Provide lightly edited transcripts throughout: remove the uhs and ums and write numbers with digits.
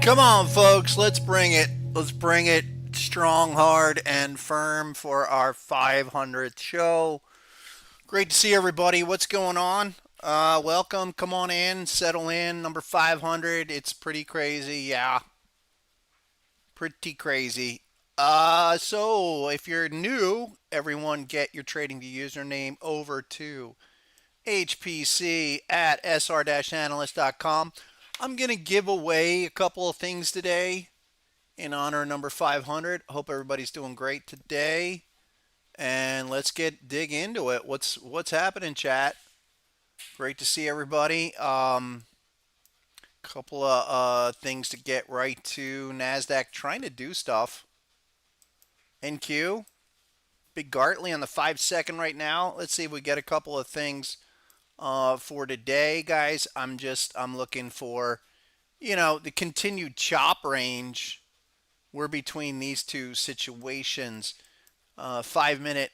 Come on, folks, let's bring it. Let's bring it strong, hard, and firm for our 500th show. Great to see everybody. What's going on? Welcome. Come on in, settle in. Number 500. It's pretty crazy. Yeah, pretty crazy. So if you're new, everyone get your trading view username over to HPC at sr-analyst.com. I'm going to give away a couple of things today in honor of number 500. Hope everybody's doing great today. And let's dig into it. What's happening, chat? Great to see everybody. Couple of things to get right to. NASDAQ trying to do stuff. NQ. Big Gartley on the 5-second right now. Let's see if we get a couple of things for today, guys. I'm looking for, the continued chop range. We're between these two situations. 5-minute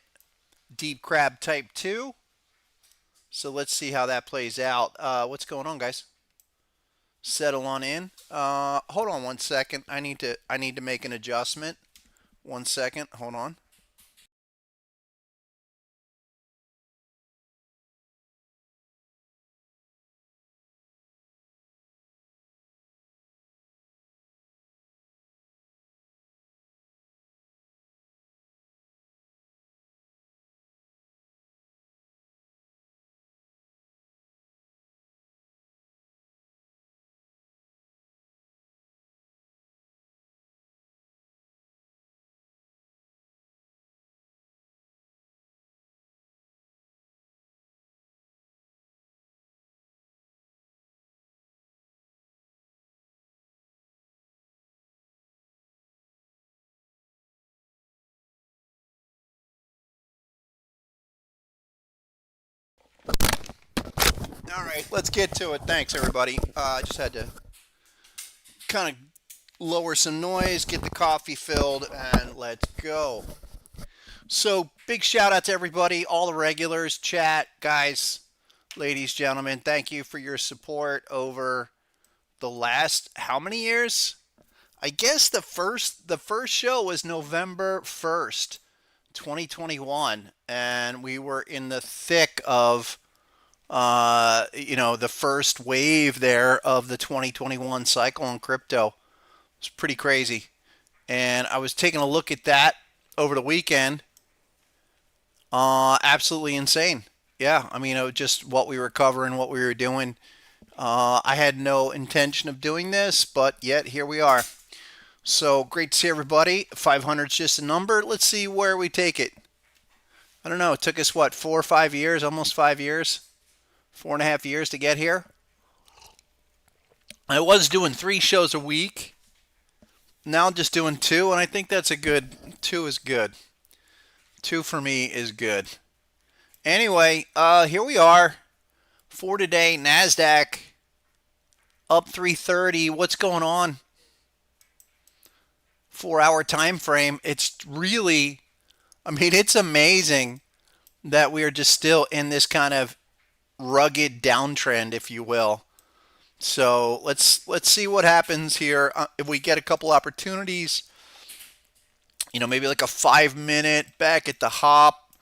deep crab type 2. So let's see how that plays out. What's going on, guys? Settle on in. Hold on 1 second. I need to make an adjustment. 1 second. Hold on. All right, let's get to it. Thanks, everybody. I just had to kind of lower some noise, get the coffee filled, and let's go. So, big shout out to everybody, all the regulars, chat, guys, ladies, gentlemen. Thank you for your support over the last how many years? I guess the first show was November 1st, 2021, and we were in the thick of the first wave there of the 2021 cycle in crypto. It's pretty crazy. And I was taking a look at that over the weekend. Absolutely insane. Yeah, I mean, it was just what we were covering, what we were doing. I had no intention of doing this, but yet here we are. So great to see everybody. 500 is just a number. Let's see where we take it. I don't know. It took us, what, 4 or 5 years, almost 5 years, 4.5 years to get here. I was doing 3 shows a week. Now I'm just doing 2, and I think that's a good. 2 is good. 2 for me is good. Anyway, here we are for today. NASDAQ up 330. What's going on? 4-hour time frame. It's really, I mean, it's amazing that we are just still in this kind of rugged downtrend, if you will. So let's see what happens here. If we get a couple opportunities, maybe like a 5-minute back at the hop.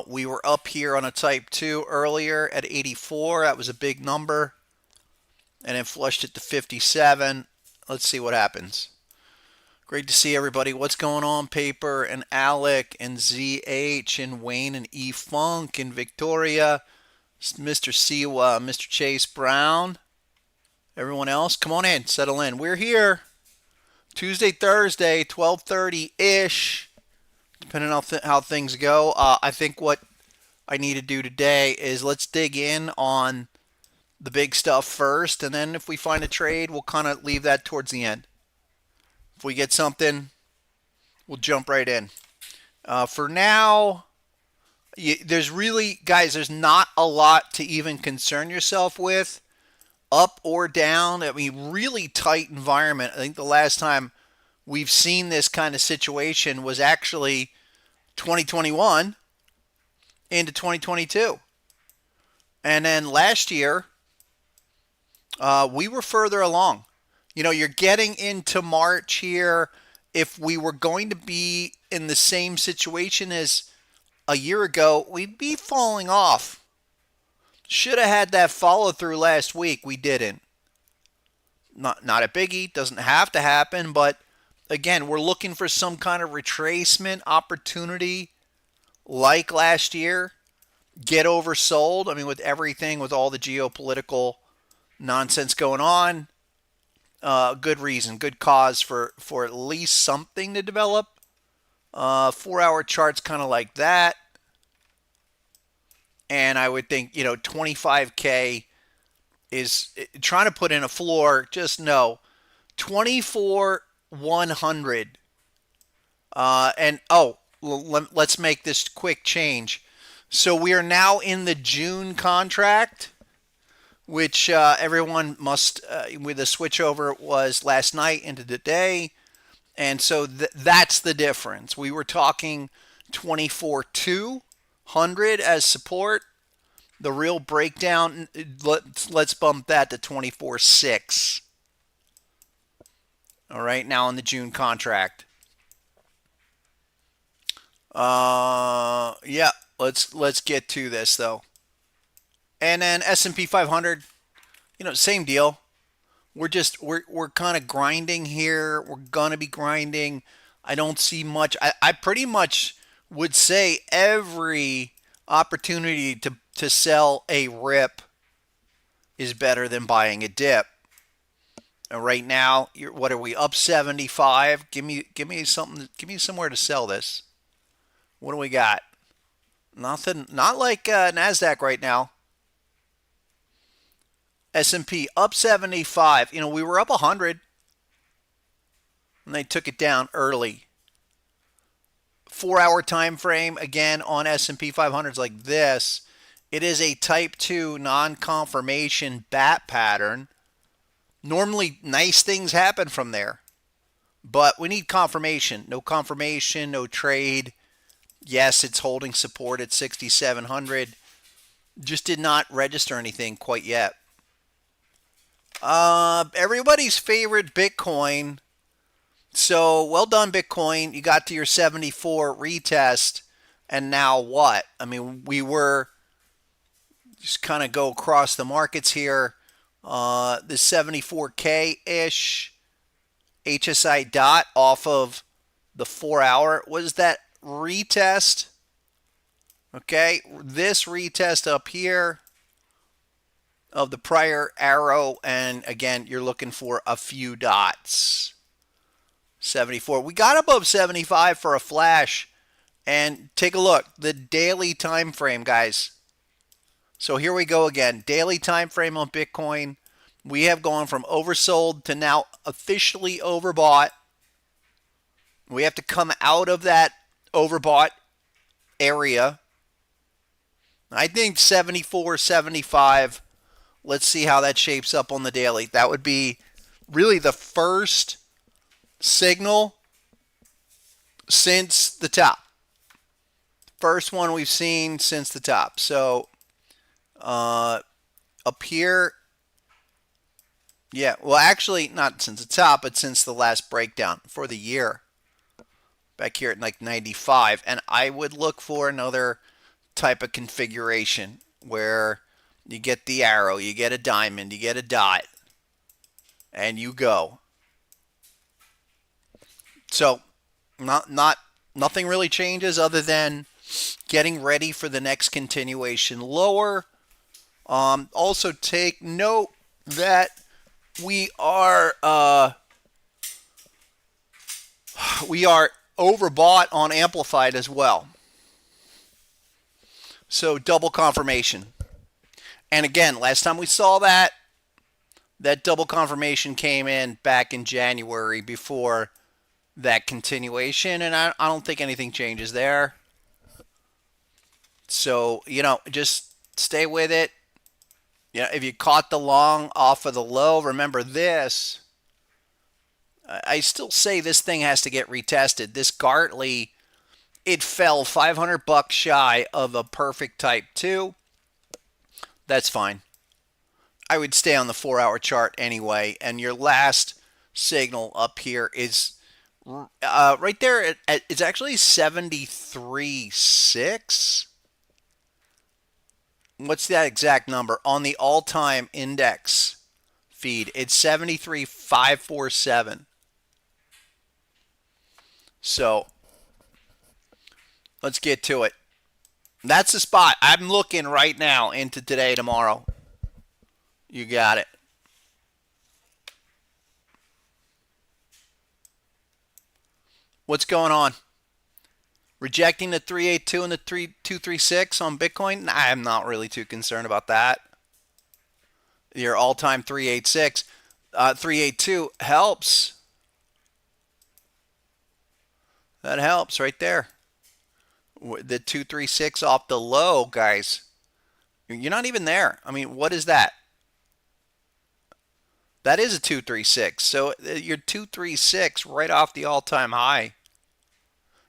We were up here on a type 2 earlier at 84. That was a big number. And then flushed it to 57. Let's see what happens. Great to see everybody. What's going on? Paper and Alec and ZH and Wayne and E Funk and Victoria, Mr. Siwa, Mr. Chase Brown. Everyone else, come on in, settle in. We're here Tuesday, Thursday, 12:30-ish, depending on how things go. I think what I need to do today is let's dig in on the big stuff first, and then if we find a trade, we'll kind of leave that towards the end. If we get something, we'll jump right in. For now, there's really, guys, there's not a lot to even concern yourself with, up or down. I mean, really tight environment. I think the last time we've seen this kind of situation was actually 2021 into 2022. And then last year, we were further along. You're getting into March here. If we were going to be in the same situation as a year ago, we'd be falling off. Should have had that follow through last week. We didn't. Not a biggie. Doesn't have to happen, but again, we're looking for some kind of retracement opportunity like last year. Get oversold. I mean, with everything, with all the geopolitical nonsense going on, good reason, good cause for at least something to develop. 4 hour charts kind of like that. And I would think, 25K is trying to put in a floor. Just no, 24,100. And let's make this quick change. So we are now in the June contract, which everyone must, with the switchover was last night into today. And so that's the difference. We were talking 24,200 as support. The real breakdown, let's bump that to 24,600. All right, now in the June contract. Yeah, let's get to this though. And then S&P 500, same deal. We're kind of grinding here. We're gonna be grinding. I don't see much. I pretty much would say every opportunity to sell a rip is better than buying a dip. And right now, what are we up 75? Give me something. Give me somewhere to sell this. What do we got? Nothing. Not like NASDAQ right now. S&P up 75. We were up 100 and they took it down early. 4 hour time frame again on S&P 500s like this. It is a type 2 non-confirmation bat pattern. Normally nice things happen from there, but we need confirmation. No confirmation, no trade. Yes, it's holding support at 6,700. Just did not register anything quite yet. Everybody's favorite Bitcoin. So well done, Bitcoin. You got to your 74 retest, and now what? I mean, we were just kind of go across the markets here. The 74K ish HSI dot off of the 4 hour was that retest. Okay, this retest up here of the prior arrow, and again, you're looking for a few dots. 74. We got above 75 for a flash, and take a look. The daily time frame, guys. So here we go again. Daily time frame on Bitcoin. We have gone from oversold to now officially overbought. We have to come out of that overbought area. I think 74, 75. Let's see how that shapes up on the daily. That would be really the first signal since the top. First one we've seen since the top. So up here, yeah, well, actually, not since the top, but since the last breakdown for the year. Back here at like 95. And I would look for another type of configuration where you get the arrow, you get a diamond, you get a dot, and you go. So nothing really changes other than getting ready for the next continuation lower. Also take note that we are overbought on amplified as well. So double confirmation. And again, last time we saw that double confirmation came in back in January before that continuation, and I don't think anything changes there. So, just stay with it. If you caught the long off of the low, remember this. I still say this thing has to get retested. This Gartley, it fell $500 shy of a perfect type 2. That's fine. I would stay on the 4 hour chart anyway, and your last signal up here is right there. It's actually 73.6. What's that exact number on the all-time index feed? It's 73.547. So let's get to it. That's the spot. I'm looking right now into today, tomorrow. You got it. What's going on? Rejecting the 382 and the 236 on Bitcoin? I'm not really too concerned about that. Your all-time 386, 382 helps. That helps right there. The 236 off the low, guys. You're not even there. I mean, what is that? That is a 236. So you're 236 right off the all-time high.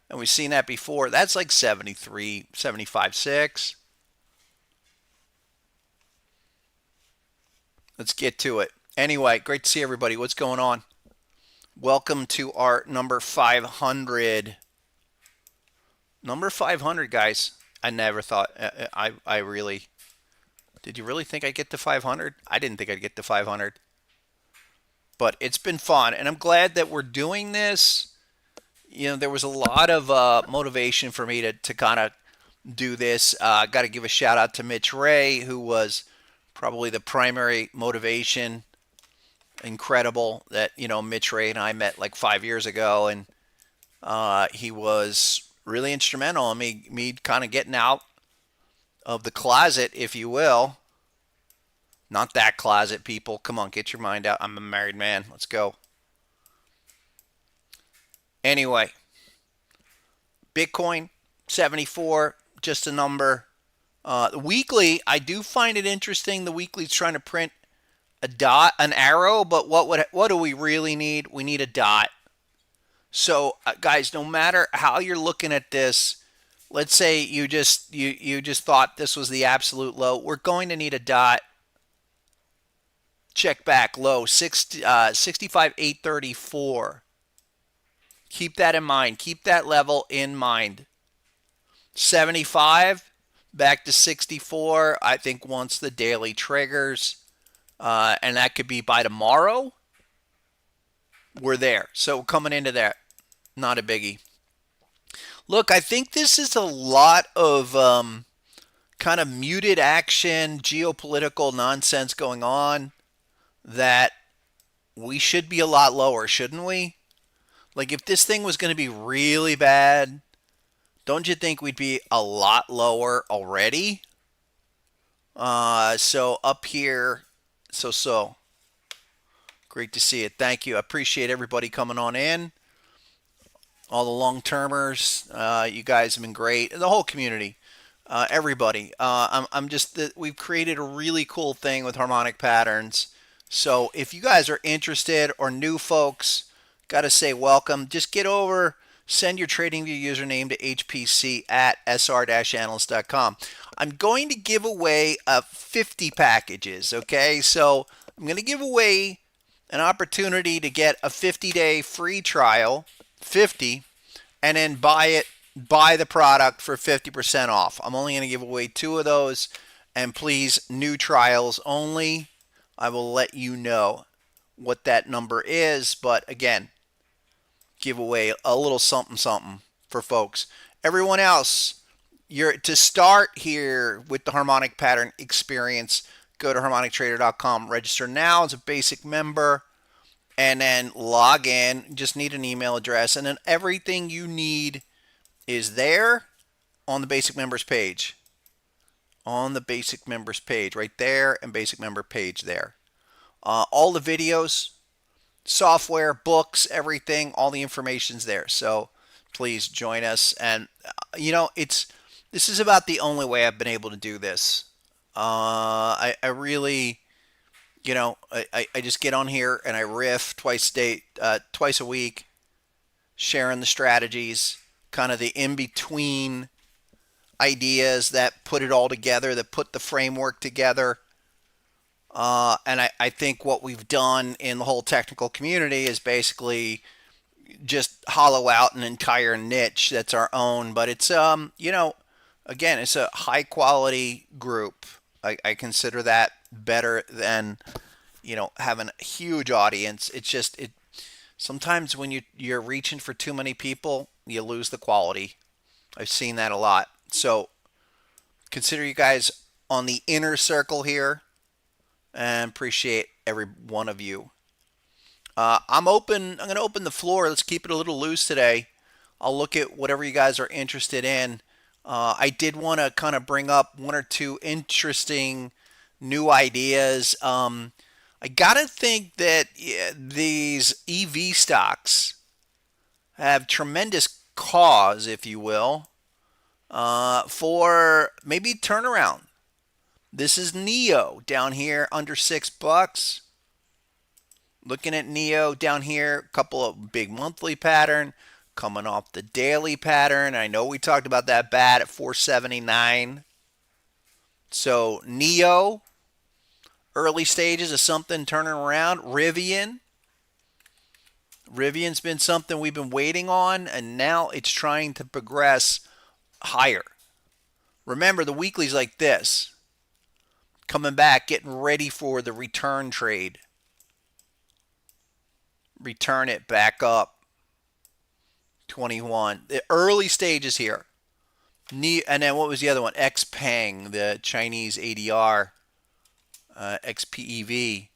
And we've seen that before. That's like 73, 75.6. Let's get to it. Anyway, great to see everybody. What's going on? Welcome to our number 500. Number 500, guys. I never thought, I really, did you really think I'd get to 500? I didn't think I'd get to 500. But it's been fun, and I'm glad that we're doing this. You know, there was a lot of motivation for me to kind of do this. Got to give a shout out to Mitch Ray, who was probably the primary motivation. Incredible that, you know, Mitch Ray and I met like 5 years ago, and he was really instrumental in me kind of getting out of the closet, if you will. Not that closet, people. Come on, get your mind out. I'm a married man. Let's go. Anyway, Bitcoin 74, just a number. The weekly, I do find it interesting. The weekly's trying to print a dot, an arrow, but what do we really need? We need a dot. So, guys, no matter how you're looking at this, let's say you just thought this was the absolute low. We're going to need a dot. Check back low 65,834. Keep that in mind. Keep that level in mind. 75 back to 64. I think once the daily triggers, and that could be by tomorrow, we're there. So coming into that, not a biggie. Look, I think this is a lot of kind of muted action, geopolitical nonsense going on that we should be a lot lower, shouldn't we? Like, if this thing was going to be really bad, don't you think we'd be a lot lower already? So up here, so. Great to see it. Thank you. I appreciate everybody coming on in. All the long-termers, you guys have been great. And the whole community, everybody. I'm just, we've created a really cool thing with Harmonic Patterns. So if you guys are interested or new folks, got to say welcome. Just get over, send your TradingView username to hpc@sr-analyst.com. I'm going to give away 50 packages, okay? So I'm going to give away an opportunity to get a 50-day free trial, 50, and then buy the product for 50% off. I'm only going to give away 2 of those, and please, new trials only. I will let you know what that number is, but again, give away a little something for folks. Everyone else, you're to start here with the Harmonic Pattern experience. Go to harmonictrader.com, register now as a basic member, and then log in. You just need an email address, and then everything you need is there on the basic members page. On the basic members page, right there, and basic member page there. All the videos, software, books, everything, all the information's there. So please join us. And you know, this is about the only way I've been able to do this. I really, you know, I just get on here and I riff twice a week, sharing the strategies, kind of the in-between ideas that put it all together, that put the framework together. And I think what we've done in the whole technical community is basically just hollow out an entire niche that's our own. But it's, again, it's a high quality group. I consider that better than, having a huge audience. It's just, sometimes when you're reaching for too many people, you lose the quality. I've seen that a lot. So consider you guys on the inner circle here and appreciate every one of you. I'm open. I'm going to open the floor. Let's keep it a little loose today. I'll look at whatever you guys are interested in. I did want to kind of bring up one or two interesting new ideas. I got to think that these EV stocks have tremendous cause, if you will, for maybe turnaround. This is Neo down here under $6. Looking at Neo down here, a couple of big monthly pattern coming off the daily pattern. I know we talked about that bat at 479. So Neo, early stages of something turning around. Rivian's been something we've been waiting on, and now it's trying to progress higher. Remember, the weekly's like this. Coming back, getting ready for the return trade. Return it back up. 21. The early stages here. And then what was the other one? XPeng, the Chinese ADR, XPEV.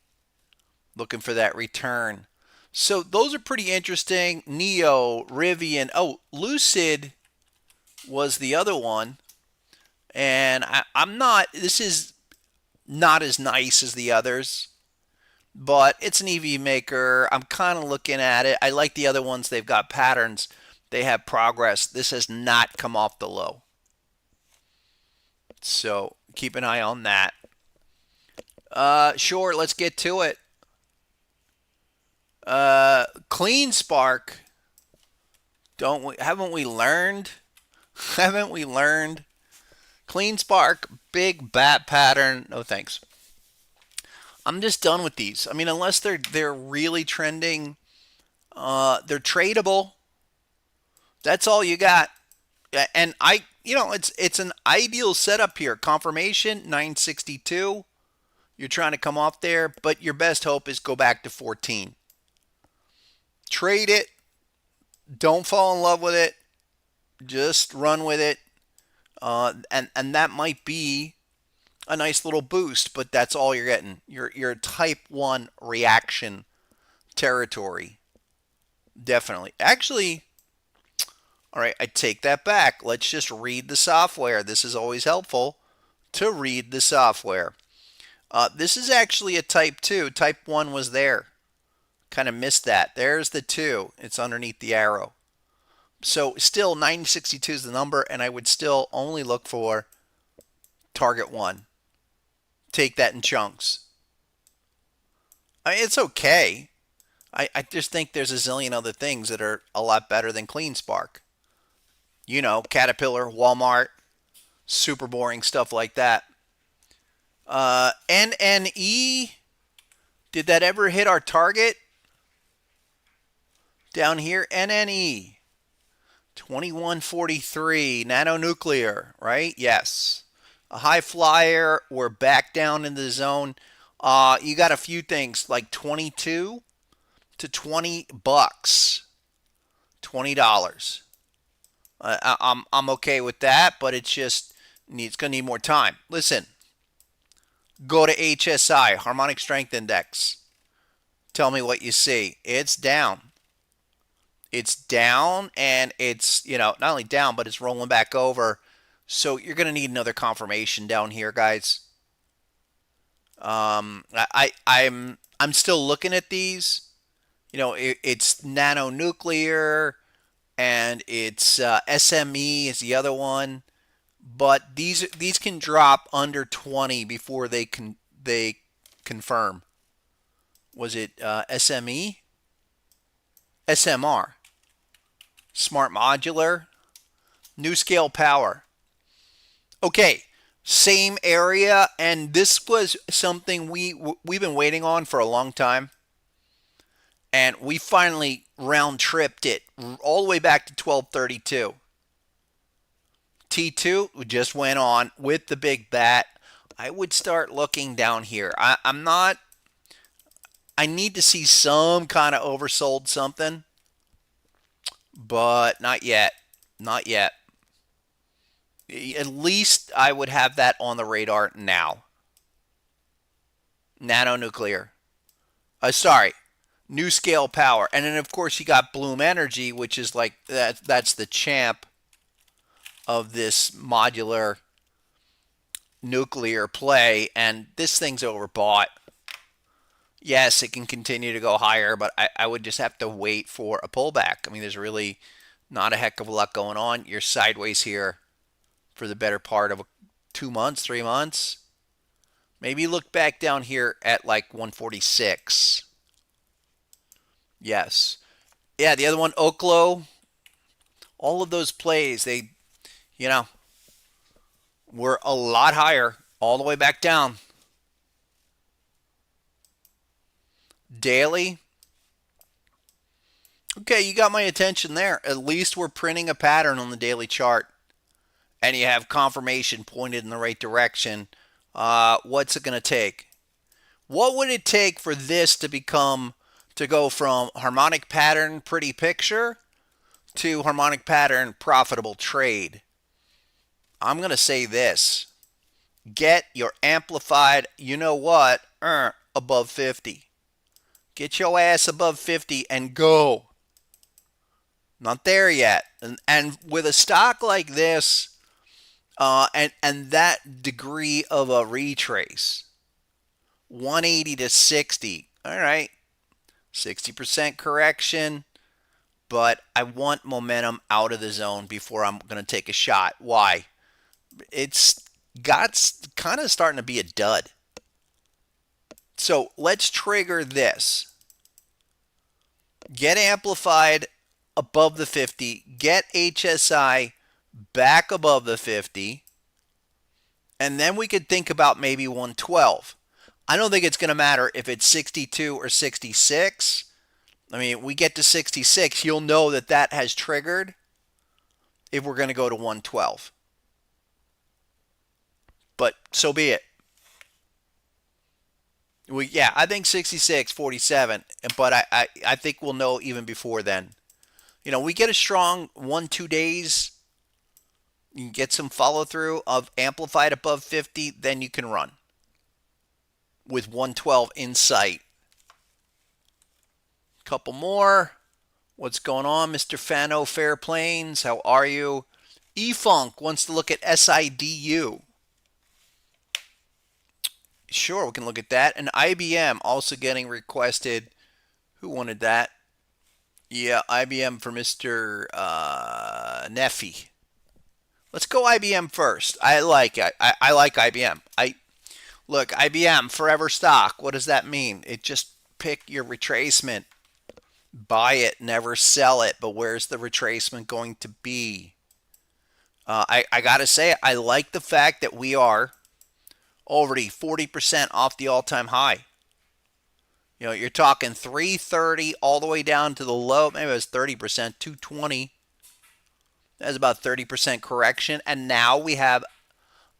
Looking for that return. So those are pretty interesting. Neo, Rivian. Oh, Lucid was the other one. And I'm not, this is not as nice as the others, but it's an EV maker. I'm kind of looking at it. I like the other ones. They've got patterns. They have progress. This has not come off the low. So keep an eye on that. Sure, let's get to it. Clean Spark. Haven't we learned? Haven't we learned? Clean Spark, big bat pattern. No thanks. I'm just done with these. I mean, unless they're really trending, they're tradable. That's all you got. And it's an ideal setup here. Confirmation 962. You're trying to come off there, but your best hope is go back to 14. Trade it. Don't fall in love with it. Just run with it. And that might be a nice little boost, but that's all you're getting. You're type 1 reaction territory. Definitely. Actually, all right, I take that back. Let's just read the software. This is always helpful to read the software. This is actually a type 2. Type 1 was there. Kind of missed that. There's the 2. It's underneath the arrow. So still 962 is the number, and I would still only look for target 1. Take that in chunks. I mean, it's okay. I just think there's a zillion other things that are a lot better than Clean Spark. Caterpillar, Walmart, super boring stuff like that. NNE, did that ever hit our target? Down here, NNE, 2143, nanonuclear, right? Yes. A high flyer, we're back down in the zone. You got a few things like 22 to $20, $20. I'm okay with that, but it's gonna need more time. Listen, go to HSI, Harmonic Strength Index. Tell me what you see. It's down. It's down, and it's not only down, but it's rolling back over. So you're gonna need another confirmation down here, guys. I'm still looking at these. It's nanonuclear, and it's SME is the other one. But these can drop under 20 before they confirm. Was it SME? SMR. Smart Modular. New Scale Power. Okay, Same area, and this was something we've been waiting on for a long time, and we finally round tripped it all the way back to 1232. T2 just went on with the big bat. I would start looking down here. I'm not. I need to see some kind of oversold something, but not yet. Not yet. At least I would have that on the radar now. Nanonuclear. Sorry, new scale power. And then of course you got Bloom Energy, which is like that's the champ of this modular nuclear play, and this thing's overbought. Yes, it can continue to go higher, but I would just have to wait for a pullback. I mean, there's really not a heck of a lot going on. You're sideways here for the better part of 2 months, 3 months. Maybe look back down here at like 146. Yes. Yeah, the other one, Oklo, all of those plays, they, you know, were a lot higher all the way back down. Daily. Okay, you got my attention there. At least we're printing a pattern on the daily chart. And you have confirmation pointed in the right direction. What's it going to take? What would it take for this to go from harmonic pattern pretty picture to harmonic pattern profitable trade? I'm going to say this. Get your amplified, you know what, above 50. Get your ass above 50 and go. Not there yet. And with a stock like this, and that degree of a retrace, 180 to 60. All right, 60% correction, but I want momentum out of the zone before I'm going to take a shot. Why? It's got kind of starting to be a dud. So let's trigger this. Get amplified above the 50. Get HSI back above the 50. And then we could think about maybe 112. I don't think it's going to matter if it's 62 or 66. I mean, we get to 66, you'll know that that has triggered if we're going to go to 112. But so be it. Yeah, I think 66, 47, but I think we'll know even before then. You know, we get a strong 1-2 days, you can get some follow through of amplified above 50, then you can run with 112 in sight. Couple more. What's going on, Mr. Fano Fair Plains? How are you? eFunk wants to look at SIDU. Sure, we can look at that. And IBM also getting requested. Who wanted that? Yeah, IBM for Mr. Neffy. Let's go IBM first. I like it. I like IBM. Look, IBM forever stock. What does that mean? It just pick your retracement. Buy it, never sell it. But where's the retracement going to be? I gotta say, I like the fact that we are already 40% off the all-time high. You know, you're talking 330 all the way down to the low. Maybe it was 30%, 220. That's about 30% correction. And now we have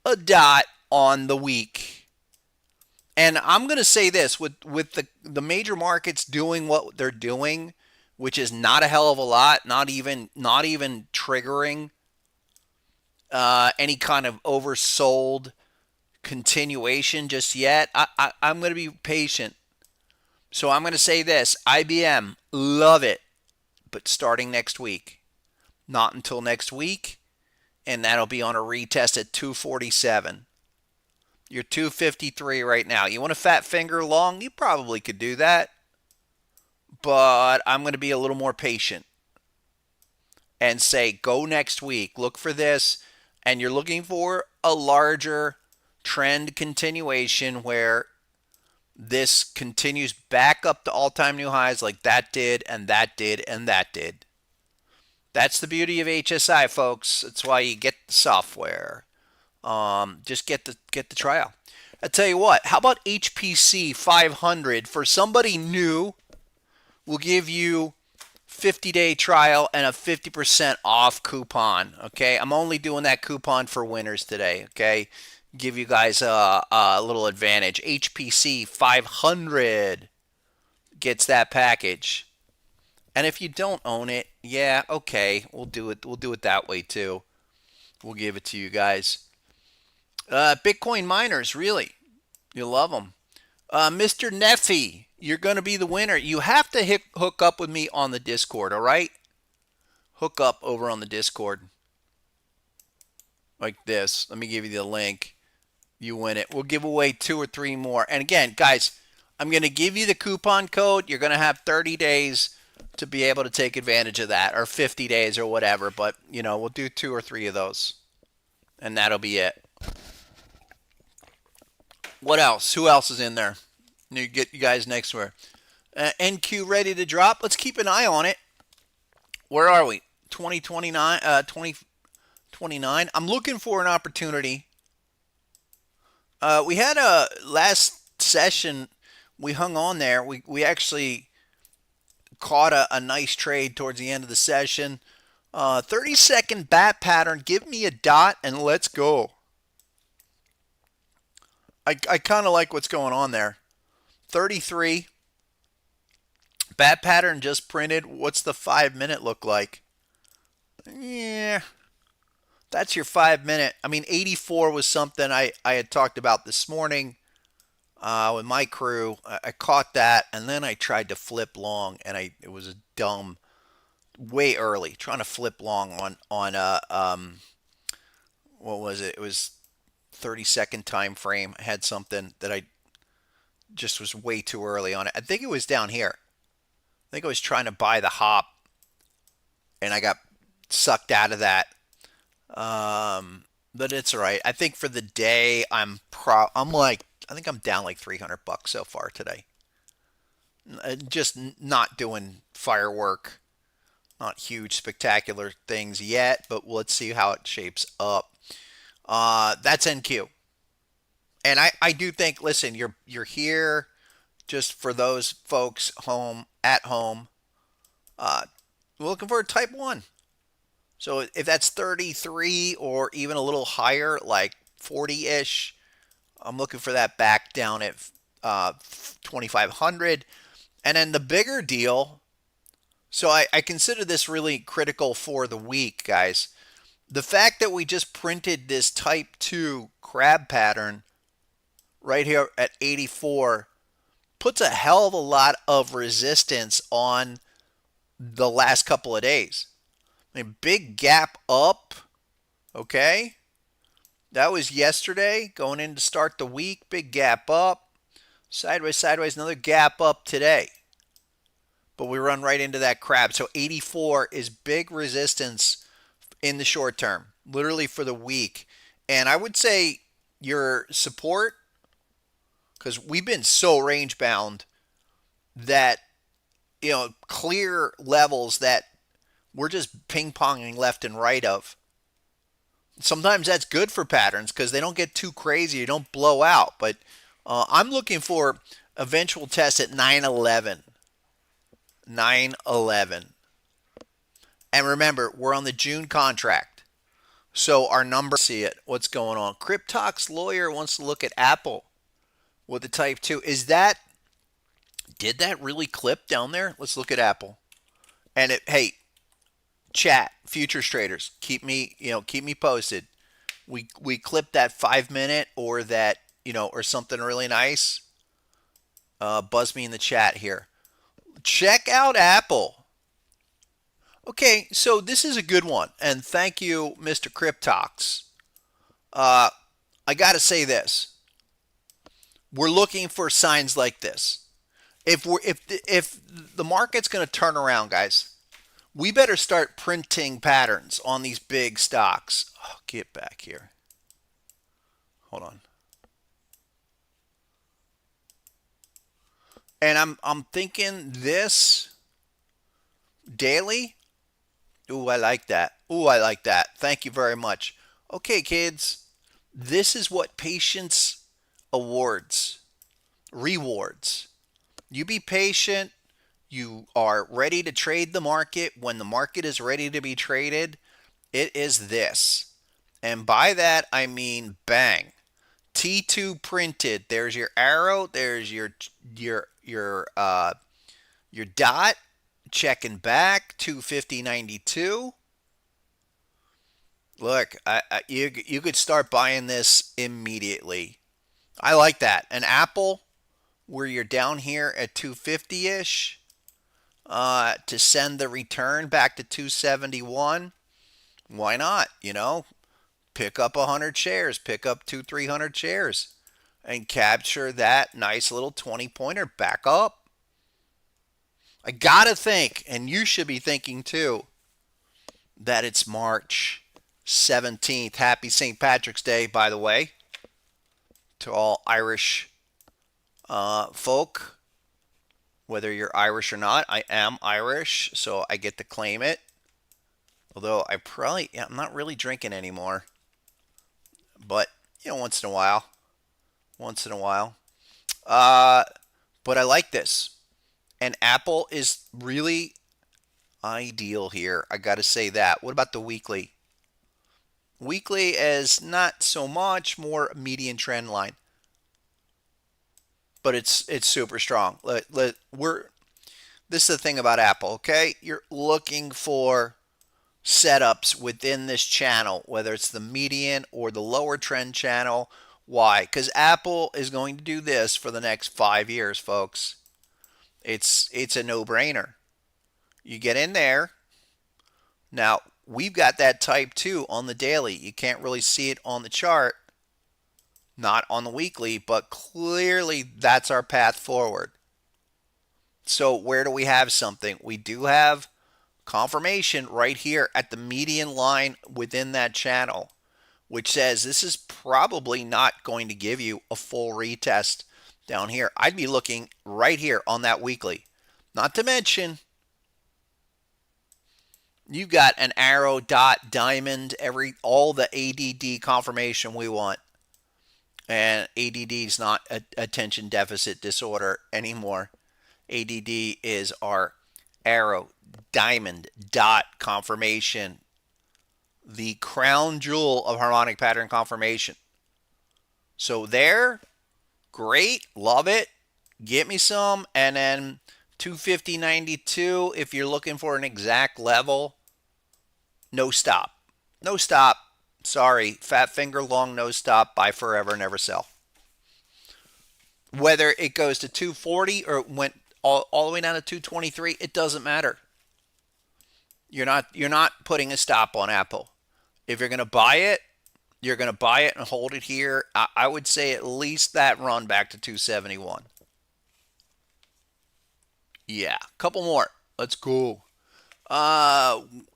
a dot on the week. And I'm going to say this, with the major markets doing what they're doing, which is not a hell of a lot, not even triggering any kind of oversold continuation just yet. I'm going to be patient. So I'm going to say this, IBM, love it, but starting next week. Not until next week, and that'll be on a retest at 247. You're 253 right now. You want a fat finger long? You probably could do that. But I'm going to be a little more patient and say go next week. Look for this, and you're looking for a larger trend continuation where this continues back up to all-time new highs like that did, and that did, and that did. That's the beauty of HSI, folks. That's why you get the software. Just get the trial. I tell you what, how about HPC 500 for somebody new? We'll give you 50-day trial and a 50% off coupon. Okay, I'm only doing that coupon for winners today. Okay, give you guys a little advantage. HPC 500 gets that package. And if you don't own it, yeah, okay, we'll do it. We'll do it that way too. We'll give it to you guys. Bitcoin miners, really, you love them. Mr. Neffy, you're going to be the winner. You have to hook up with me on the Discord, all right? Hook up over on the Discord like this. Let me give you the link. You win it. We'll give away 2 or 3 more. And again, guys, I'm going to give you the coupon code. You're going to have 30 days to be able to take advantage of that, or 50 days or whatever. But, we'll do 2 or 3 of those. And that'll be it. What else? Who else is in there? You get you guys next where. NQ ready to drop. Let's keep an eye on it. Where are we? 2029, 2029. I'm looking for an opportunity. We had a last session. We hung on there. We actually caught a nice trade towards the end of the session. 30-second bat pattern. Give me a dot and let's go. I kind of like what's going on there. 33. Bat pattern just printed. What's the 5-minute look like? Yeah. That's your 5-minute. I mean, 84 was something I had talked about this morning with my crew. I caught that, and then I tried to flip long, and it was a dumb, way early, trying to flip long on what was it? It was 30-second time frame. I had something that I just was way too early on it. I think it was down here. I think I was trying to buy the hop, and I got sucked out of that. But it's all right. I think for the day, I'm like, I think I'm down like $300 so far today. Just not doing firework, not huge spectacular things yet, but let's see how it shapes up. That's NQ. And I do think, listen, you're here just for those folks at home. We're looking for a type 1. So if that's 33 or even a little higher, like 40-ish, I'm looking for that back down at 2,500. And then the bigger deal, so I consider this really critical for the week, guys. The fact that we just printed this type 2 crab pattern right here at 84 puts a hell of a lot of resistance on the last couple of days. I mean, big gap up, okay? That was yesterday, going in to start the week. Big gap up, sideways, sideways, another gap up today. But we run right into that crab. So 84 is big resistance in the short term, literally for the week. And I would say your support, because we've been so range bound that, clear levels that we're just ping-ponging left and right of. Sometimes that's good for patterns because they don't get too crazy. You don't blow out. But I'm looking for eventual test at 911. 911. And remember, we're on the June contract. So our number, see it. What's going on? Cryptox lawyer wants to look at Apple with the type 2. Did that really clip down there? Let's look at Apple. And hey, chat, futures traders, keep me posted. We clip that 5-minute or that, or something really nice. Buzz me in the chat here. Check out Apple. Okay, so this is a good one, and thank you, Mr. Cryptox. I got to say this: we're looking for signs like this. If the market's going to turn around, guys, we better start printing patterns on these big stocks. Oh, get back here. Hold on. And I'm thinking this daily. Ooh, I like that. Ooh, I like that. Thank you very much. Okay, kids. This is what patience awards, rewards. You be patient. You are ready to trade the market. When the market is ready to be traded, it is this. And by that, I mean bang. T2 printed. There's your arrow. There's your dot. Checking back 250.92. Look, you could start buying this immediately. I like that. An Apple, where you're down here at 250-ish, to send the return back to 271. Why not? Pick up 100 shares, pick up 300 shares, and capture that nice little 20 pointer back up. I gotta think, and you should be thinking too, that it's March 17th. Happy St. Patrick's Day, by the way, to all Irish folk. Whether you're Irish or not, I am Irish, so I get to claim it. Although I'm not really drinking anymore, but once in a while, once in a while. Uh, but I like this, and Apple is really ideal here. I got to say that. What about the weekly? Weekly is not so much, more median trend line, but it's super strong. This is the thing about Apple, okay? You're looking for setups within this channel, whether it's the median or the lower trend channel. Why? Because Apple is going to do this for the next 5 years, folks. It's a no-brainer. You get in there. Now, we've got that type 2 on the daily. You can't really see it on the chart, not on the weekly, but clearly that's our path forward. So where do we have something? We do have confirmation right here at the median line within that channel, which says this is probably not going to give you a full retest down here. I'd be looking right here on that weekly. Not to mention, you've got an arrow, dot, diamond, all the ADD confirmation we want. And ADD is not attention deficit disorder anymore. ADD is our arrow, diamond, dot confirmation, the crown jewel of harmonic pattern confirmation. So there, great, love it. Get me some. And then 250.92, if you're looking for an exact level, no stop. No stop. Sorry, fat finger, long no stop, buy forever, never sell. Whether it goes to 240 or went all the way down to 223, it doesn't matter. You're not putting a stop on Apple. If you're going to buy it, you're going to buy it and hold it here. I would say at least that run back to 271. Yeah, a couple more. Let's go.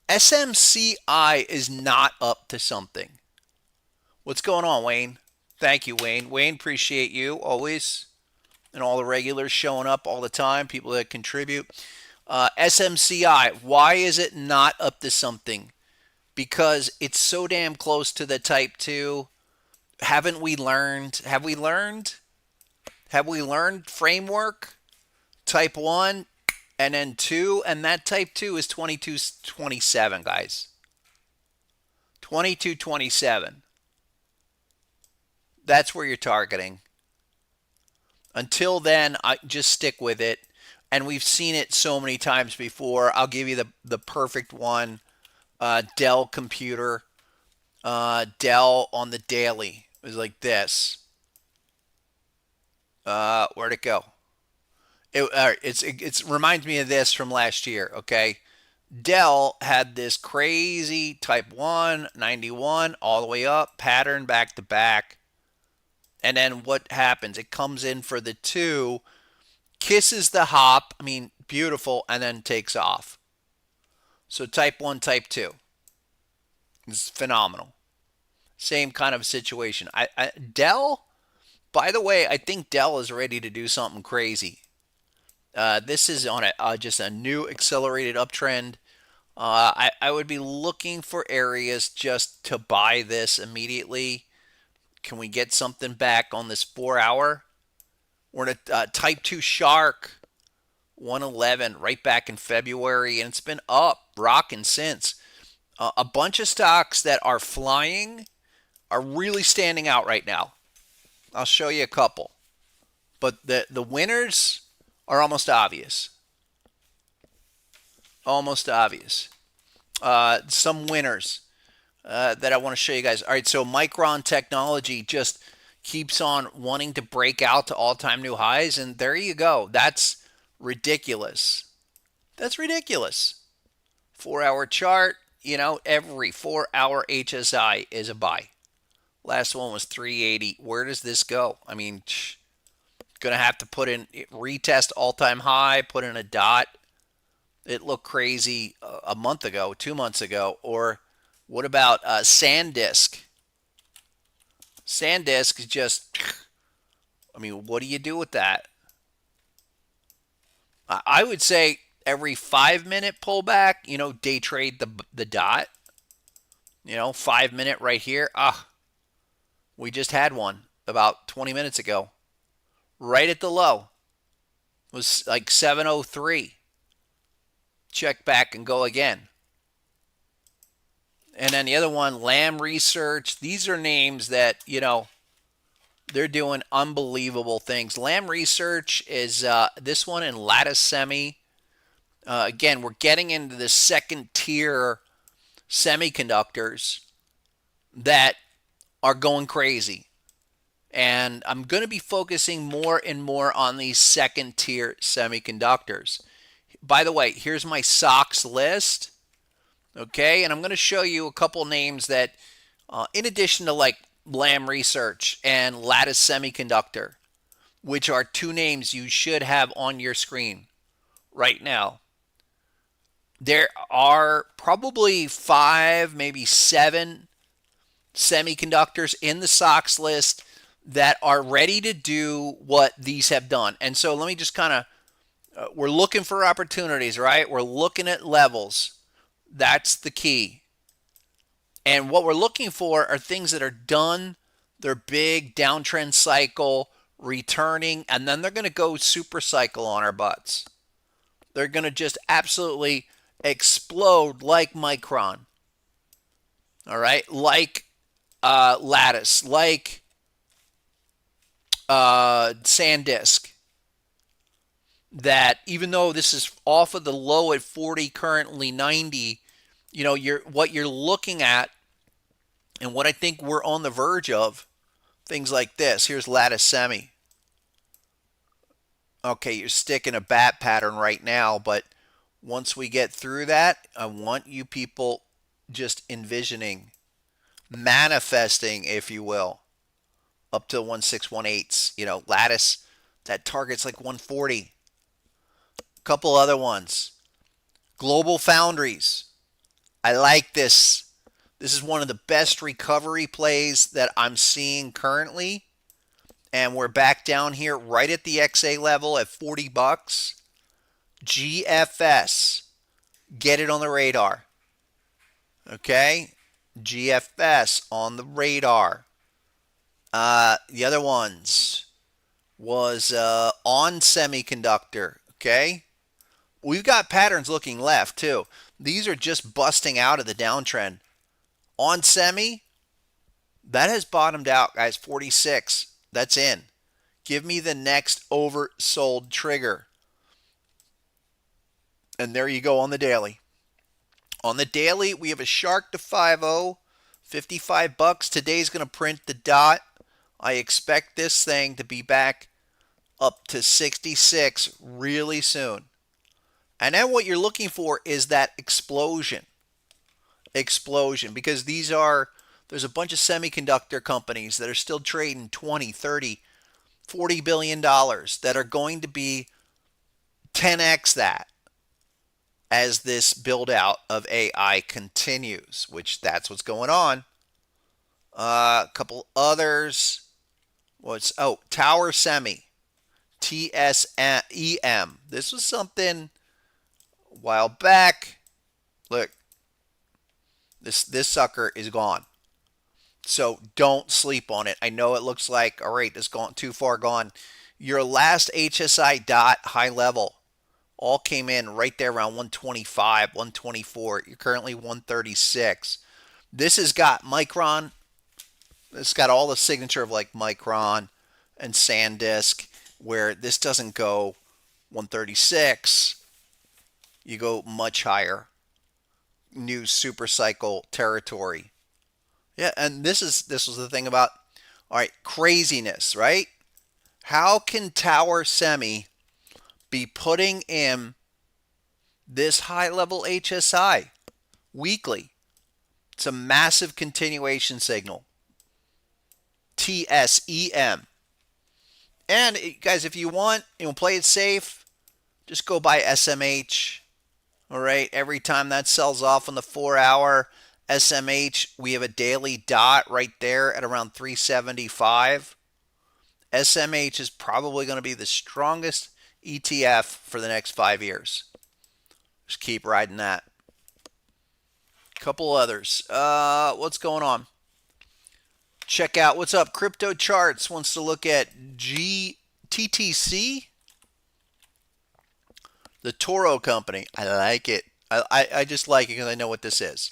SMCI is not up to something. What's going on, Wayne? Thank you, Wayne. Wayne, appreciate you always. And all the regulars showing up all the time, people that contribute. SMCI, why is it not up to something? Because it's so damn close to the type 2. Haven't we learned? Have we learned? Have we learned framework? Type 1 and then 2, and that type 2 is 2227, guys. 2227. That's where you're targeting. Until then, I just stick with it. And we've seen it so many times before. I'll give you the perfect one. Dell computer. Dell on the daily. It was like this. Where'd it go? It reminds me of this from last year, okay? Dell had this crazy type 1, 91, all the way up, pattern back to back. And then what happens? It comes in for the 2, kisses the hop, I mean, beautiful, and then takes off. So type 1, type 2. It's phenomenal. Same kind of situation. Dell, by the way, I think Dell is ready to do something crazy. This is on just a new accelerated uptrend. I would be looking for areas just to buy this immediately. Can we get something back on this 4 hour? We're in a type 2 shark, 111, right back in February, and it's been up, rocking since. A bunch of stocks that are flying are really standing out right now. I'll show you a couple. But the winners are almost obvious. Almost obvious. Some winners that I want to show you guys. All right, so Micron Technology just keeps on wanting to break out to all-time new highs, and there you go. That's ridiculous. That's ridiculous. 4 hour chart, every 4 hour HSI is a buy. Last one was 380. Where does this go? I mean, gonna have to put in retest all-time high, put in a dot. It looked crazy a month ago, 2 months ago. Or what about SanDisk? SanDisk is just, I mean, what do you do with that? I would say every 5 minute pullback, day trade the dot. 5 minute right here. We just had one about 20 minutes ago. Right at the low. It was like 703. Check back and go again. And then the other one, Lam Research. These are names that, they're doing unbelievable things. Lam Research is this one in Lattice Semi. Again, we're getting into the second tier semiconductors that are going crazy. And I'm going to be focusing more and more on these second tier semiconductors. By the way, here's my SOX list. Okay, and I'm going to show you a couple names that, in addition to like Lam Research and Lattice Semiconductor, which are two names you should have on your screen right now. There are probably 5, maybe 7 semiconductors in the SOX list that are ready to do what these have done. And so let me just kind of, we're looking for opportunities, right? We're looking at levels. That's the key. And what we're looking for are things that are done, they're big, downtrend cycle, returning, and then they're going to go super cycle on our butts. They're going to just absolutely explode like Micron. All right? Like Lattice, like SanDisk. That even though this is off of the low at 40, currently 90, what you're looking at, and what I think we're on the verge of, things like this. Here's Lattice Semi. Okay, you're sticking a bat pattern right now, but once we get through that, I want you people just envisioning, manifesting, if you will, up to 1618s. Lattice, that target's like 140. Couple other ones. Global Foundries. I like this. This is one of the best recovery plays that I'm seeing currently. And we're back down here right at the XA level at 40 bucks. GFS. Get it on the radar. Okay? GFS on the radar. The other ones was on Semiconductor. Okay? We've got patterns looking left too. These are just busting out of the downtrend. On Semi, that has bottomed out, guys. 46. That's in. Give me the next oversold trigger. And there you go on the daily. On the daily, we have a shark to 50, 55 bucks. Today's going to print the dot. I expect this thing to be back up to 66 really soon. And then what you're looking for is that explosion. Because there's a bunch of semiconductor companies that are still trading 20, 30, 40 billion dollars that are going to be 10x that as this build out of AI continues, which that's what's going on. A couple others. Tower Semi, TSEM. This was something a while back. Look, this sucker is gone. So don't sleep on it. I know it looks like, all right, it's gone too far gone. Your last HSI dot high level all came in right there around 125, 124. You're currently 136. This has got Micron. It's got all the signature of like Micron and SanDisk, where this doesn't go 136. You go much higher. New super cycle territory. Yeah, and this was the thing about, all right, craziness, right? How can Tower Semi be putting in this high level HSI weekly? It's a massive continuation signal. TSEM. And guys, if you want, play it safe, just go buy SMH. All right, every time that sells off on the 4 hour SMH, we have a daily dot right there at around 375. SMH is probably going to be the strongest ETF for the next 5 years. Just keep riding that. Couple others. What's going on? Check out what's up. Crypto Charts wants to look at TTC, the Toro company. I like it. I just like it because I know what this is.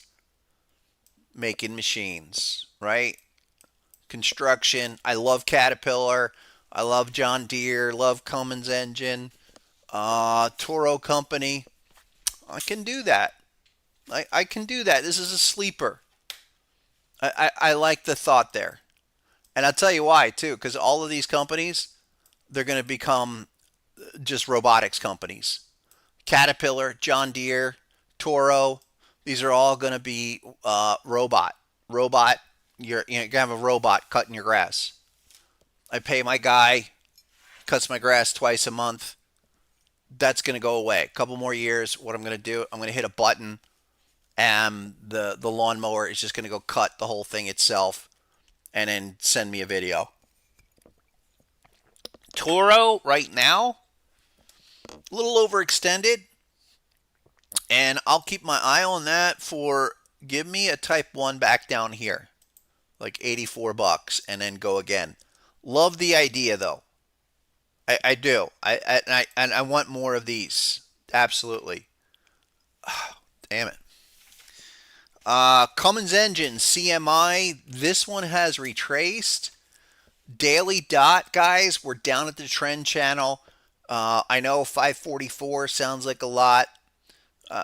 Making machines, right? Construction. I love Caterpillar. I love John Deere. Love Cummins engine. Toro company. I can do that. I can do that. This is a sleeper. I like the thought there. And I'll tell you why, too, because all of these companies, they're going to become just robotics companies. Caterpillar, John Deere, Toro, these are all going to be robot. You're going to have a robot cutting your grass. I pay my guy, cuts my grass twice a month. That's going to go away. A couple more years, what I'm going to do, I'm going to hit a button, and the lawnmower is just going to go cut the whole thing itself and then send me a video. Toro right now, a little overextended, and I'll keep my eye on that for give me a type 1 back down here, like 84 bucks, and then go again. Love the idea though. I do. I want more of these. Absolutely. Oh, damn it. Cummins engine, CMI. This one has retraced. Daily dot, guys. We're down at the trend channel. I know 544 sounds like a lot,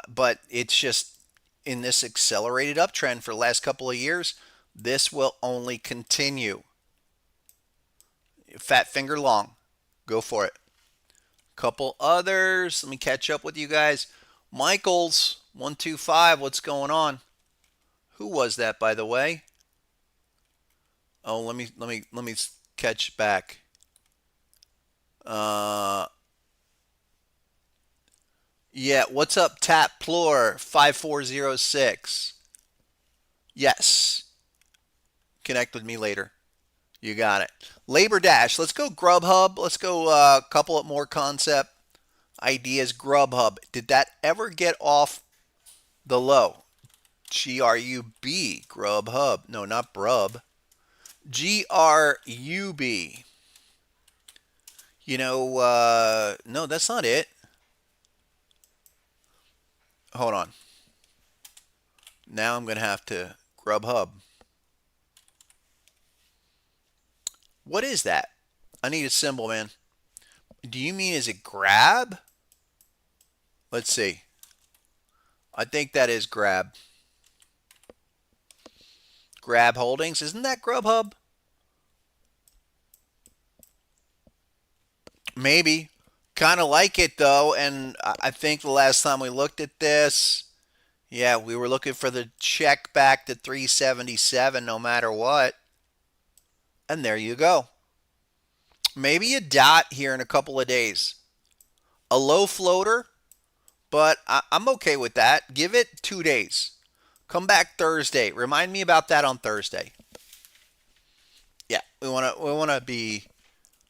but it's just in this accelerated uptrend for the last couple of years. This will only continue. Fat finger long. Go for it. Couple others. Let me catch up with you guys. Michaels 125. What's going on? Who was that, by the way? Oh, let me catch back. Yeah, what's up, Tap Plor 5406? Yes. Connect with me later. You got it. Labor Dash. Let's go Grubhub. Let's go a couple of more concept ideas. Grubhub. Did that ever get off the low? G-R-U-B. Grubhub. No, not Brub. G-R-U-B. No, that's not it. Hold on. Now I'm going to have to Grubhub. What is that? I need a symbol, man. Do you mean is it grab? Let's see. I think that is grab. Grab Holdings. Isn't that Grubhub? Maybe. Kind of like it, though. And I think the last time we looked at this, yeah, we were looking for the check back to 377 no matter what. And there you go. Maybe a dot here in a couple of days. A low floater, but I'm okay with that. Give it 2 days. Come back Thursday. Remind me about that on Thursday. Yeah, we want to be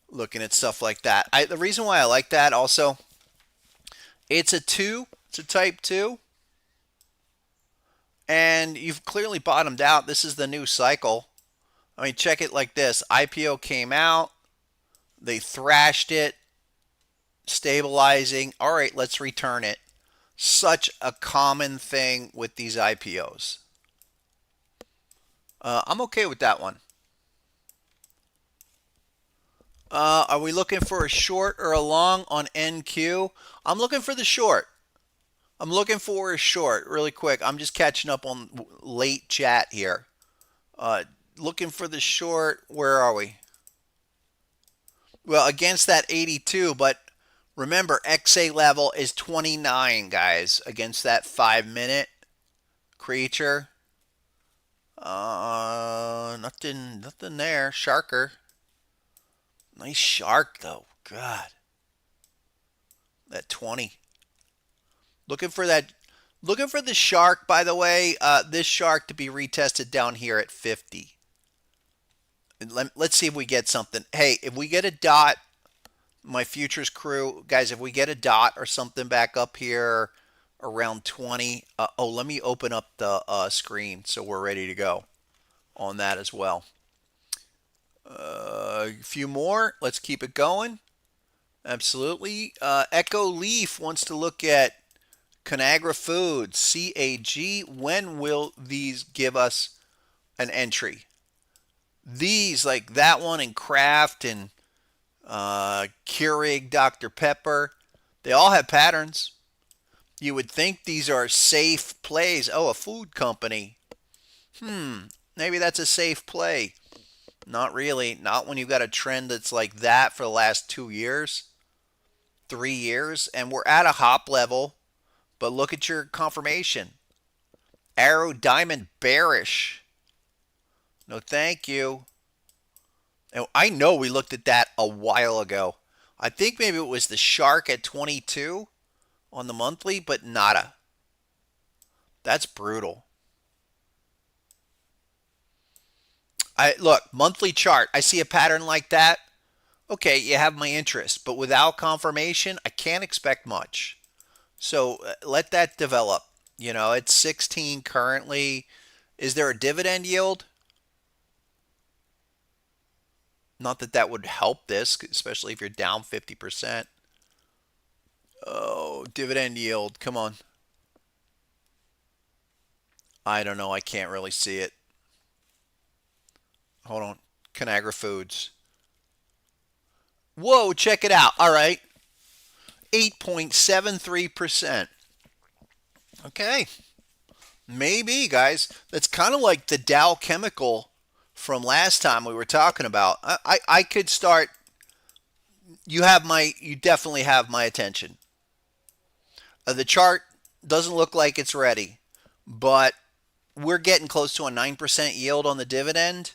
looking at stuff like that. The reason why I like that also, it's a 2. It's a type 2. And you've clearly bottomed out. This is the new cycle. I mean, check it like this. IPO came out, they thrashed it, stabilizing. All right, let's return it. Such a common thing with these IPOs. I'm okay with that one. Are we looking for a short or a long on NQ? I'm looking for the short. I'm looking for a short really quick. I'm just catching up on late chat here. Uh, Looking for the short. Where are we? Well, against that 82, but remember, XA level is 29, guys, against that 5 minute creature. Nothing there. Sharker. Nice shark, though. God. That 20. Looking for that. Looking for the shark, by the way. This shark to be retested down here at 50. Let's see if we get something. Hey, if we get a dot, my futures crew, guys, if we get a dot or something back up here around 20. Let me open up the screen so we're ready to go on that as well. A few more. Let's keep it going. Absolutely. Echo Leaf wants to look at Conagra Foods, CAG. When will these give us an entry? These, like that one, and Kraft and Keurig, Dr. Pepper, they all have patterns. You would think these are safe plays. Oh, a food company. Maybe that's a safe play. Not really. Not when you've got a trend that's like that for the last 2 years, 3 years, and we're at a hop level. But look at your confirmation. Arrow Diamond bearish. No, thank you. And I know we looked at that a while ago. I think maybe it was the shark at 22 on the monthly, but nada. That's brutal. Look, monthly chart. I see a pattern like that. Okay, you have my interest, but without confirmation, I can't expect much. So let that develop. You know, it's 16 currently. Is there a dividend yield? Not that that would help this, especially if you're down 50%. Oh, dividend yield. Come on. I don't know. I can't really see it. Hold on. Conagra Foods. Whoa, check it out. All right. 8.73%. Okay. Maybe, guys. That's kind of like the Dow Chemical from last time we were talking about. I could start. You definitely have my attention. The chart doesn't look like it's ready, but we're getting close to a 9% yield on the dividend.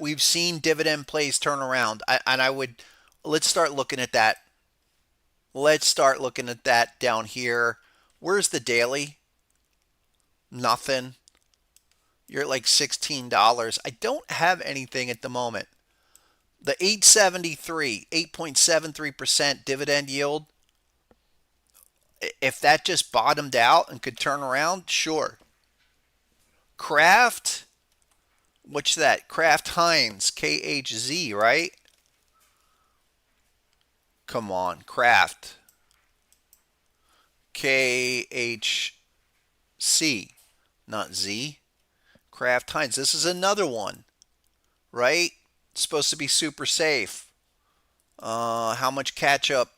We've seen dividend plays turn around, and I would let's start looking at that. Let's start looking at that down here. Where's the daily? Nothing. You're at like $16. I don't have anything at the moment. The 873, 8.73% dividend yield. If that just bottomed out and could turn around, sure. Kraft, what's that? Kraft Heinz, KHZ, right? Come on, Kraft. KHC, not Z. Kraft Heinz. This is another one, right? It's supposed to be super safe. How much catch up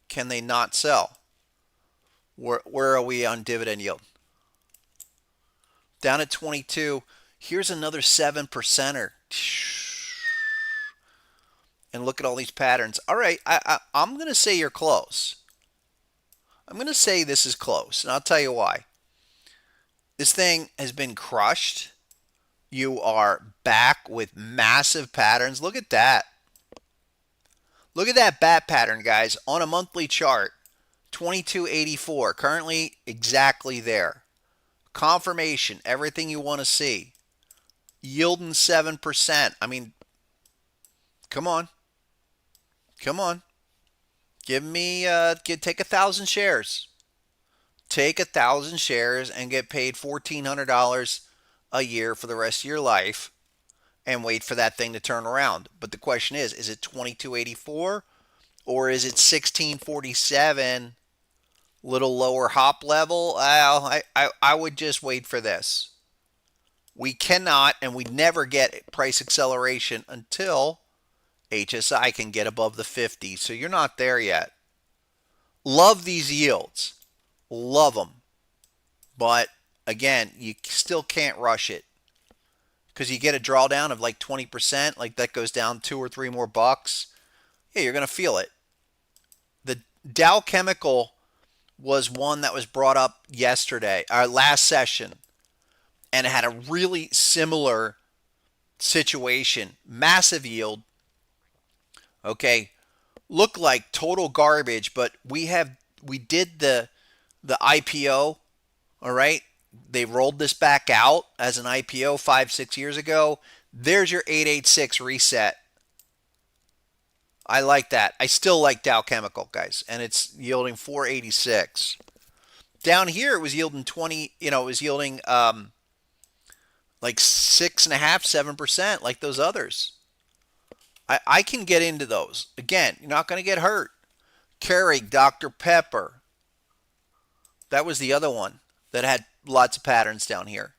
can they not sell? Where are we on dividend yield? Down at 22. Here's another 7%er. And look at all these patterns. All right, I'm going to say you're close. I'm going to say this is close, and I'll tell you why. This thing has been crushed. You are back with massive patterns. Look at that. Look at that bat pattern, guys, on a monthly chart. 2284, currently exactly there. Confirmation, everything you want to see. Yielding 7%. I mean, come on. Come on. Give me, take 1,000 shares. Take 1,000 shares and get paid $1,400 a year for the rest of your life and wait for that thing to turn around. But the question is it 2284 or is it 1647, little lower hop level? Well, I would just wait for this. We cannot and we never get price acceleration until HSI can get above the 50. So you're not there yet. Love these yields. Love them. But again, you still can't rush it because you get a drawdown of like 20%, like that goes down 2 or 3 more bucks. Yeah, you're going to feel it. The Dow Chemical was one that was brought up yesterday, our last session, and it had a really similar situation. Massive yield. Okay, look like total garbage, but we did the IPO. All right, they rolled this back out as an IPO 5-6 years ago. There's your 886 reset. I like that. I still like Dow Chemical, guys, and it's yielding 486. Down here, it was yielding 20. It was yielding like 6.5, 7%, like those others. I can get into those. Again, you're not going to get hurt. Keurig, Dr. Pepper. That was the other one that had lots of patterns down here.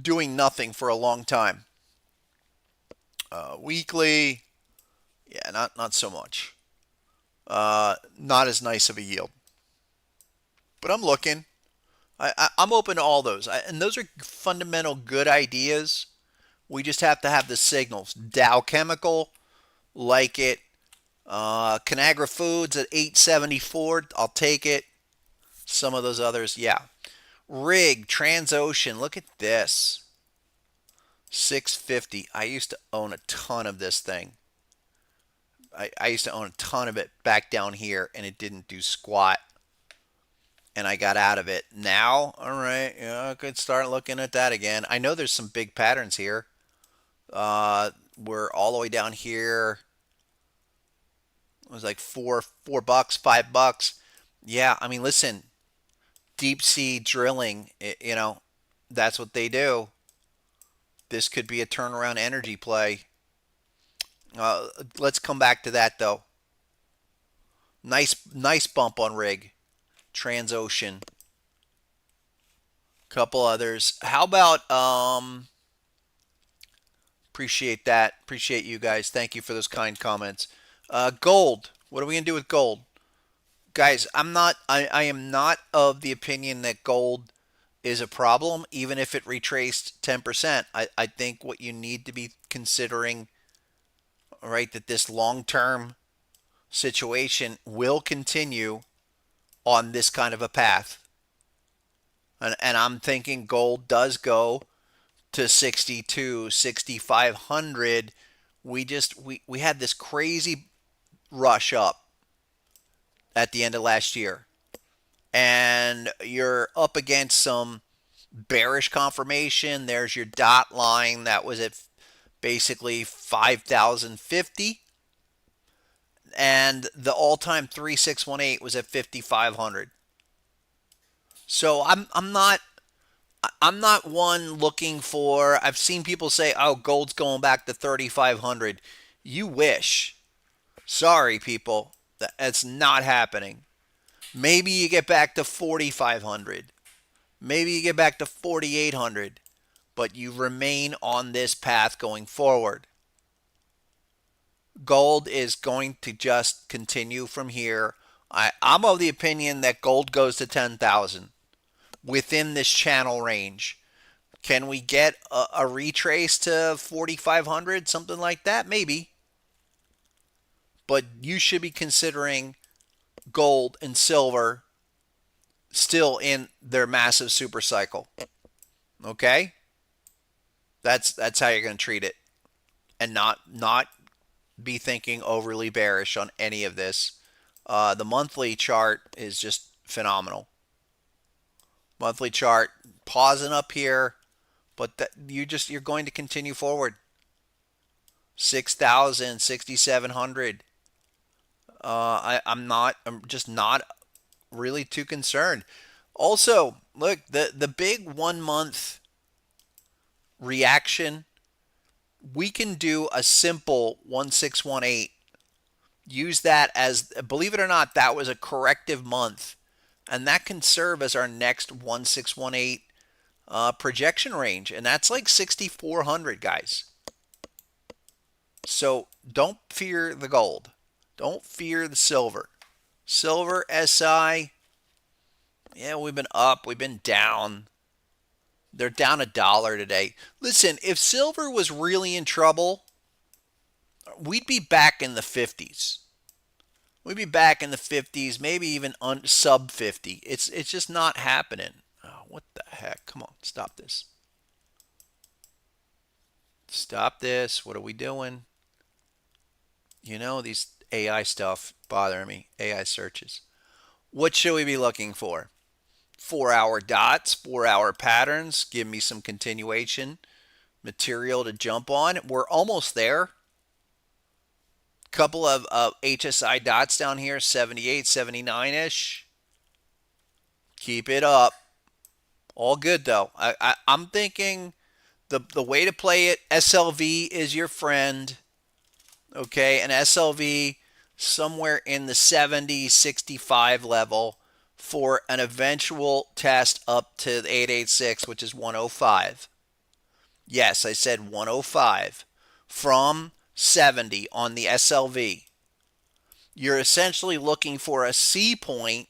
Doing nothing for a long time. Weekly, yeah, not so much. Not as nice of a yield. But I'm looking. I'm open to all those. And those are fundamental good ideas. We just have to have the signals. Dow Chemical, like it. Conagra Foods at 874. I'll take it. Some of those others, yeah. Rig, Transocean, look at this. 650. I used to own a ton of this thing. I used to own a ton of it back down here, and it didn't do squat. And I got out of it. Now, all right, yeah, I could start looking at that again. I know there's some big patterns here. We're all the way down here. It was like $4, $5. Yeah, I mean, listen, deep sea drilling, that's what they do. This could be a turnaround energy play. Let's come back to that though. Nice bump on rig, Transocean, couple others. How about appreciate that. Appreciate you guys. Thank you for those kind comments. Gold. What are we gonna do with gold? Guys, I am not of the opinion that gold is a problem, even if it retraced 10%. I think what you need to be considering, right, that this long-term situation will continue on this kind of a path. And I'm thinking gold does go to 62, 6,500. We had this crazy rush up at the end of last year. And you're up against some bearish confirmation. There's your dot line that was at basically 5,050. And the all-time 3618 was at 5,500. So I'm not one looking for. I've seen people say, "Oh, gold's going back to 3,500." You wish. Sorry, people. That's not happening. Maybe you get back to 4,500. Maybe you get back to 4,800. But you remain on this path going forward. Gold is going to just continue from here. I'm of the opinion that gold goes to 10,000 within this channel range. Can we get a retrace to 4,500, something like that? Maybe. But you should be considering gold and silver still in their massive super cycle. Okay? That's how you're going to treat it. And not be thinking overly bearish on any of this. The monthly chart is just phenomenal. Monthly chart pausing up here, but you're going to continue forward. 6,000, 6,700. I'm just not really too concerned. Also, look, the big 1 month reaction, we can do a simple 1618. Use that as, believe it or not, that was a corrective month. And that can serve as our next 1618 projection range. And that's like 6,400, guys. So don't fear the gold. Don't fear the silver. Silver SI, yeah, we've been up, we've been down. They're down $1 today. Listen, if silver was really in trouble, we'd be back in the 50s. We'd be back in the 50s, maybe even sub 50. It's just not happening. Oh, what the heck? Come on, stop this. Stop this. What are we doing? You know, these AI stuff bothering me. AI searches. What should we be looking for? 4-hour dots, 4-hour patterns. Give me some continuation material to jump on. We're almost there. Couple of HSI dots down here, 78, 79-ish. Keep it up. All good though. I'm thinking the way to play it, SLV is your friend. Okay, and SLV somewhere in the 70, 65 level for an eventual test up to the 886, which is 105. Yes, I said 105 from 70 on the SLV. You're essentially looking for a C point,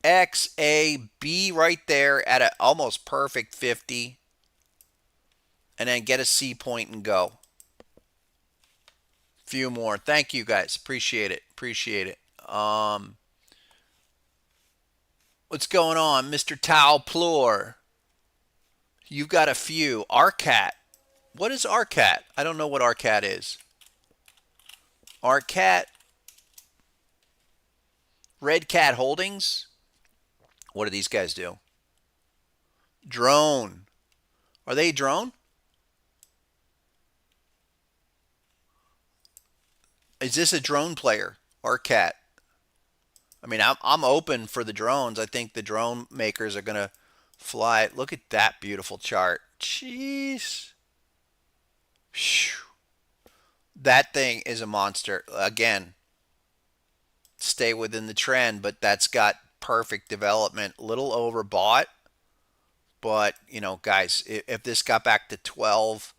XAB right there at an almost perfect 50, and then get a C point and go. Few more. Thank you guys. Appreciate it. Appreciate it. What's going on, Mr. Tau Plur? You've got a few. RCAT. What is RCAT? I don't know what RCAT is. RCAT. Red Cat Holdings. What do these guys do? Drone. Are they a drone? Is this a drone player? RCAT. I mean, I'm open for the drones. I think the drone makers are going to fly. Look at that beautiful chart. Jeez. Whew. That thing is a monster. Again, stay within the trend, but that's got perfect development. Little overbought, but you know, guys, if this got back to 12,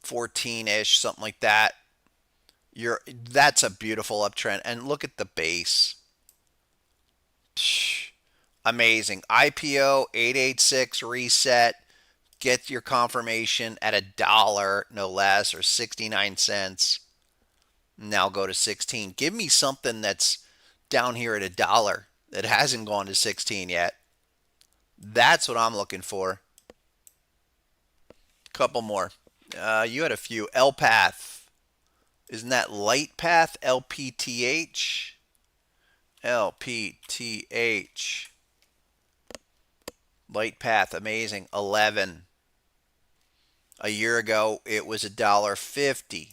14-ish, something like that, that's a beautiful uptrend. And look at the base. Psh, amazing. IPO 886 reset. Get your confirmation at $1, no less, or 69 cents. Now go to 16. Give me something that's down here at $1 that hasn't gone to 16 yet. That's what I'm looking for. Couple more. You had a few. LPath. Isn't that Light Path? LPTH. LPTH. Light Path, amazing. 11. A year ago, it was $1.50.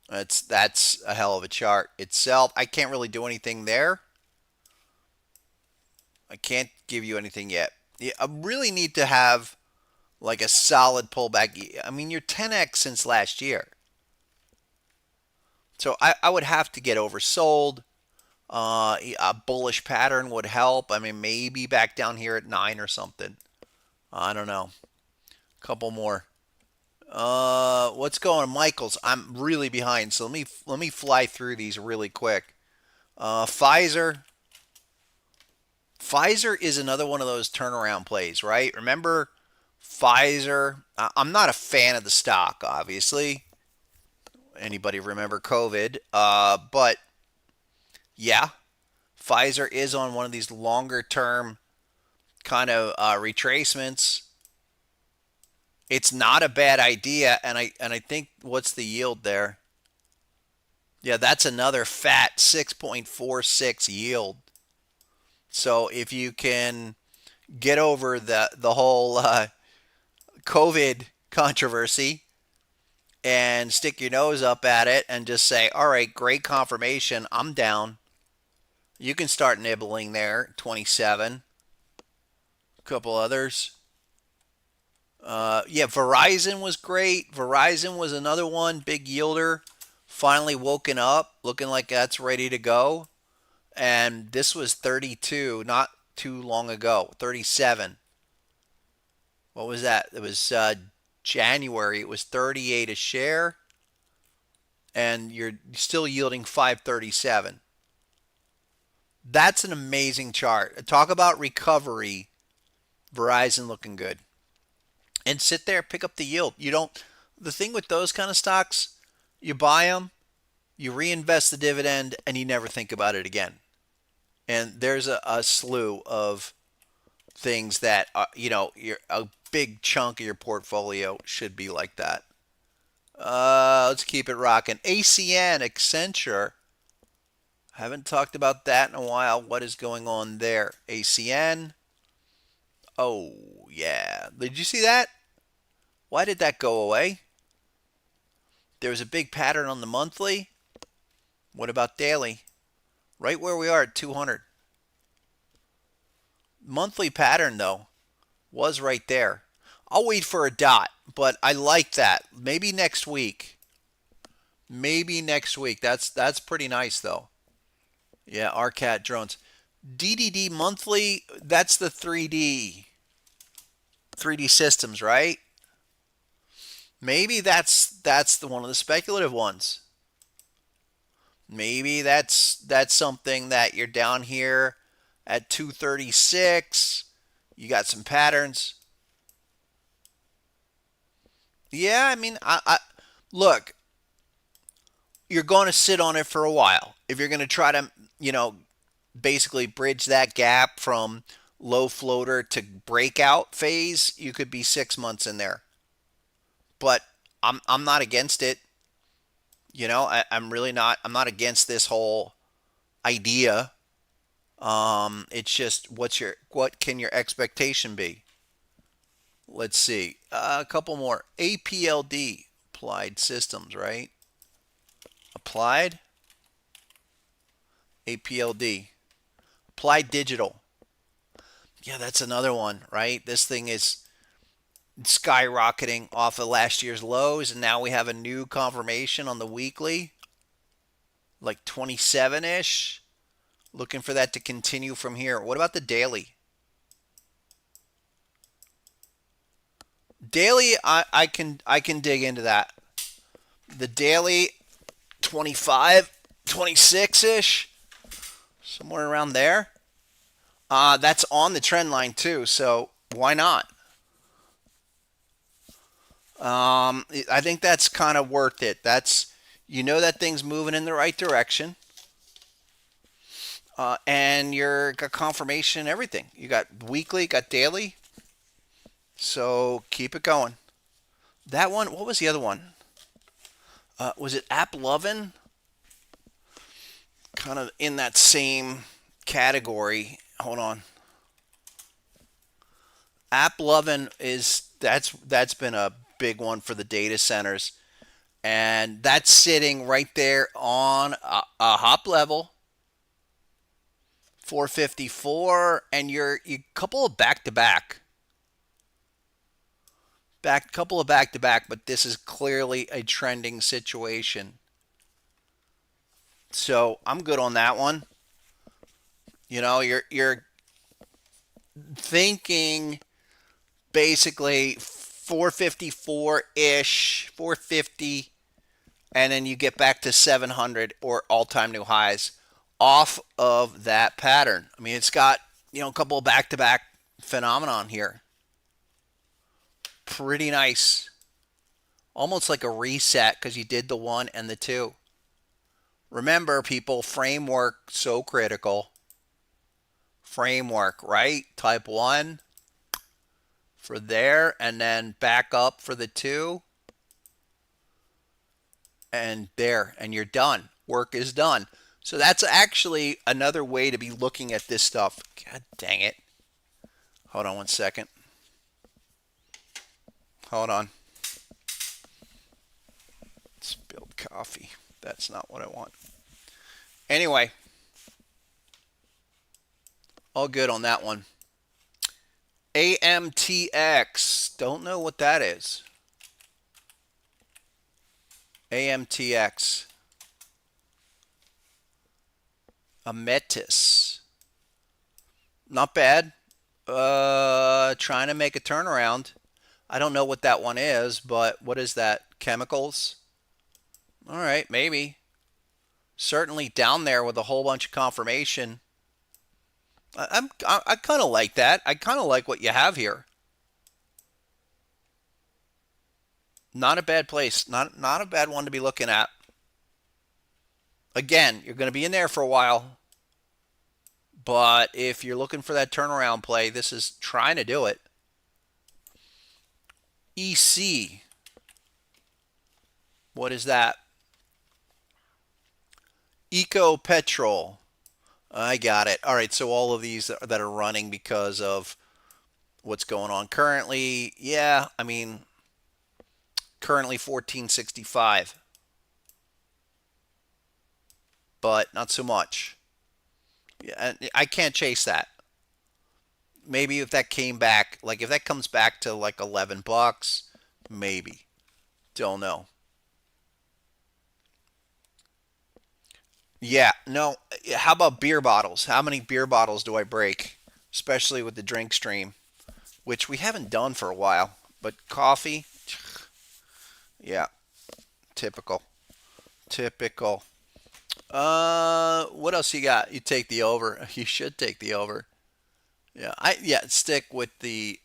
That's a hell of a chart itself. I can't really do anything there. I can't give you anything yet. I really need to have like a solid pullback. I mean, you're 10x since last year. So I would have to get oversold. A bullish pattern would help. I mean, maybe back down here at 9 or something. I don't know. Couple more. What's going on, Michaels? I'm really behind, so let me fly through these really quick. Pfizer. Pfizer is another one of those turnaround plays, right? Remember Pfizer? I'm not a fan of the stock, obviously. Anybody remember COVID? But yeah, Pfizer is on one of these longer term kind of retracements. It's not a bad idea, and I think what's the yield there? Yeah, that's another fat 6.46 yield. So if you can get over the whole COVID controversy and stick your nose up at it and just say, all right, great confirmation, I'm down. You can start nibbling there. 27. A couple others. Yeah, Verizon was great. Verizon was another one, big yielder. Finally woken up, looking like that's ready to go. And this was 32, not too long ago. 37. What was that? It was January. It was 38 a share, and you're still yielding 537. That's an amazing chart. Talk about recovery. Verizon looking good. And sit there, pick up the yield. You don't, the thing with those kind of stocks, you buy them, you reinvest the dividend, and you never think about it again. And there's a slew of things that, a big chunk of your portfolio should be like that. Let's keep it rocking. ACN, Accenture. Haven't talked about that in a while. What is going on there? ACN. Oh, yeah. Did you see that? Why did that go away? There was a big pattern on the monthly. What about daily? Right where we are at 200. Monthly pattern, though, was right there. I'll wait for a dot, but I like that. Maybe next week. Maybe next week. That's pretty nice, though. Yeah, RCAT drones. DDD monthly, that's the 3D systems, right? Maybe that's the one of the speculative ones. Maybe that's something that you're down here at 236. You got some patterns. Yeah, I mean, I look, you're going to sit on it for a while. If you're going to try to, basically bridge that gap from low floater to breakout phase, you could be 6 months in there. But I'm not against it. I'm really not. I'm not against this whole idea. It's just what can your expectation be? Let's see. A couple more. APLD, Applied Systems, right? Applied APLD, Applied Digital. Yeah, that's another one, right? This thing is skyrocketing off of last year's lows, and now we have a new confirmation on the weekly, like 27 ish. Looking for that to continue from here. What about the daily? Daily, I can dig into that. The daily 25, 26 ish, somewhere around there. That's on the trend line too, so why not? I think that's kind of worth it. That thing's moving in the right direction, and you're got confirmation and everything. You got weekly, got daily, so keep it going. That one, what was the other one? Was it App Lovin'? Kind of in that same category. Hold on. App Lovin' that's been a big one for the data centers, and that's sitting right there on a hop level, 454, and you couple of back to back, but this is clearly a trending situation. So I'm good on that one. You're thinking basically 454 ish, 450, and then you get back to 700 or all time new highs off of that pattern. I mean, it's got a couple of back to back phenomenon here. Pretty nice. Almost like a reset because you did the one and the two. Remember, people, framework so critical. Framework, right? Type 1 for there, and then back up for the 2, and there, and you're done. Work is done. So that's actually another way to be looking at this stuff. God dang it. Hold on one second. Hold on. Spilled coffee. That's not what I want. Anyway, all good on that one. AMTX. Don't know what that is. AMTX. Ametis. Not bad. Trying to make a turnaround. I don't know what that one is, but what is that? Chemicals? All right, maybe. Certainly down there with a whole bunch of confirmation. I kind of like that. I kind of like what you have here. Not a bad place. Not a bad one to be looking at. Again, you're going to be in there for a while, but if you're looking for that turnaround play, this is trying to do it. EC. What is that? Eco Petrol. I got it. All right, so all of these that are running because of what's going on currently. Yeah, I mean, currently 1465, but not so much. Yeah, I can't chase that. Maybe if that came back, like if that comes back to like 11 bucks, maybe. Don't know. Yeah, no. How about beer bottles? How many beer bottles do I break? Especially with the drink stream, which we haven't done for a while. But coffee, yeah, typical. Typical. What else you got? You take the over. You should take the over. Yeah, stick with the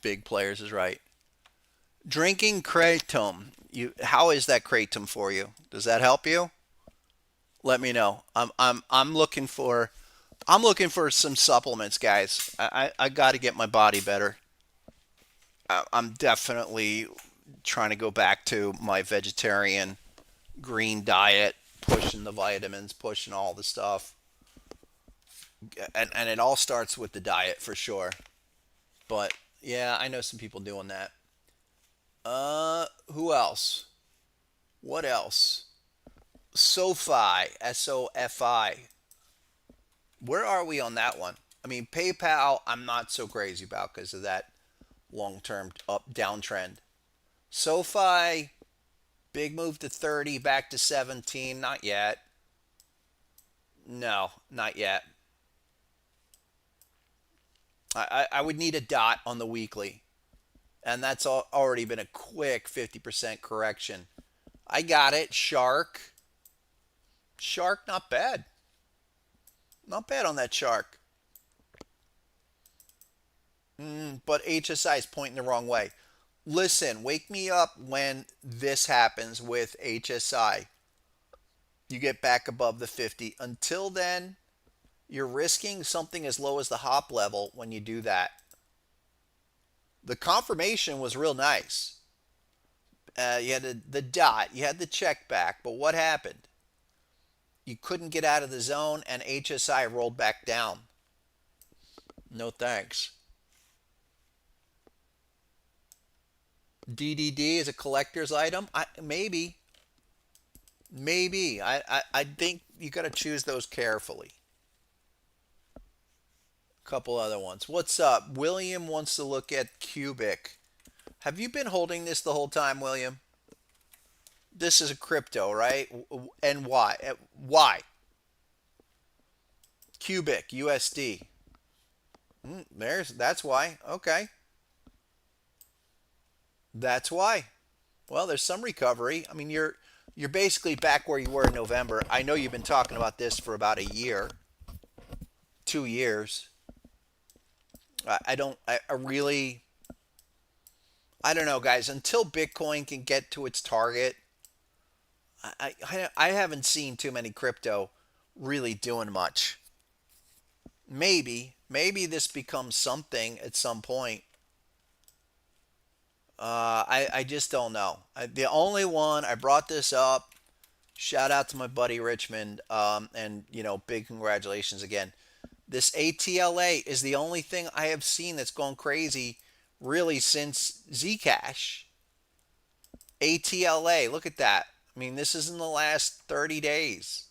big players is right. Drinking kratom. How is that kratom for you? Does that help you? Let me know. I'm looking for some supplements, guys. I got to get my body better. I'm definitely trying to go back to my vegetarian green diet, pushing the vitamins, pushing all the stuff. And it all starts with the diet for sure. But yeah, I know some people doing that. Who else? What else? SoFi, SOFI. Where are we on that one? I mean, PayPal, I'm not so crazy about because of that long-term up downtrend. SoFi, big move to 30, back to 17. Not yet. No, not yet. I would need a dot on the weekly, and that's already been a quick 50% correction. I got it. Shark. Shark, not bad. Not bad on that shark. But HSI is pointing the wrong way. Listen, wake me up when this happens with HSI. You get back above the 50. Until then, you're risking something as low as the hop level when you do that. The confirmation was real nice. You had the dot, you had the check back, but what happened? You couldn't get out of the zone, and HSI rolled back down. No thanks. DDD is a collector's item. Maybe. I think you got to choose those carefully. A couple other ones. What's up? William wants to look at Cubic. Have you been holding this the whole time, William? This is a crypto, right? And why? Why? Cubic USD. That's why. Okay. That's why. Well, there's some recovery. I mean, you're basically back where you were in November. I know you've been talking about this for about a year, 2 years. I don't. I really. I don't know, guys. Until Bitcoin can get to its target, I haven't seen too many crypto really doing much. Maybe this becomes something at some point. I just don't know. The only one I brought this up. Shout out to my buddy Richmond, and big congratulations again. This ATLA is the only thing I have seen that's gone crazy, really, since Zcash. ATLA, look at that. I mean, this is in the last 30 days.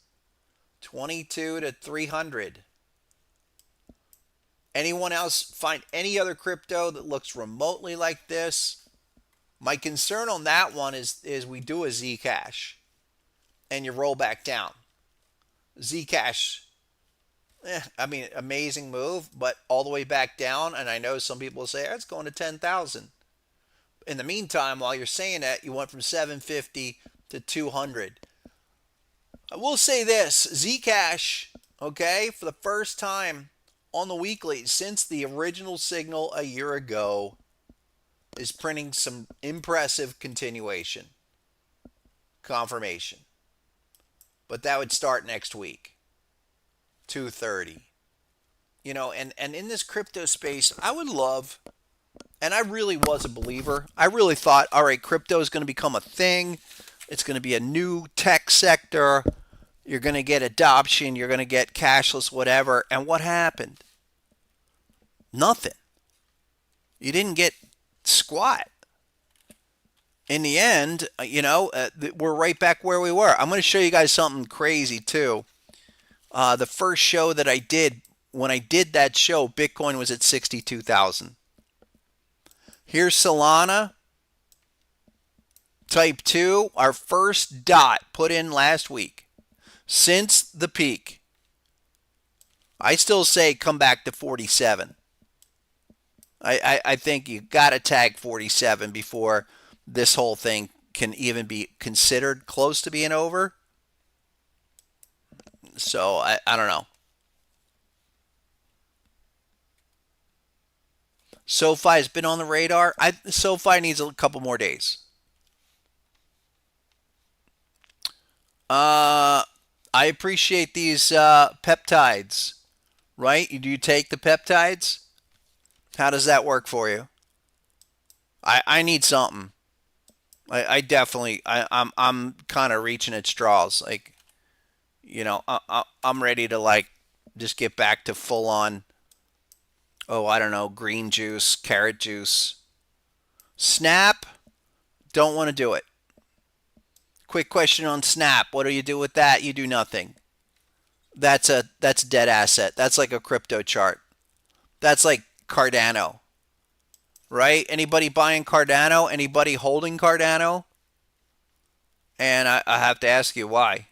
22 to 300. Anyone else find any other crypto that looks remotely like this? My concern on that one is we do a Zcash and you roll back down. Zcash, I mean, amazing move, but all the way back down. And I know some people will say, oh, it's going to 10,000. In the meantime, while you're saying that, you went from 750 to 200. I will say this Zcash, okay, for the first time on the weekly since the original signal a year ago, is printing some impressive continuation confirmation. But that would start next week, 230. And in this crypto space, I would love, and I really was a believer. I really thought, all right, crypto is going to become a thing. It's going to be a new tech sector. You're going to get adoption. You're going to get cashless, whatever. And what happened? Nothing. You didn't get squat. In the end, we're right back where we were. I'm going to show you guys something crazy too. The first show that I did, when I did that show, Bitcoin was at 62,000. Here's Solana, type 2, our first dot put in last week. Since the peak, I still say come back to 47. I think you got to tag 47 before this whole thing can even be considered close to being over. So I don't know. SoFi has been on the radar. SoFi needs a couple more days. I appreciate these peptides, right? Do you take the peptides? How does that work for you? I need something. I definitely I'm kind of reaching at straws. Like, I'm ready to like just get back to full on. Oh, I don't know, green juice, carrot juice. Snap, don't want to do it. Quick question on Snap. What do you do with that? You do nothing. That's dead asset. That's like a crypto chart. That's like Cardano, right? Anybody buying Cardano? Anybody holding Cardano? And I have to ask you why.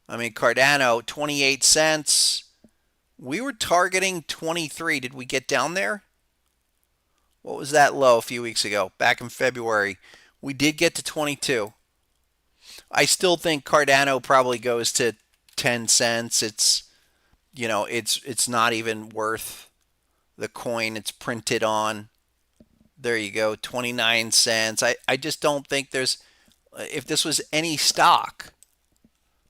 I mean, Cardano, 28 cents. We were targeting 23. Did we get down there? What was that low a few weeks ago? Back in February. We did get to 22. I still think Cardano probably goes to 10 cents. It's not even worth the coin it's printed on. There you go, 29 cents. I just don't think if this was any stock,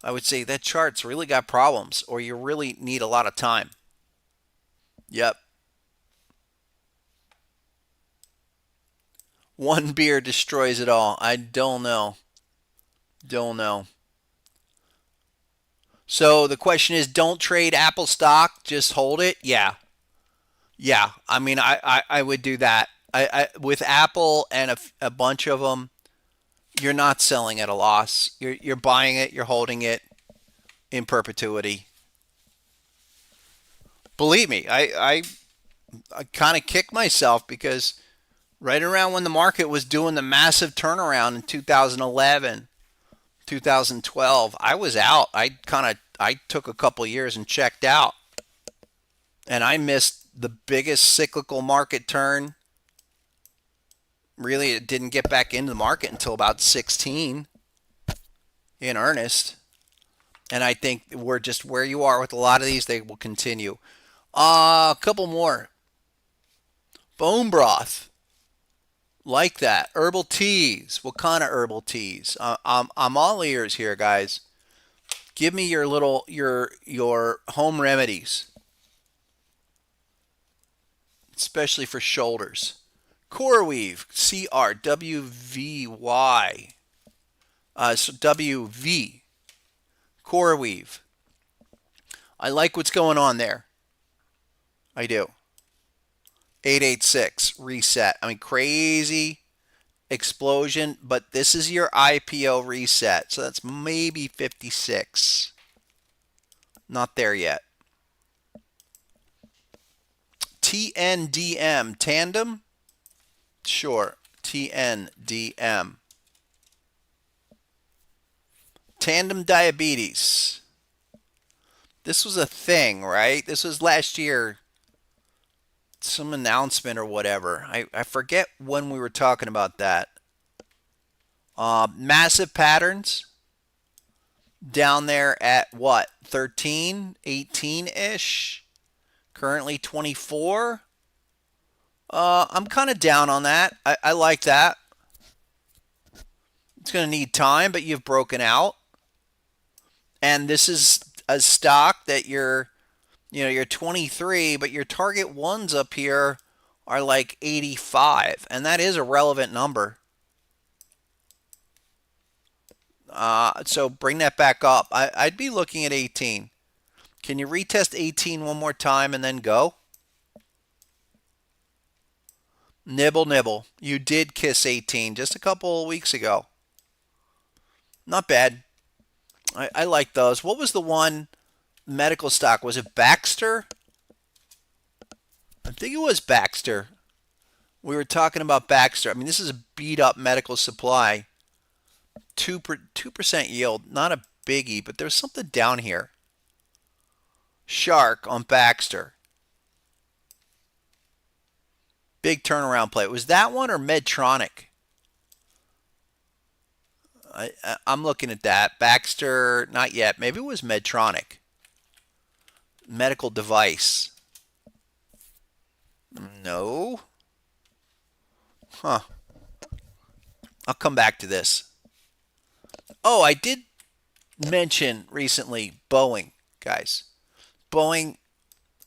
I would say that chart's really got problems, or you really need a lot of time. Yep. One beer destroys it all. I don't know. Don't know. So the question is, don't trade Apple stock, just hold it. Yeah. Yeah. I mean, I would do that. With Apple and a bunch of them, you're not selling at a loss. You're buying it, you're holding it in perpetuity. Believe me, I kind of kicked myself because right around when the market was doing the massive turnaround in 2011, 2012, I was out. I took a couple years and checked out. And I missed the biggest cyclical market turn. Really, it didn't get back into the market until about 16 in earnest. And I think we're just where you are with a lot of these, they will continue. A couple more. Bone broth. Like that. Herbal teas. What kind of herbal teas? I'm all ears here, guys. Give me your home remedies, especially for shoulders. CoreWeave, CRWVY. So WV. CoreWeave. I like what's going on there. I do. 886 reset. I mean, crazy explosion, but this is your IPO reset. So that's maybe 56. Not there yet. TNDM, Tandem? Sure, TNDM. Tandem diabetes. This was a thing, right? This was last year, some announcement or whatever. I forget when we were talking about that. Massive patterns down there at what? 13, 18-ish? Currently 24. I'm kind of down on that. I like that. It's going to need time, but you've broken out. And this is a stock that you're 23, but your target ones up here are like 85. And that is a relevant number. So bring that back up. I'd be looking at 18. Can you retest 18 one more time and then go? Nibble, nibble. You did kiss 18 just a couple of weeks ago. Not bad. I like those. What was the one medical stock? Was it Baxter? I think it was Baxter. We were talking about Baxter. I mean, this is a beat up medical supply. 2% yield. Not a biggie, but there's something down here. Shark on Baxter. Big turnaround play. Was that one or Medtronic? I'm looking at that. Baxter, not yet. Maybe it was Medtronic. Medical device. No. Huh. I'll come back to this. Oh, I did mention recently Boeing, guys. Boeing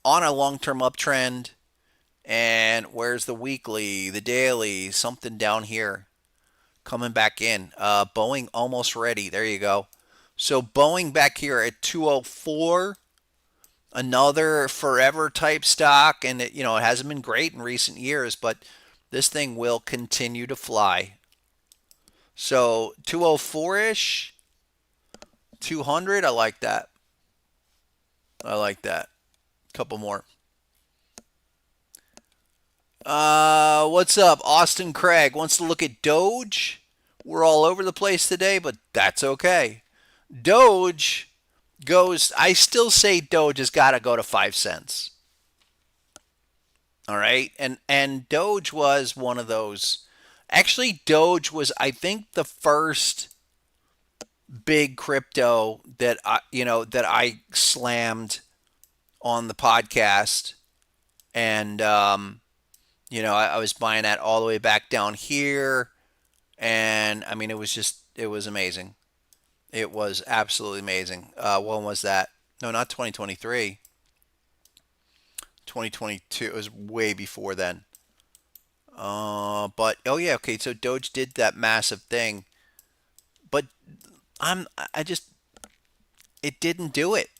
on a long-term uptrend. And where's the weekly, the daily, something down here coming back in. Boeing almost ready. There you go. So Boeing back here at 204, another forever type stock, and it hasn't been great in recent years, but this thing will continue to fly. So 204-ish, 200, I like that. I like that. Couple more. What's up? Austin Craig wants to look at Doge. We're all over the place today, but that's okay. Doge goes, I still say Doge has got to go to 5 cents. All right. And Doge was one of those. Actually, Doge was, I think, the first big crypto that I slammed on the podcast. And I was buying that all the way back down here. And I mean, it was amazing. It was absolutely amazing. When was that? No, not 2023. 2022. It was way before then. But oh yeah, okay. So Doge did that massive thing, but it didn't do it.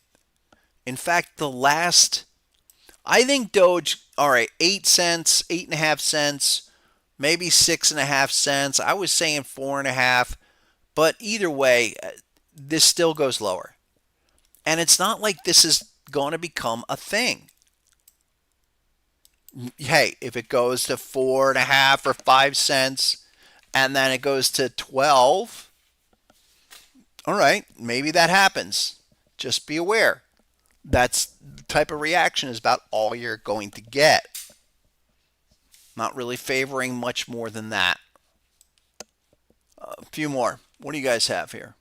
In fact, I think Doge. All right, 8 cents, 8.5 cents, maybe 6.5 cents. I was saying 4.5, but either way, this still goes lower. And it's not like this is going to become a thing. Hey, if it goes to 4.5 or 5 cents and then it goes to 12, all right, maybe that happens. Just be aware. That's the type of reaction is about all you're going to get. Not really favoring much more than that. A few more. What do you guys have here?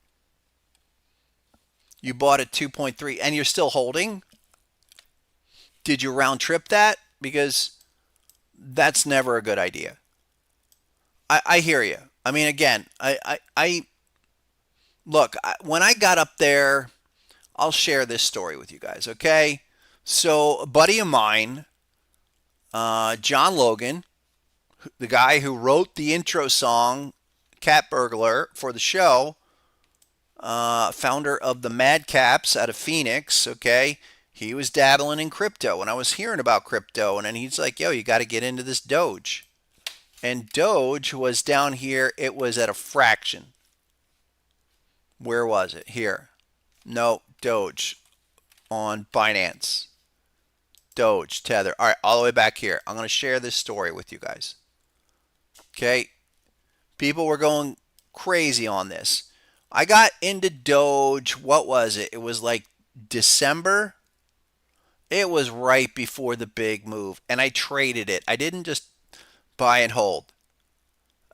You bought at 2.3 and you're still holding? Did you round trip that? Because that's never a good idea. I hear you. I mean, again, I look, when I got up there, I'll share this story with you guys, okay? So a buddy of mine, John Logan, the guy who wrote the intro song, Cat Burglar, for the show, founder of the Mad Caps out of Phoenix, okay? He was dabbling in crypto, and I was hearing about crypto, and then he's like, yo, you got to get into this Doge. And Doge was down here. It was at a fraction. Where was it? Here. No, Doge on Binance. Doge, Tether. All right, all the way back here. I'm going to share this story with you guys. Okay, people were going crazy on this. I got into Doge. What was it? It was like December. It was right before the big move, and I traded it. I didn't just buy and hold.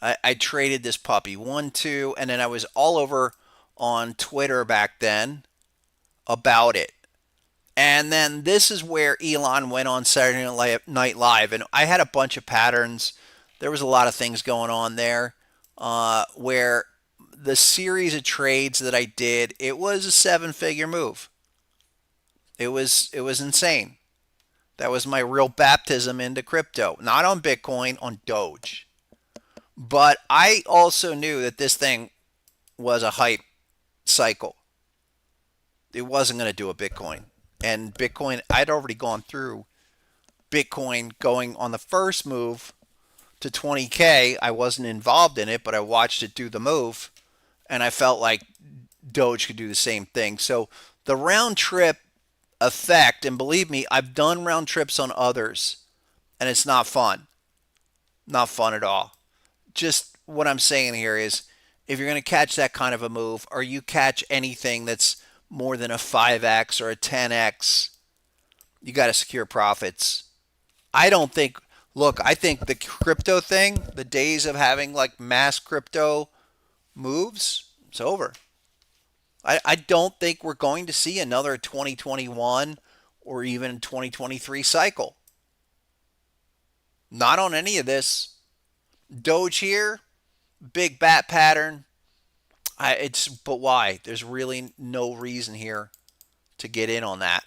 I traded this puppy 1, 2, and then I was all over on Twitter back then about it. And then this is where Elon went on Saturday Night Live, and I had a bunch of patterns. There was a lot of things going on there, where the series of trades that I did, it was a seven-figure move. It was insane. That was my real baptism into crypto, not on Bitcoin, on Doge. But I also knew that this thing was a hype cycle. It wasn't going to do a Bitcoin. And Bitcoin, I'd already gone through Bitcoin going on the first move to 20K. I wasn't involved in it, but I watched it do the move, and I felt like Doge could do the same thing. So the round trip effect, and believe me, I've done round trips on others, and it's not fun. Not fun at all. Just what I'm saying here is, if you're going to catch that kind of a move, or you catch anything that's more than a 5x or a 10x, you got to secure profits. I don't think, look, I think the crypto thing, the days of having like mass crypto moves, it's over. I don't think we're going to see another 2021 or even 2023 cycle. Not on any of this. Doge here, big bat pattern. But why? There's really no reason here to get in on that.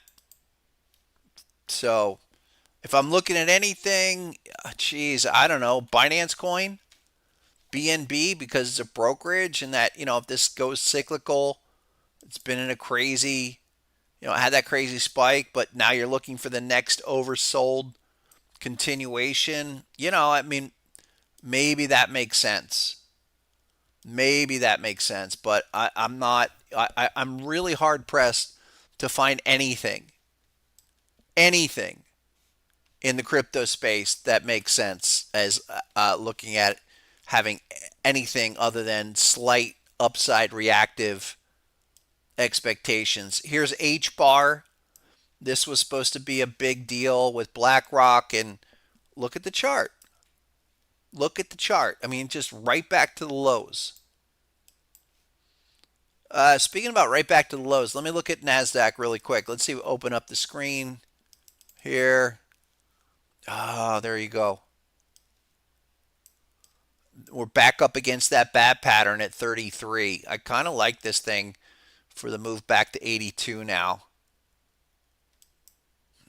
So if I'm looking at anything, geez, I don't know, Binance Coin, BNB, because it's a brokerage, and that, if this goes cyclical, it's been in a crazy, it had that crazy spike, but now you're looking for the next oversold continuation. I mean, maybe that makes sense. Maybe that makes sense, but I'm not. I'm really hard pressed to find anything in the crypto space that makes sense as looking at having anything other than slight upside reactive expectations. Here's H bar. This was supposed to be a big deal with BlackRock, and look at the chart. Look at the chart. I mean, just right back to the lows. Speaking about right back to the lows, let me look at NASDAQ really quick. Let's see, open up the screen here. Oh, there you go. We're back up against that bad pattern at 33. I kind of like this thing for the move back to 82 now.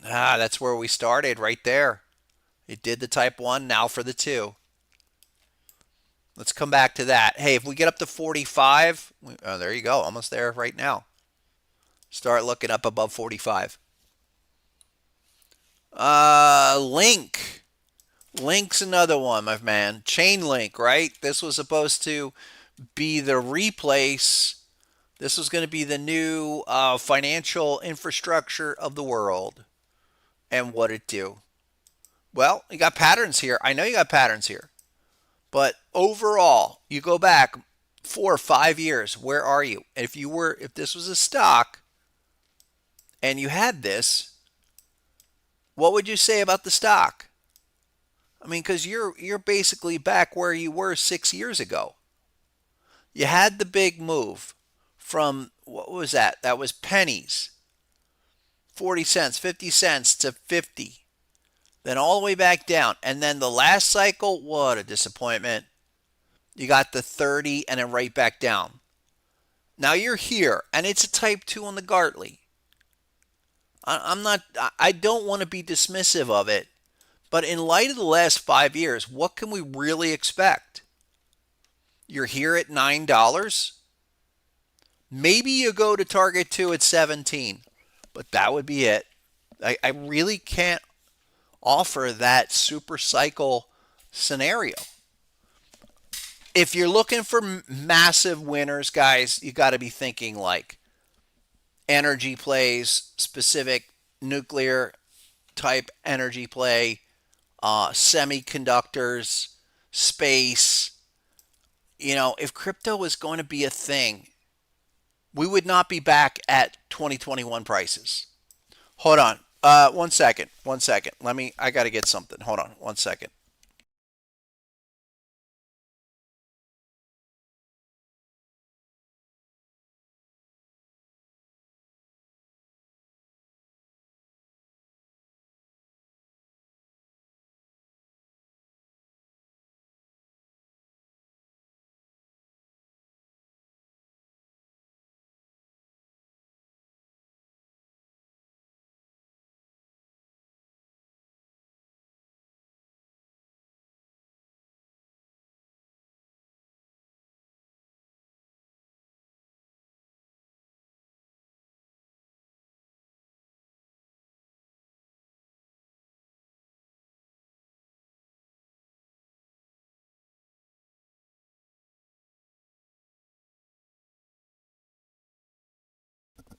That's where we started, right there. It did the type 1, now for the 2. Let's come back to that. Hey, if we get up to 45, there you go, almost there right now. Start looking up above 45. Link. Link's another one, my man. Chainlink, right? This was supposed to be the replace. This was going to be the new financial infrastructure of the world. And what it do? Well, you got patterns here. I know you got patterns here. But overall, you go back 4 or 5 years, where are you? If this was a stock and you had this, what would you say about the stock? I mean, because you're basically back where you were 6 years ago. You had the big move from, what was that? That was pennies. 40 cents, 50 cents to 50. Then all the way back down. And then the last cycle, what a disappointment. You got the 30 and then right back down. Now you're here, and it's a type 2 on the Gartley. I don't want to be dismissive of it, but in light of the last 5 years, what can we really expect? You're here at $9. Maybe you go to target 2 at 17, but that would be it. I really can't offer that super cycle scenario. If you're looking for massive winners, guys, you got to be thinking like energy plays, specific nuclear type energy play, semiconductors, space. If crypto was going to be a thing, we would not be back at 2021 prices. Hold on. 1 second. 1 second. I got to get something. Hold on. 1 second.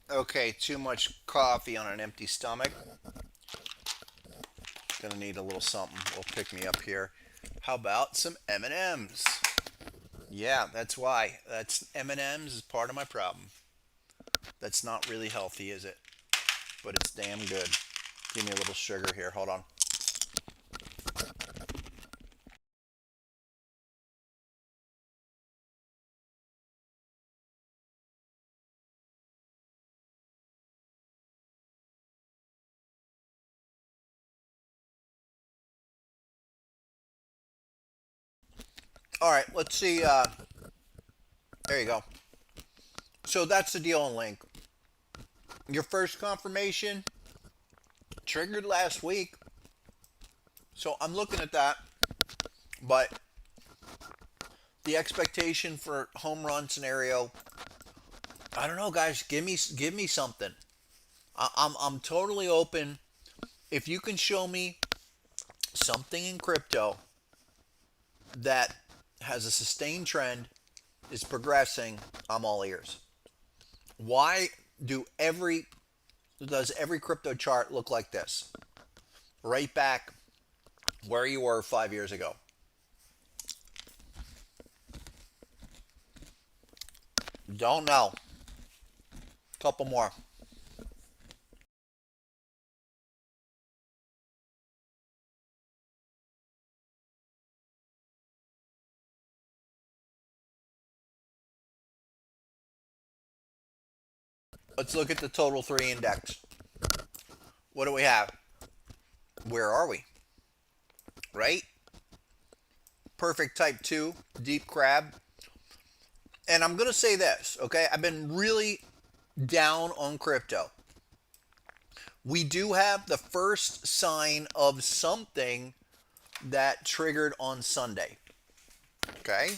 Okay, too much coffee on an empty stomach. Gonna need a little something. Will pick me up here. How about some M&Ms? Yeah, that's why. That's M&Ms is part of my problem. That's not really healthy, is it? But it's damn good. Give me a little sugar here. Hold on. All right, let's see. There you go. So that's the deal on Link. Your first confirmation triggered last week. So I'm looking at that, but the expectation for home run scenario, I don't know, guys. Give me something. I'm totally open. If you can show me something in crypto that has a sustained trend, is progressing, I'm all ears. Why do every does every crypto chart look like this? Right back where you were 5 years ago. Don't know. Couple more. Let's look at the total three index. What do we have? Where are we? Right? Perfect type 2, deep crab. And I'm going to say this, okay? I've been really down on crypto. We do have the first sign of something that triggered on Sunday. Okay?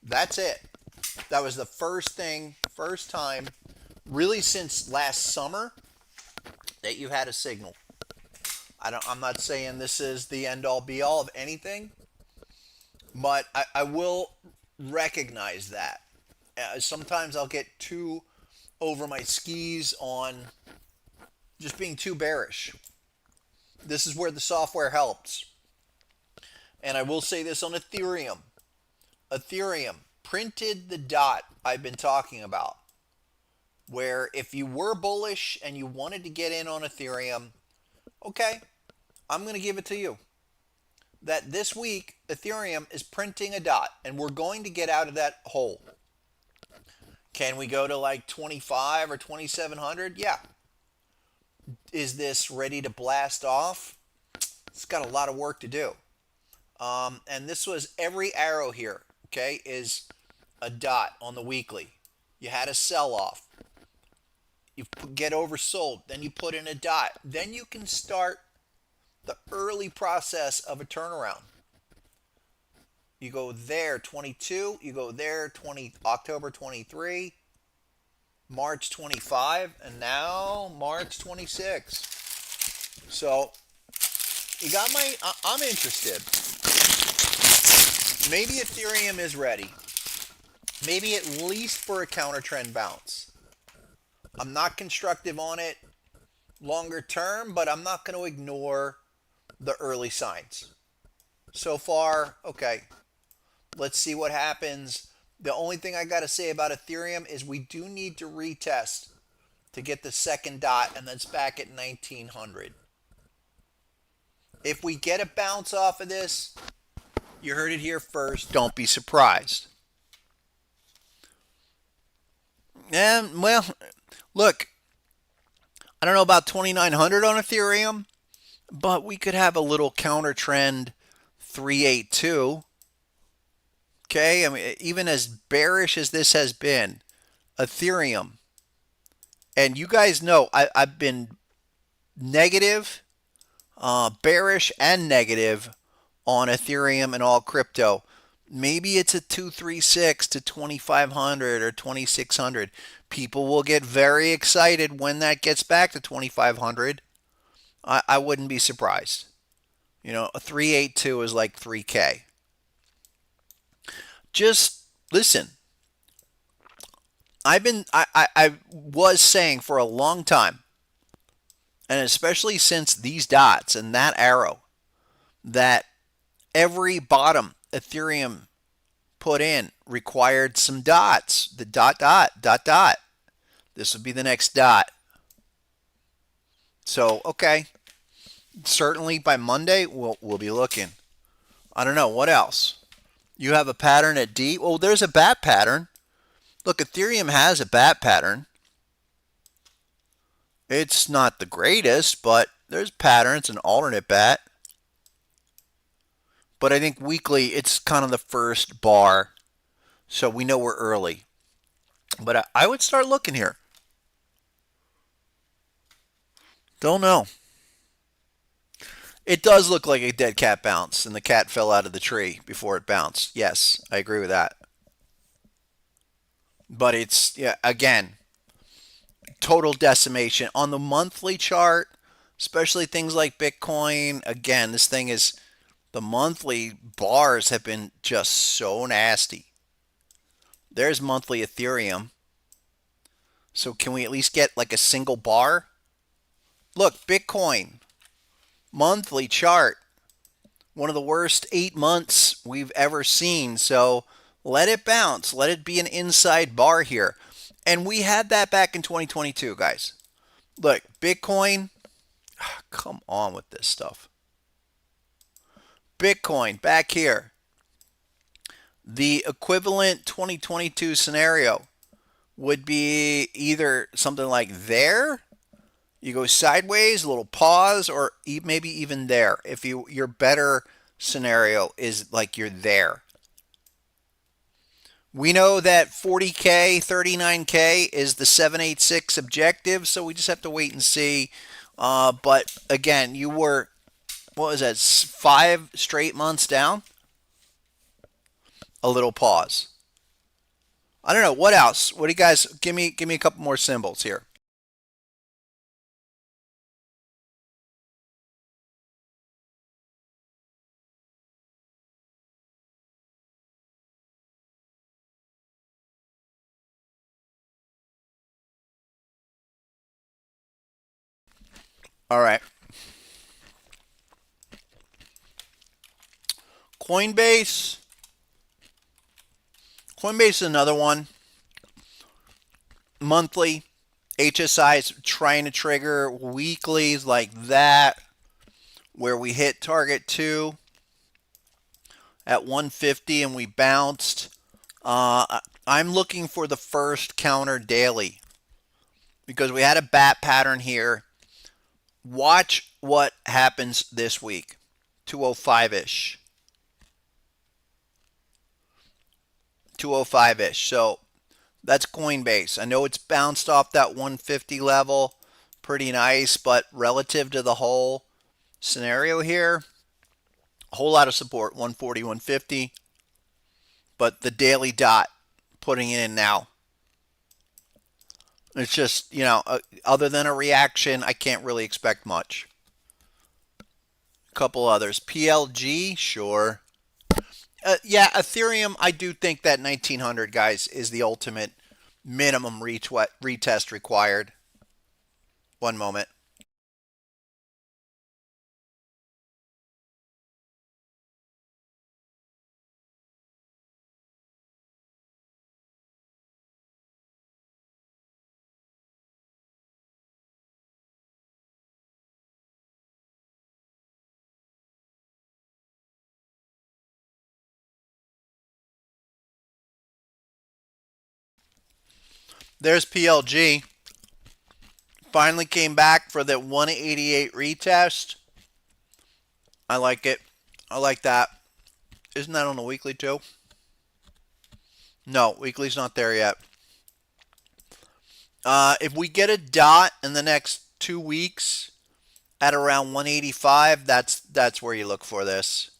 That's it. That was the first thing, first time, really since last summer, that you had a signal. I'm not saying this is the end all be all of anything, but I will recognize that. Sometimes I'll get too over my skis on just being too bearish. This is where the software helps. And I will say this on Ethereum. Ethereum printed the dot I've been talking about, where if you were bullish and you wanted to get in on Ethereum, okay, I'm going to give it to you. That this week, Ethereum is printing a dot, and we're going to get out of that hole. Can we go to like 25 or 2700? Yeah. Is this ready to blast off? It's got a lot of work to do. And this was every arrow here, okay, is a dot on the weekly. You had a sell off. You get oversold. Then you put in a dot. Then you can start the early process of a turnaround. You go there 22, you go there October 23, March 25, and now March 26. So you got I'm interested. Maybe Ethereum is ready. Maybe at least for a counter trend bounce. I'm not constructive on it. longer term, but I'm not going to ignore the early signs. So far, okay, let's see what happens. The only thing I got to say about Ethereum is we do need to retest to get the second dot, and that's back at 1900. If we get a bounce off of this, you heard it here first. Don't be surprised. And, well, look, I don't know about 2900 on Ethereum, but we could have a little counter trend 382. Okay, I mean, even as bearish as this has been, Ethereum, and you guys know I've been negative, bearish, and negative on Ethereum and all crypto. Maybe it's a 236 to 2500 or 2600. People will get very excited when that gets back to 2500. I wouldn't be surprised. You know, a 382 is like 3K. Just listen. I was saying for a long time, and especially since these dots and that arrow, that every bottom Ethereum put in required some dots. The dot, dot, dot, dot. This would be the next dot. So, okay. Certainly by Monday, we'll be looking. I don't know. What else? You have a pattern at D. Oh, there's a bat pattern. Look, Ethereum has a bat pattern. It's not the greatest, but there's patterns, an alternate bat. But I think weekly, it's kind of the first bar. So we know we're early. But I would start looking here. Don't know. It does look like a dead cat bounce, and the cat fell out of the tree before it bounced. Yes, I agree with that. But it's, yeah, again, total decimation. On the monthly chart, especially things like Bitcoin, again, this thing is, the monthly bars have been just so nasty. There's monthly Ethereum. So can we at least get like a single bar? Look, Bitcoin, monthly chart, one of the worst 8 months we've ever seen. So let it bounce. Let it be an inside bar here. And we had that back in 2022, guys. Look, Bitcoin, come on with this stuff. Bitcoin back here. The equivalent 2022 scenario would be either something like there, you go sideways, a little pause, or maybe even there. If your better scenario is like you're there. We know that 40K, 39K is the 786 objective, so we just have to wait and see. But again, you were, what was that, 5 straight months down? A little pause. I don't know. What else? What do you guys, give me a couple more symbols here. All right. Coinbase. Coinbase is another one. Monthly. HSI is trying to trigger weeklies like that, where we hit target 2 at 150 and we bounced. I'm looking for the first counter daily because we had a bat pattern here. Watch what happens this week. 205-ish. 205-ish. So that's Coinbase. I know it's bounced off that 150 level. Pretty nice, but relative to the whole scenario here, a whole lot of support, 140, 150. But the daily dot, putting it in now. It's just, other than a reaction, I can't really expect much. A couple others. PLG, sure. Yeah, Ethereum, I do think that 1900, guys, is the ultimate minimum retest required. One moment. There's PLG. Finally came back for the 188 retest. I like it. I like that. Isn't that on the weekly too? No, weekly's not there yet. If we get a dot in the next 2 weeks at around 185, that's where you look for this.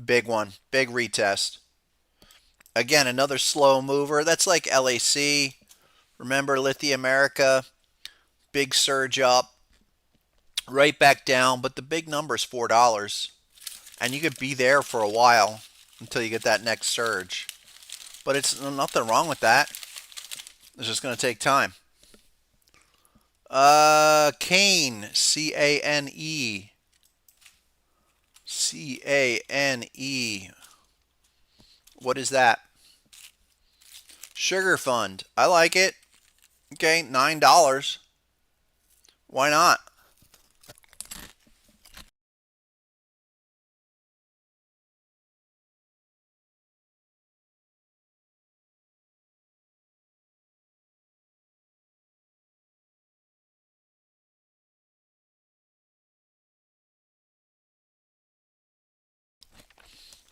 Big one. Big retest. Again, another slow mover. That's like LAC. Remember Lithium America, big surge up, right back down, but the big number is $4. And you could be there for a while until you get that next surge. But it's nothing wrong with that. It's just going to take time. Cane, C-A-N-E. C-A-N-E. What is that? Sugar Fund. I like it. Okay, $9. Why not?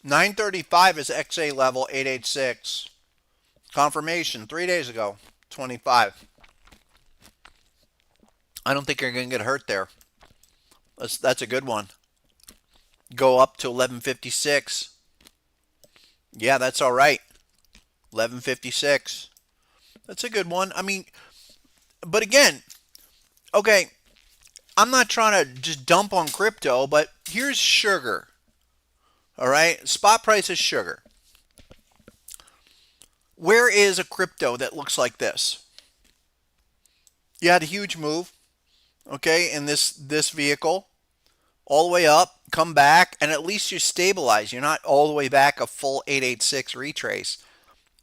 $9.35 is XA level 886. Confirmation 3 days ago. 25. I don't think you're going to get hurt there. That's a good one. Go up to 1156. Yeah, that's all right. 1156. That's a good one. I mean, but again, okay, I'm not trying to just dump on crypto, but here's sugar. All right, spot price is sugar. Where is a crypto that looks like this? You had a huge move, okay, in this vehicle, all the way up, come back, and at least you stabilize. You're not all the way back a full 886 retrace.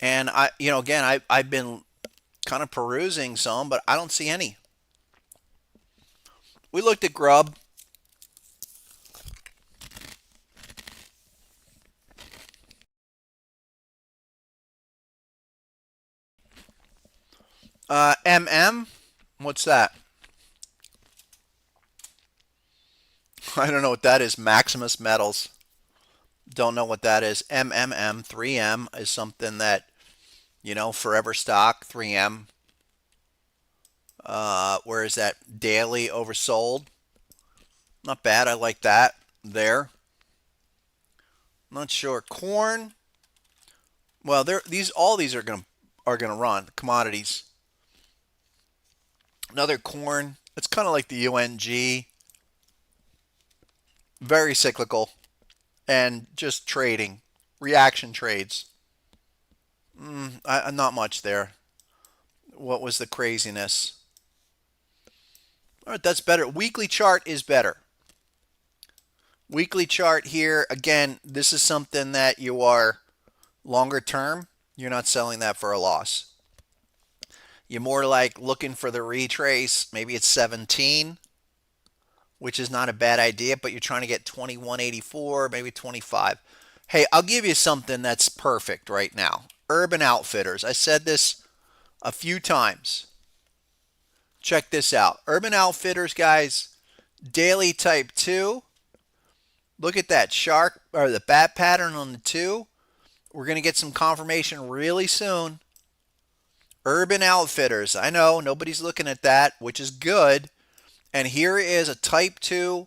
And I've been kind of perusing some, but I don't see any. We looked at Grub. MM, what's that? I don't know what that is. Maximus Metals. Don't know what that is. MMM, 3M is something that, forever stock, 3M. Where is that? Daily oversold. Not bad. I like that there. Not sure. Corn. Well, all these are gonna run. Commodities. Another corn. It's kind of like the UNG. Very cyclical and just trading. Reaction trades. Not much there. What was the craziness? All right, that's better. Weekly chart is better. Weekly chart here. Again, this is something that you are longer term. You're not selling that for a loss. You're more like looking for the retrace. Maybe it's 17, which is not a bad idea, but you're trying to get 2184, maybe 25. Hey, I'll give you something that's perfect right now. Urban Outfitters. I said this a few times. Check this out. Urban Outfitters, guys, daily type 2. Look at that shark or the bat pattern on the 2. We're going to get some confirmation really soon. Urban Outfitters. I know nobody's looking at that, which is good. And here is a type 2.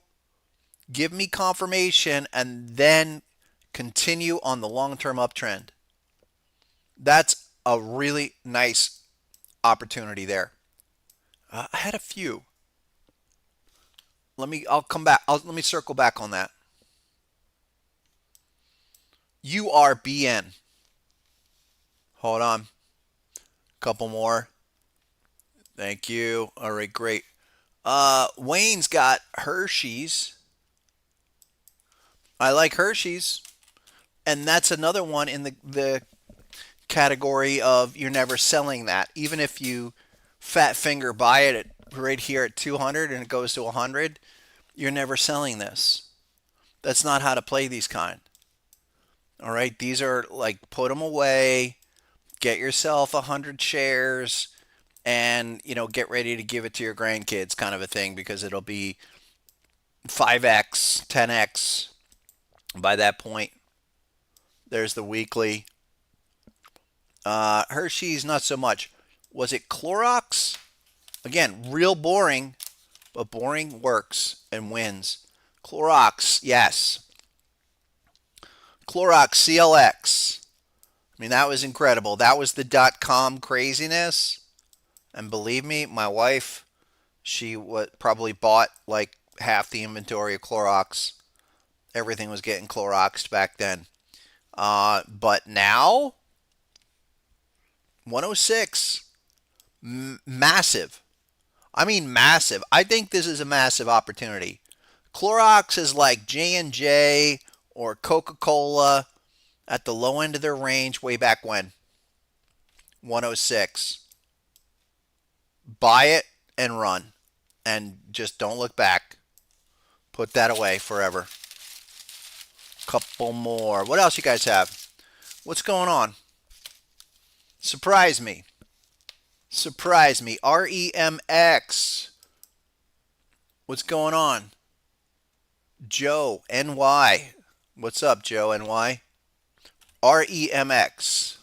Give me confirmation and then continue on the long-term uptrend. That's a really nice opportunity there. I had a few. I'll come back. Let me circle back on that. URBN. Hold on. Couple more. Thank you. All right, great. Wayne's got Hershey's. I like Hershey's. And that's another one in the category of you're never selling that. Even if you fat finger buy it right here at 200 and it goes to 100, you're never selling this. That's not how to play these kind. All right, these are like put them away, Get yourself 100 shares and, get ready to give it to your grandkids kind of a thing because it'll be 5x, 10x by that point. There's the weekly. Hershey's, not so much. Was it Clorox? Again, real boring, but boring works and wins. Clorox, yes. Clorox CLX. I mean, that was incredible. That was the .com craziness. And believe me, my wife, she probably bought like half the inventory of Clorox. Everything was getting Cloroxed back then. But now, 106, massive. I mean, massive. I think this is a massive opportunity. Clorox is like J&J or Coca-Cola at the low end of their range way back when. 106. Buy it and run. And just don't look back. Put that away forever. Couple more. What else you guys have? What's going on? Surprise me. Surprise me. REMX. What's going on? Joe NY. What's up, Joe NY? REMX.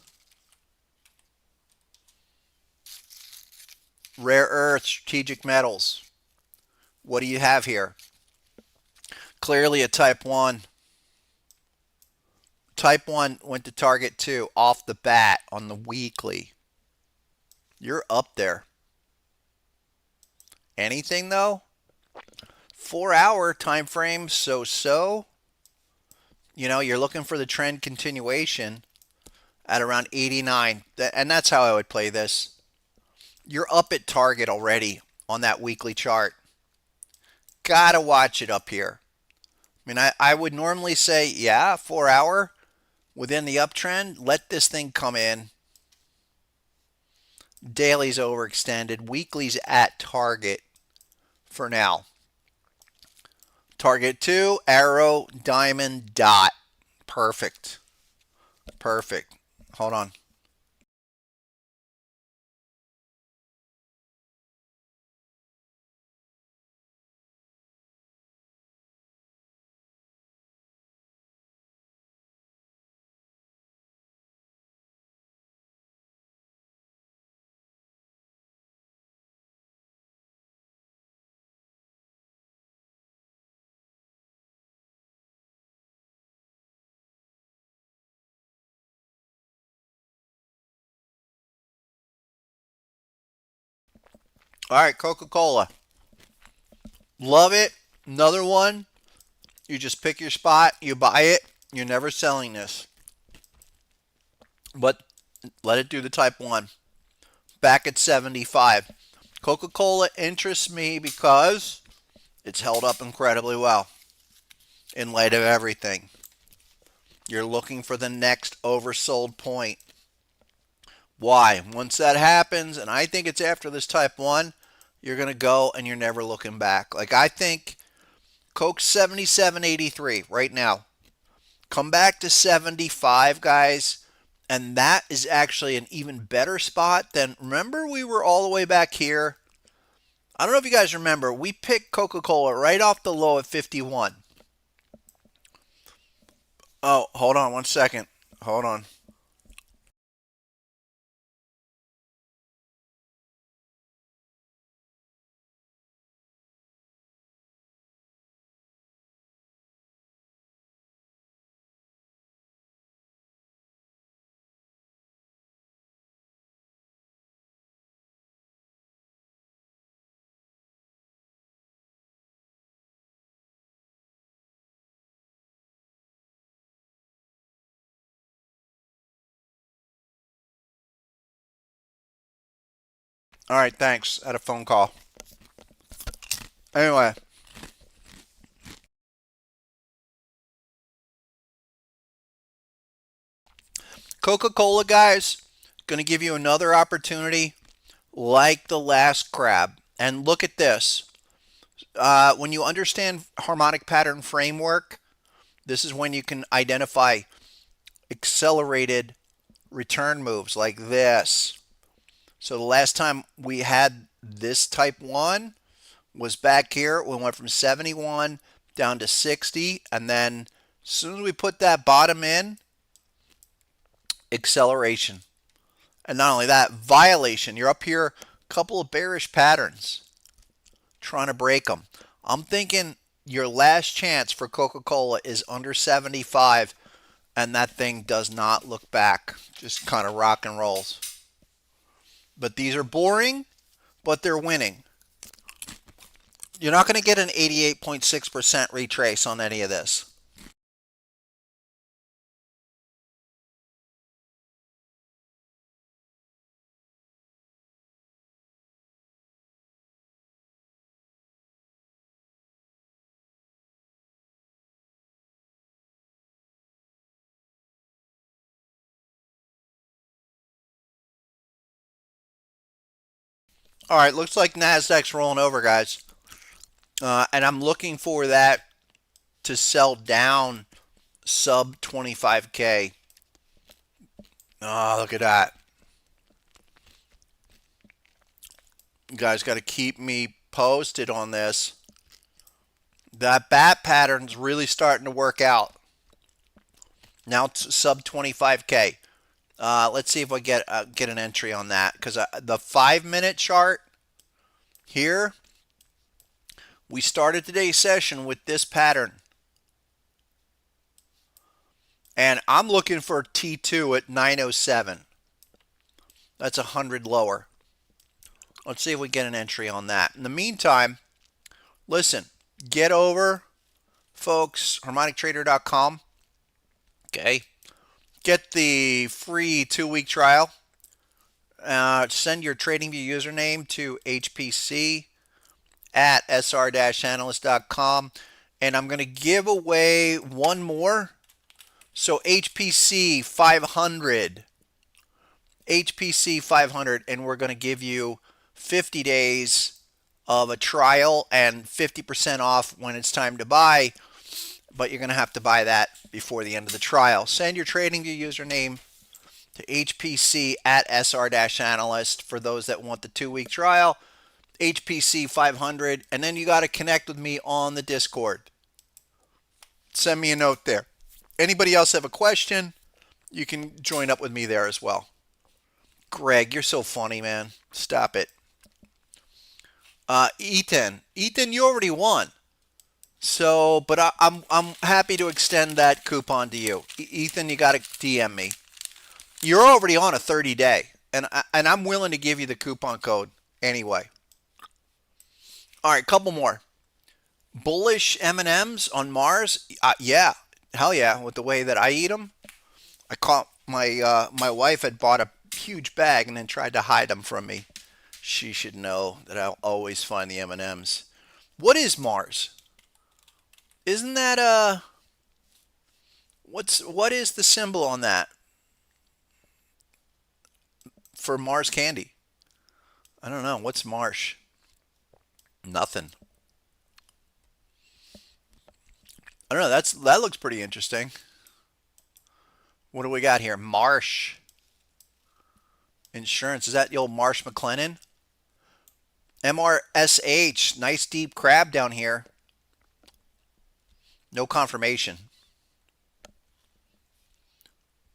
Rare earth, strategic metals. What do you have here? Clearly a type 1. Type 1 went to target 2 off the bat on the weekly. You're up there. Anything though? 4-hour time frame, so. You're looking for the trend continuation at around 89. And that's how I would play this. You're up at target already on that weekly chart. Gotta watch it up here. I mean, I would normally say, yeah, 4-hour within the uptrend. Let this thing come in. Daily's overextended. Weekly's at target for now. Target 2, arrow, diamond, dot. Perfect. Perfect. Hold on. All right, Coca-Cola. Love it. Another one. You just pick your spot, you buy it. You're never selling this. But let it do the type 1. Back at 75. Coca-Cola interests me because it's held up incredibly well in light of everything. You're looking for the next oversold point. Why? Once that happens, and I think it's after this type 1, you're going to go and you're never looking back. Like I think Coke's 77.83 right now. Come back to 75, guys, and that is actually an even better spot than, remember we were all the way back here? I don't know if you guys remember, we picked Coca-Cola right off the low at 51. Oh, hold on one second. Hold on. All right, thanks. I had a phone call. Anyway, Coca-Cola, guys, going to give you another opportunity like the last crab. And look at this. When you understand harmonic pattern framework, this is when you can identify accelerated return moves like this. So the last time we had this type 1 was back here. We went from 71 down to 60, and then as soon as we put that bottom in, acceleration. And not only that, violation. You're up here, a couple of bearish patterns, trying to break them. I'm thinking your last chance for Coca-Cola is under 75, and that thing does not look back. Just kind of rock and rolls. But these are boring, but they're winning. You're not going to get an 88.6% retrace on any of this. All right, looks like NASDAQ's rolling over, guys. And I'm looking for that to sell down sub 25K. Oh, look at that. You guys got to keep me posted on this. That bat pattern's really starting to work out. Now it's sub 25K. Let's see if I get an entry on that, because the 5-minute chart here, we started today's session with this pattern. And I'm looking for T2 at 907. That's 100 lower. Let's see if we get an entry on that. In the meantime, listen, get over, folks, harmonictrader.com. Okay. Get the free 2-week trial. Send your TradingView username to HPC at sr-analyst.com. And I'm going to give away one more. So HPC 500. HPC 500. And we're going to give you 50 days of a trial and 50% off when it's time to buy. But you're going to have to buy that before the end of the trial. Send your TradingView username to HPC at sr-analyst for those that want the 2-week trial. HPC 500. And then you got to connect with me on the Discord. Send me a note there. Anybody else have a question? You can join up with me there as well. Greg, you're so funny, man. Stop it. Ethan, you already won. So, but I'm happy to extend that coupon to you. Ethan, you got to DM me. You're already on a 30-day, and I'm willing to give you the coupon code anyway. All right, couple more. Bullish M&Ms on Mars. Yeah, hell yeah. With the way that I eat them, I caught my wife had bought a huge bag and then tried to hide them from me. She should know that I'll always find the M&Ms. What is Mars? Isn't that what is the symbol on that for Mars candy? I don't know. What's Marsh? Nothing. I don't know. That looks pretty interesting. What do we got here? Marsh Insurance. Is that the old Marsh McLennan? MRSH. Nice deep crab down here. No confirmation.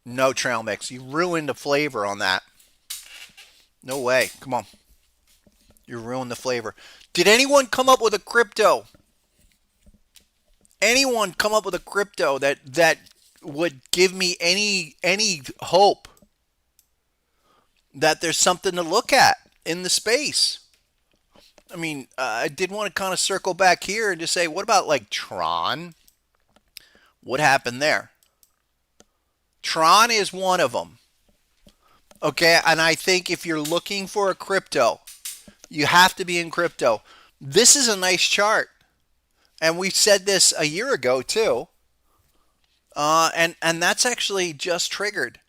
No trail mix. You ruined the flavor on that. No way. Come on. You ruined the flavor. Did anyone come up with a crypto? Anyone come up with a crypto that would give me any hope that there's something to look at in the space? I mean, I did want to kind of circle back here and just say, what about like Tron? What happened there? Tron is one of them. Okay, and I think if you're looking for a crypto, you have to be in crypto. This is a nice chart. And we said this a year ago too. And that's actually just triggered.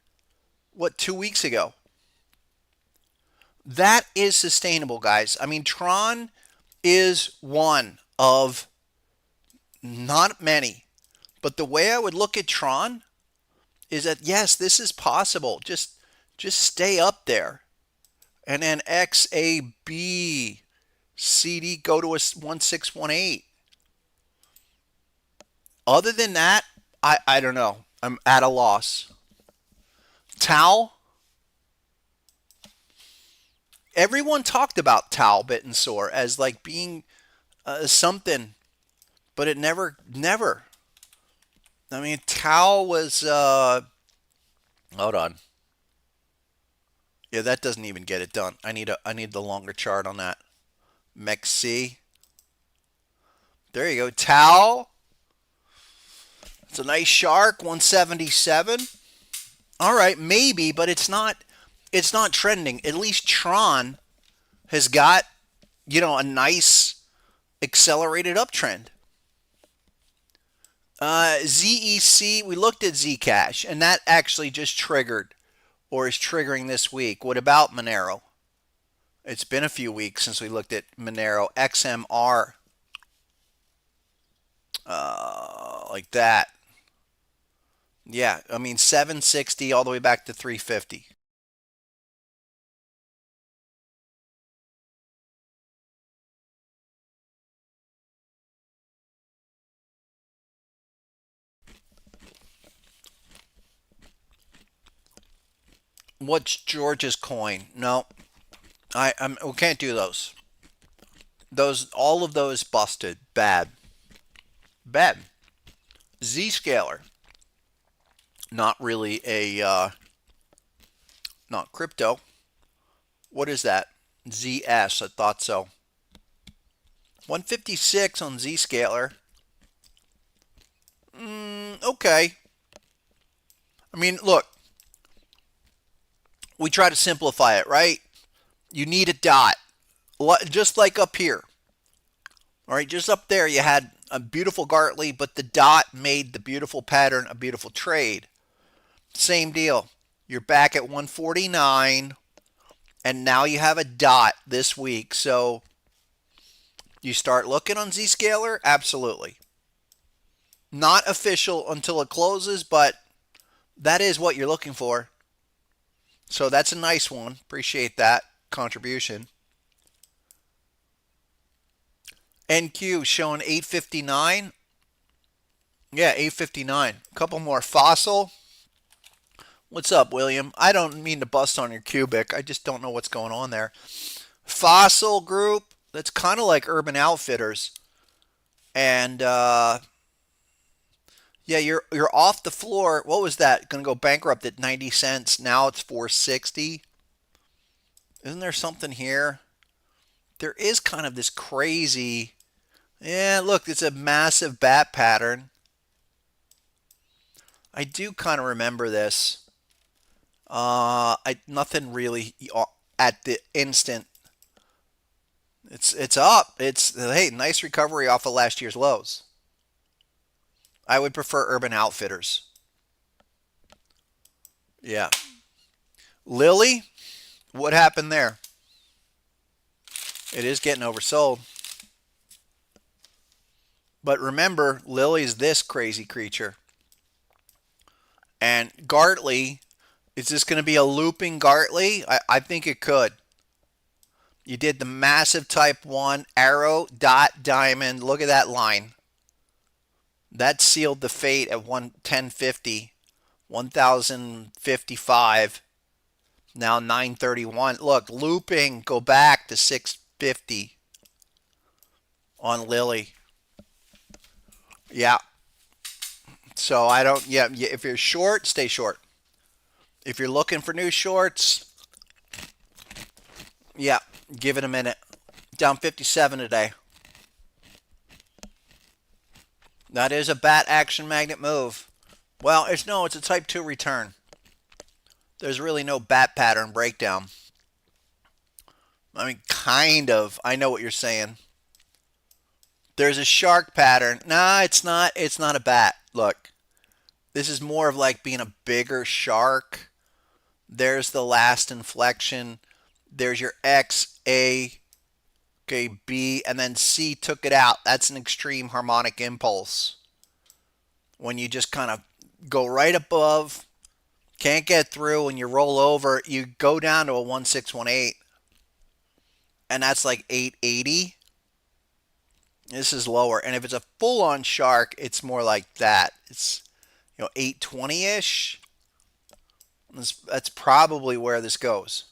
What, 2 weeks ago? That is sustainable, guys. I mean, Tron is one of not many. But the way I would look at Tron is that, yes, this is possible. Just Just stay up there. And then XAB, CD go to a 1618. Other than that, I don't know. I'm at a loss. Tau, everyone talked about Tau Bit and Soar as like being something, but it never. I mean, Tau was, hold on. Yeah, that doesn't even get it done. I need the longer chart on that. MEXC. There you go. Tau. It's a nice shark, 177. All right, maybe, but it's not trending. At least Tron has got, a nice accelerated uptrend. ZEC, we looked at Zcash, and that actually just triggered or is triggering this week. What about Monero? It's been a few weeks since we looked at Monero. XMR, like that. Yeah, I mean 760 all the way back to 350. What's George's coin? No, we can't do those. All of those busted. Bad. Bad. Zscaler. Not really not crypto. What is that? ZS. I thought so. 156 on Zscaler. Okay. I mean, look, we try to simplify it, right? You need a dot, just like up here. All right, just up there you had a beautiful Gartley, but the dot made the beautiful pattern a beautiful trade. Same deal. You're back at 149, and now you have a dot this week. So you start looking on Zscaler? Absolutely. Not official until it closes, but that is what you're looking for. So that's a nice one. Appreciate that contribution. NQ showing 859. Yeah, 859. A couple more. Fossil. What's up, William? I don't mean to bust on your cubic. I just don't know what's going on there. Fossil Group. That's kind of like Urban Outfitters. And yeah, you're off the floor. What was that? Going to go bankrupt at 90 cents. Now it's 460. Isn't there something here? There is kind of this crazy. Yeah, look, it's a massive bat pattern. I do kind of remember this. Nothing really at the instant. It's up. It's, hey, nice recovery off of last year's lows. I would prefer Urban Outfitters. Yeah. Lilly, what happened there? It is getting oversold. But remember, Lilly's this crazy creature. And Gartley, is this going to be a looping Gartley? I think it could. You did the massive type 1 arrow, dot, diamond. Look at that line. That sealed the fate at 1050, 1055. Now 931. Look, looping, go back to 650 on Lilly. Yeah. So I don't, yeah, if you're short, stay short. If you're looking for new shorts, yeah, give it a minute. Down 57 today. That is a bat action magnet move. Well, it's a type 2 return. There's really no bat pattern breakdown. I mean, kind of. I know what you're saying. There's a shark pattern. Nah, it's not. It's not a bat. Look, this is more of like being a bigger shark. There's the last inflection. There's your X, A, okay, B, and then C took it out. That's an extreme harmonic impulse. When you just kind of go right above Can't get through, and you roll over, you go down to a 1618, and that's like 880. This is lower. And if it's a full-on shark, it's more like that. It's 820-ish. That's probably where this goes.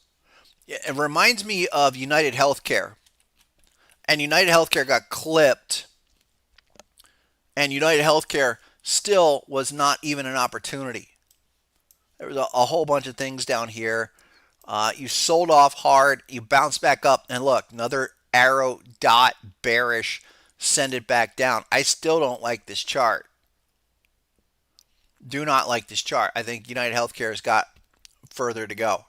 It reminds me of United Healthcare. And United Healthcare got clipped, and United Healthcare still was not even an opportunity. There was a whole bunch of things down here. You sold off hard, you bounce back up, and look, another arrow dot bearish, send it back down. I still don't like this chart. Do not like this chart. I think United Healthcare has got further to go.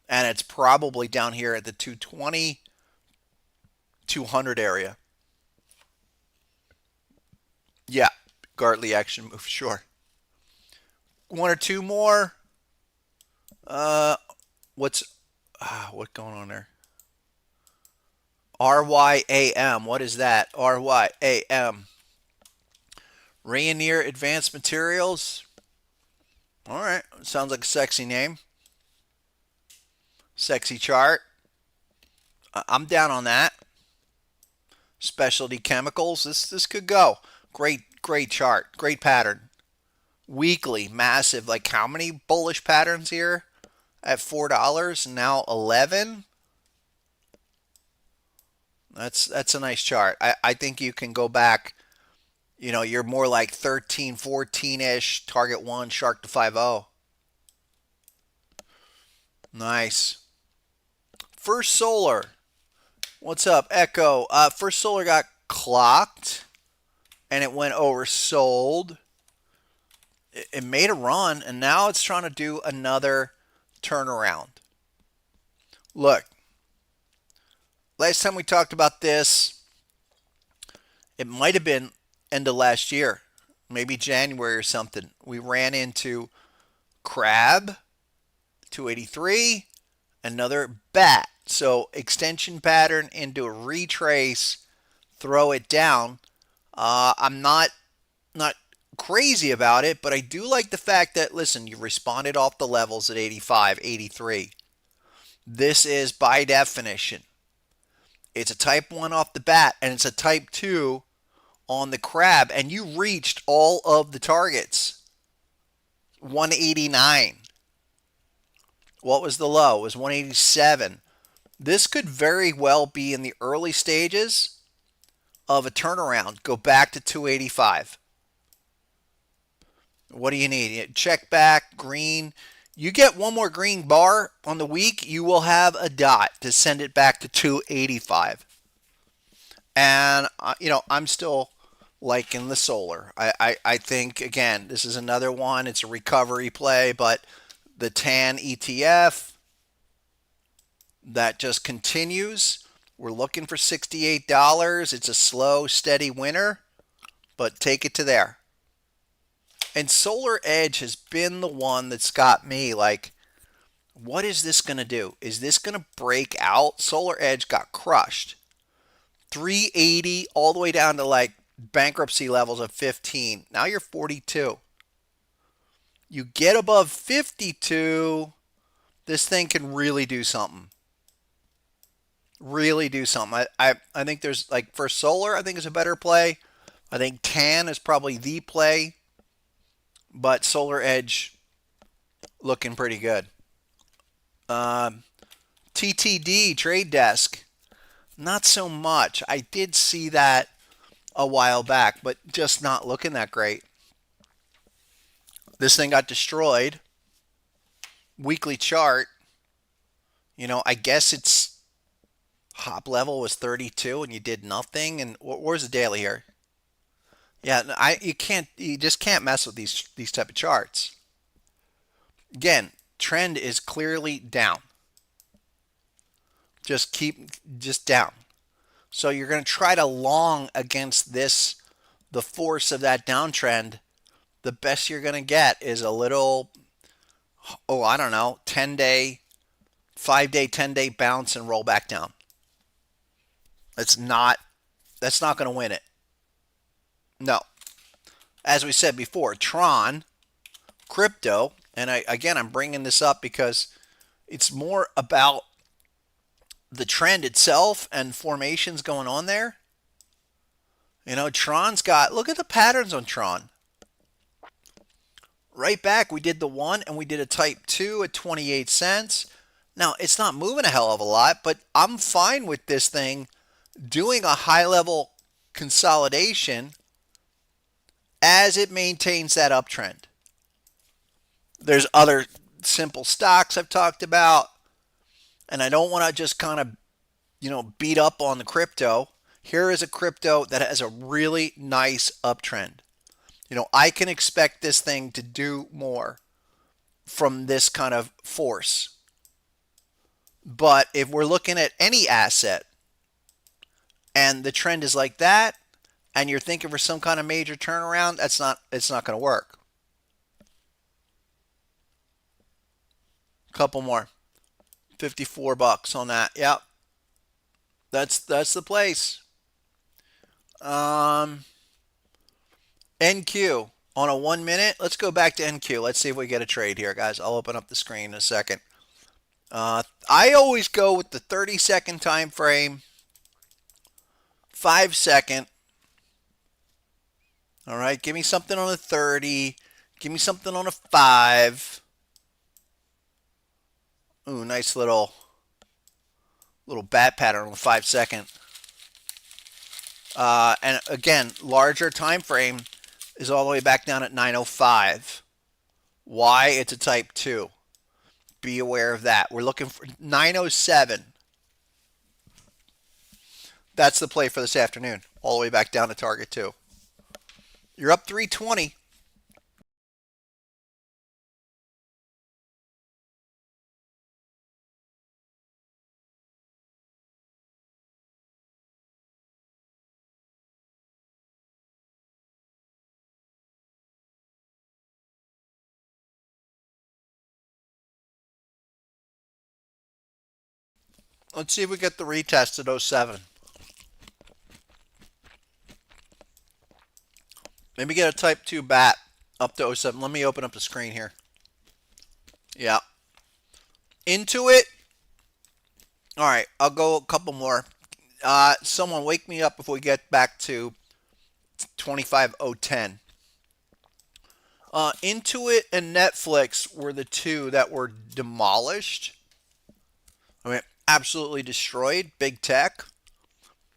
And it's probably down here at the 220, 200 area. Yeah, Gartley action move, sure. One or two more. What's going on there? RYAM. What is that? RYAM. Rayonier Advanced Materials. All right. Sounds like a sexy name. Sexy chart. I'm down on that. Specialty chemicals. This could go. Great chart. Great pattern. Weekly, massive. Like how many bullish patterns here? At $4, now 11. That's a nice chart. I think you can go back. You're more like 13, 14-ish. Target 1, shark to 50. Nice. First Solar. What's up, Echo? First Solar got clocked, and it went oversold. It made a run, and now it's trying to do another turnaround. Look, last time we talked about this, it might have been end of last year, maybe January or something. We ran into crab, 283, another bat. So extension pattern into a retrace, throw it down. I'm not crazy about it, but I do like the fact that, listen, you responded off the levels at 85, 83. This is by definition. It's a type 1 off the bat, and it's a type 2 on the crab, and you reached all of the targets. 189. What was the low? It was 187. This could very well be in the early stages of a turnaround. Go back to 285. What do you need? Check back, green. You get one more green bar on the week, you will have a dot to send it back to 285. And, I'm still liking the solar. I think, again, this is another one. It's a recovery play, but the TAN ETF, that just continues. We're looking for $68. It's a slow, steady winner, but take it to there. And Solar Edge has been the one that's got me like, what is this going to do? Is this going to break out? Solar Edge got crushed. 380 all the way down to like bankruptcy levels of 15. Now you're 42. You get above 52, this thing can really do something. Really do something. I think there's like for Solar, I think is a better play. I think TAN is probably the play. But Solar Edge looking pretty good. TTD, Trade Desk, not so much. I did see that a while back, but just not looking that great. This thing got destroyed. Weekly chart. I guess its hop level was 32 and you did nothing. And where's the daily here? Yeah, you just can't mess with these type of charts. Again, trend is clearly down. Just down. So you're going to try to long against the force of that downtrend. The best you're going to get is a little, 10-day, 5-day, 10-day bounce and roll back down. That's not going to win it. No. As we said before, Tron, crypto, And again, I'm bringing this up because it's more about the trend itself and formations going on there. Tron's got, look at the patterns on Tron. Right back, we did the one and we did a type 2 at 28 cents. Now, it's not moving a hell of a lot, but I'm fine with this thing doing a high level consolidation as it maintains that uptrend. There's other simple stocks I've talked about, and I don't want to just kind of, beat up on the crypto. Here is a crypto that has a really nice uptrend. I can expect this thing to do more from this kind of force. But if we're looking at any asset and the trend is like that, and you're thinking for some kind of major turnaround, it's not going to work. Couple more. 54 bucks on that. Yep. That's the place. NQ on a 1 minute. Let's go back to NQ. Let's see if we get a trade here, guys. I'll open up the screen in a second. I always go with the 30-second time frame, 5-second. All right, give me something on a 30. Give me something on a 5. Ooh, nice little bat pattern on the 5-second. And again, larger time frame is all the way back down at 905. Why? It's a type 2. Be aware of that. We're looking for 907. That's the play for this afternoon. All the way back down to target 2. You're up 320. Let's see if we get the retest at 07. Maybe get a type 2 bat up to 07. Let me open up the screen here. Yeah. Into it. All right, I'll go a couple more. Someone wake me up if we get back to 25.010. Intuit and Netflix were the two that were demolished. I mean, absolutely destroyed. Big tech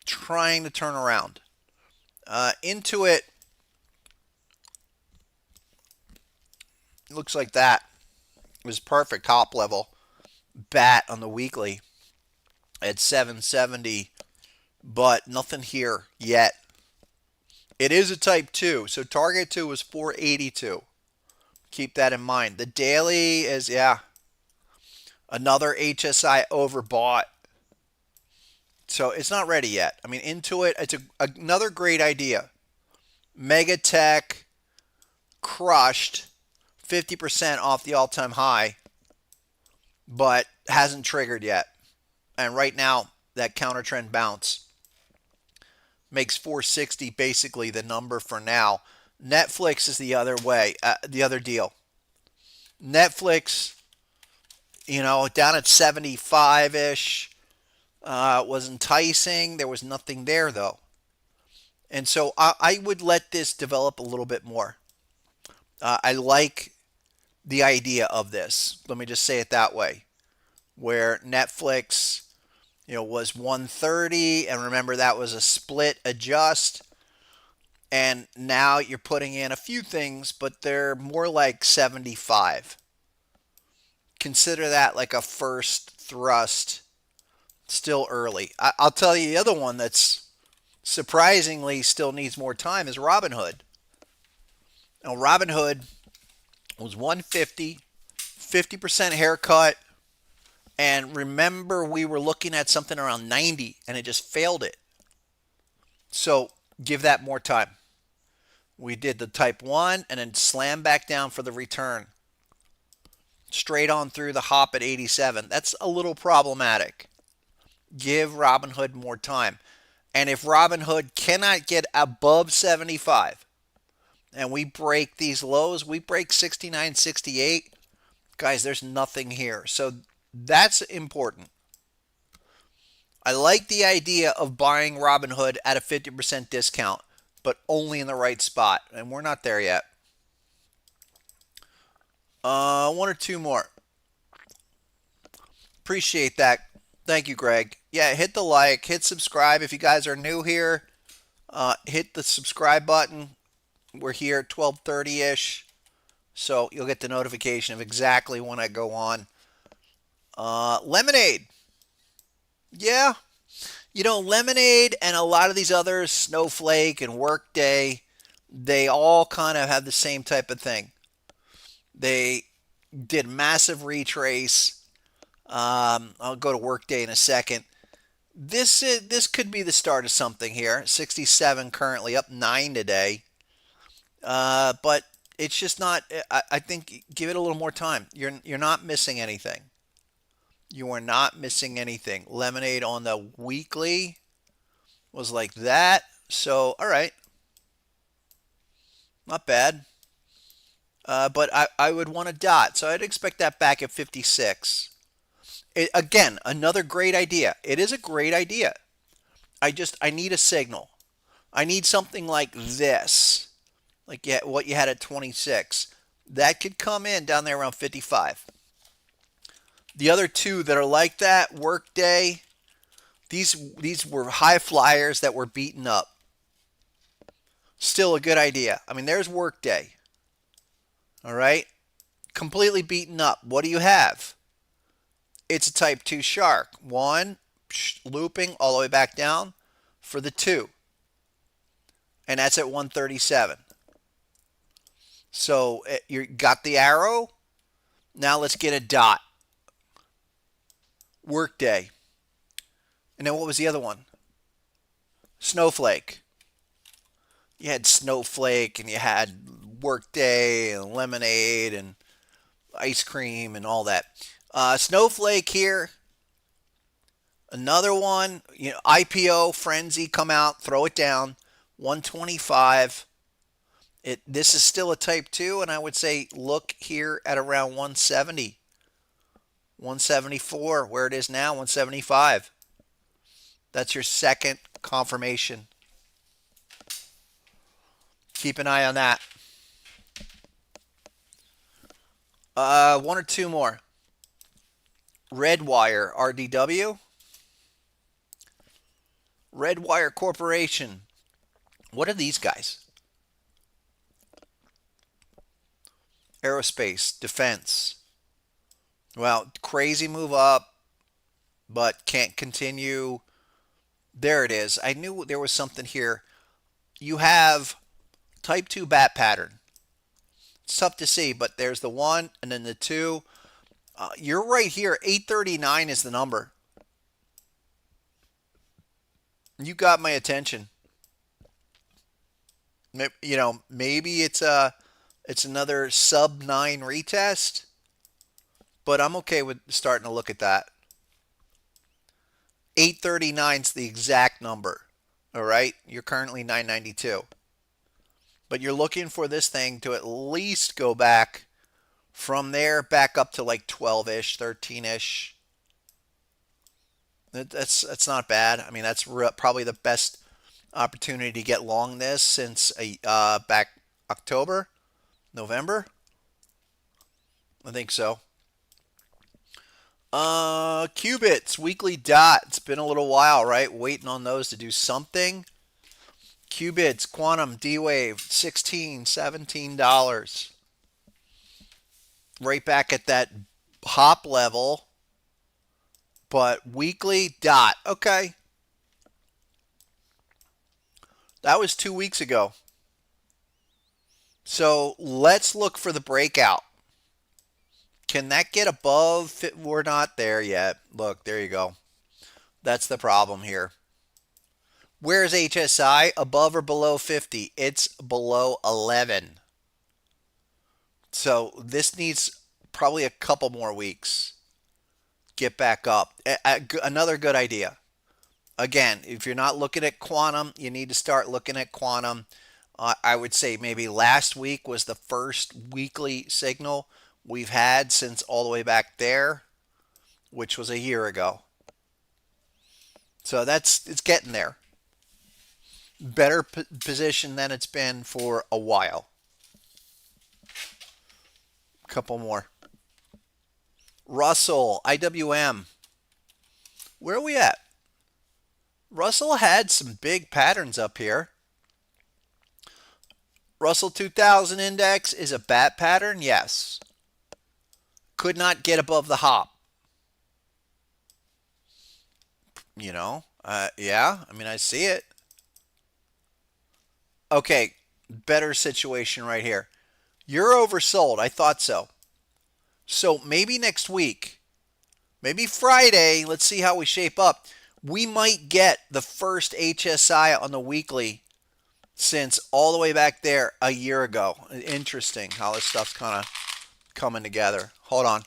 trying to turn around. Intuit looks like that. It was perfect top level. Bat on the weekly at 770, but nothing here yet. It is a type 2, so target 2 was 482. Keep that in mind. The daily is, yeah, another HSI overbought. So it's not ready yet. I mean, Intuit, it's another great idea. Mega Tech crushed 50% off the all-time high, but hasn't triggered yet. And right now, that counter trend bounce makes 460 basically the number for now. Netflix is the other way, the other deal. Netflix, down at 75-ish, was enticing. There was nothing there, though. And so I would let this develop a little bit more. I like the idea of this. Let me just say it that way. Where Netflix, was 130, and remember that was a split adjust. And now you're putting in a few things, but they're more like 75. Consider that like a first thrust, still early. I'll tell you the other one that's surprisingly still needs more time is Robinhood. Now, Robinhood was 150, 50% haircut. And remember, we were looking at something around 90, and it just failed it. So give that more time. We did the type 1 and then slam back down for the return. Straight on through the hop at 87. That's a little problematic. Give Robinhood more time. And if Robinhood cannot get above 75, and we break these lows, we break 69, 68, Guys, there's nothing here. So that's important. I like the idea of buying Robinhood at a 50% discount, but only in the right spot. And we're not there yet. One or two more. Appreciate that. Thank you, Greg. Yeah, hit the like, hit subscribe. If you guys are new here, hit the subscribe button. We're here at 12:30-ish, so you'll get the notification of exactly when I go on. Lemonade. Yeah, Lemonade and a lot of these others, Snowflake and Workday, they all kind of have the same type of thing. They did massive retrace. I'll go to Workday in a second. This could be the start of something here. 67 currently, up 9 today. But it's just not. I think give it a little more time. You're not missing anything. You are not missing anything. Lemonade on the weekly was like that. So all right, not bad. But I would want a dot. So I'd expect that back at 56. Again, another great idea. It is a great idea. I need a signal. I need something like this, like what you had at 26. That could come in down there around 55. The other two that are like that, Workday, these were high flyers that were beaten up. Still a good idea. I mean, there's Workday. All right, completely beaten up. What do you have? It's a type 2 shark. One, looping all the way back down for the 2. And that's at 137. So you got the arrow. Now let's get a dot. Workday. And then what was the other one? Snowflake. You had Snowflake and you had Workday and Lemonade and ice cream and all that. Snowflake here. Another one, IPO frenzy, come out, throw it down, 125. This is still a type 2, and I would say look here at around 170, 174, where it is now, 175. That's your second confirmation. Keep an eye on that. One or two more. Redwire, RDW. Redwire Corporation. What are these guys? Aerospace, defense. Well, crazy move up, but can't continue. There it is. I knew there was something here. You have type 2 bat pattern. It's tough to see, but there's the 1 and then the 2. You're right here. 839 is the number. You got my attention. Maybe it's another sub 9 retest, but I'm okay with starting to look at that. 839 is the exact number. All right, you're currently 992, but you're looking for this thing to at least go back from there back up to like 12-ish, 13-ish. That's not bad. I mean, that's probably the best opportunity to get long this since back October, November. I think so. Qubits, weekly dot. It's been a little while, right? Waiting on those to do something. Qubits, quantum, D-Wave, $16, $17. Right back at that hop level. But weekly dot. Okay. That was 2 weeks ago. So let's look for the breakout. Can that get above? We're not there yet. Look, there you go. That's the problem here. Where's HSI? Above or below 50? It's below 11. So this needs probably a couple more weeks. Get back up. Another good idea. Again, if you're not looking at quantum, you need to start looking at quantum. I would say maybe last week was the first weekly signal we've had since all the way back there, which was a year ago. So it's getting there. Better position than it's been for a while. Couple more. Russell, IWM. Where are we at? Russell had some big patterns up here. Russell 2000 index is a bat pattern, yes. Could not get above the hop. Yeah, I mean, I see it. Okay, better situation right here. You're oversold. I thought so. So maybe next week, maybe Friday, let's see how we shape up. We might get the first HSI on the weekly since all the way back there a year ago. Interesting how this stuff's kind of coming together. Hold on.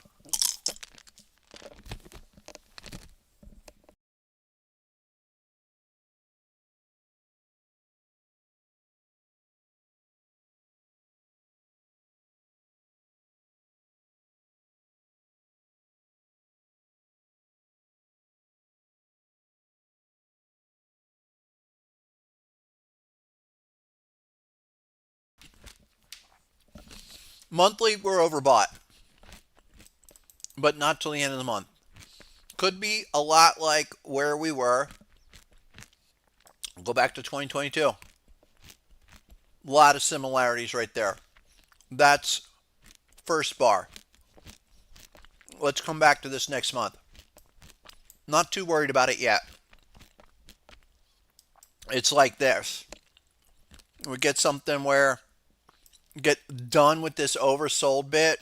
Monthly, we're overbought, but not till the end of the month. Could be a lot like where we were. Go back to 2022. A lot of similarities right there. That's first bar. Let's come back to this next month. Not too worried about it yet. It's like this. We get something where get done with this oversold bit,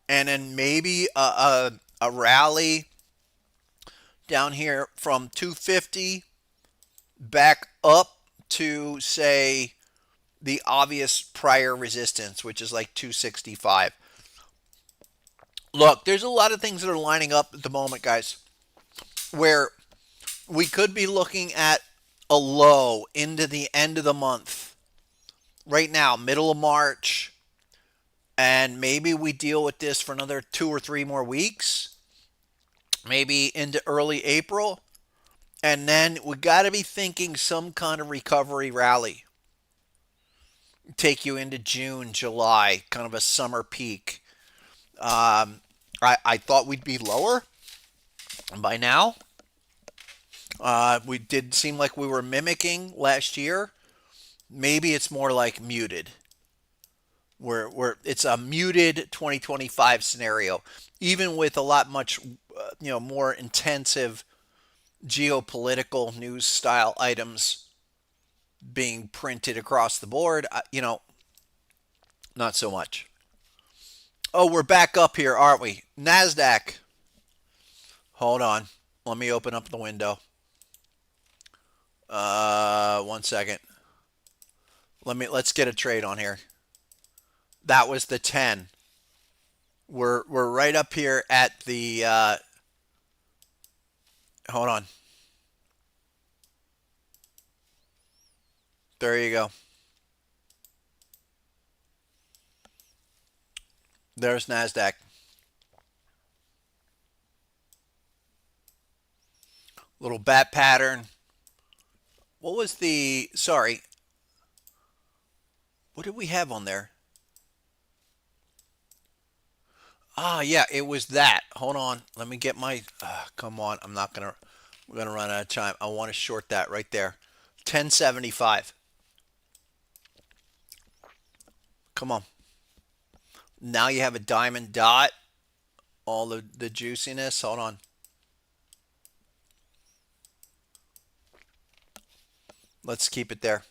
and then maybe a rally down here from 250 back up to, say, the obvious prior resistance, which is like 265. Look, there's a lot of things that are lining up at the moment, guys, where we could be looking at a low into the end of the month. Right now, middle of March, and maybe we deal with this for another 2 or 3 more weeks, maybe into early April, and then we got to be thinking some kind of recovery rally. Take you into June, July, kind of a summer peak. I thought we'd be lower by now. We did seem like we were mimicking last year. Maybe it's more like muted. Where it's a muted 2025 scenario, even with a lot much more intensive geopolitical news style items being printed across the board. Not so much. Oh, we're back up here, aren't we? NASDAQ. Hold on. Let me open up the window. 1 second. Let's get a trade on here. That was the 10. We're right up here at the hold on. There you go. There's NASDAQ. Little bat pattern. What was the, sorry, what did we have on there? Ah, yeah, it was that. Hold on. Let me get my, come on. We're going to run out of time. I want to short that right there. 1075. Come on. Now you have a diamond dot. All the juiciness. Hold on. Let's keep it there.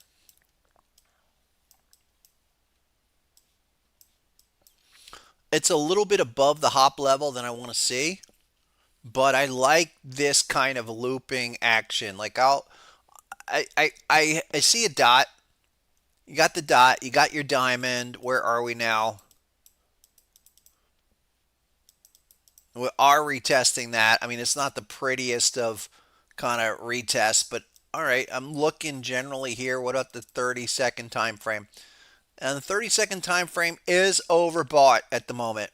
It's a little bit above the hop level than I want to see, but I like this kind of looping action. Like I see a dot. You got the dot. You got your diamond. Where are we now? We are retesting that. I mean, it's not the prettiest of kind of retests, but all right. I'm looking generally here. What about the 30-second time frame? And the 30-second time frame is overbought at the moment.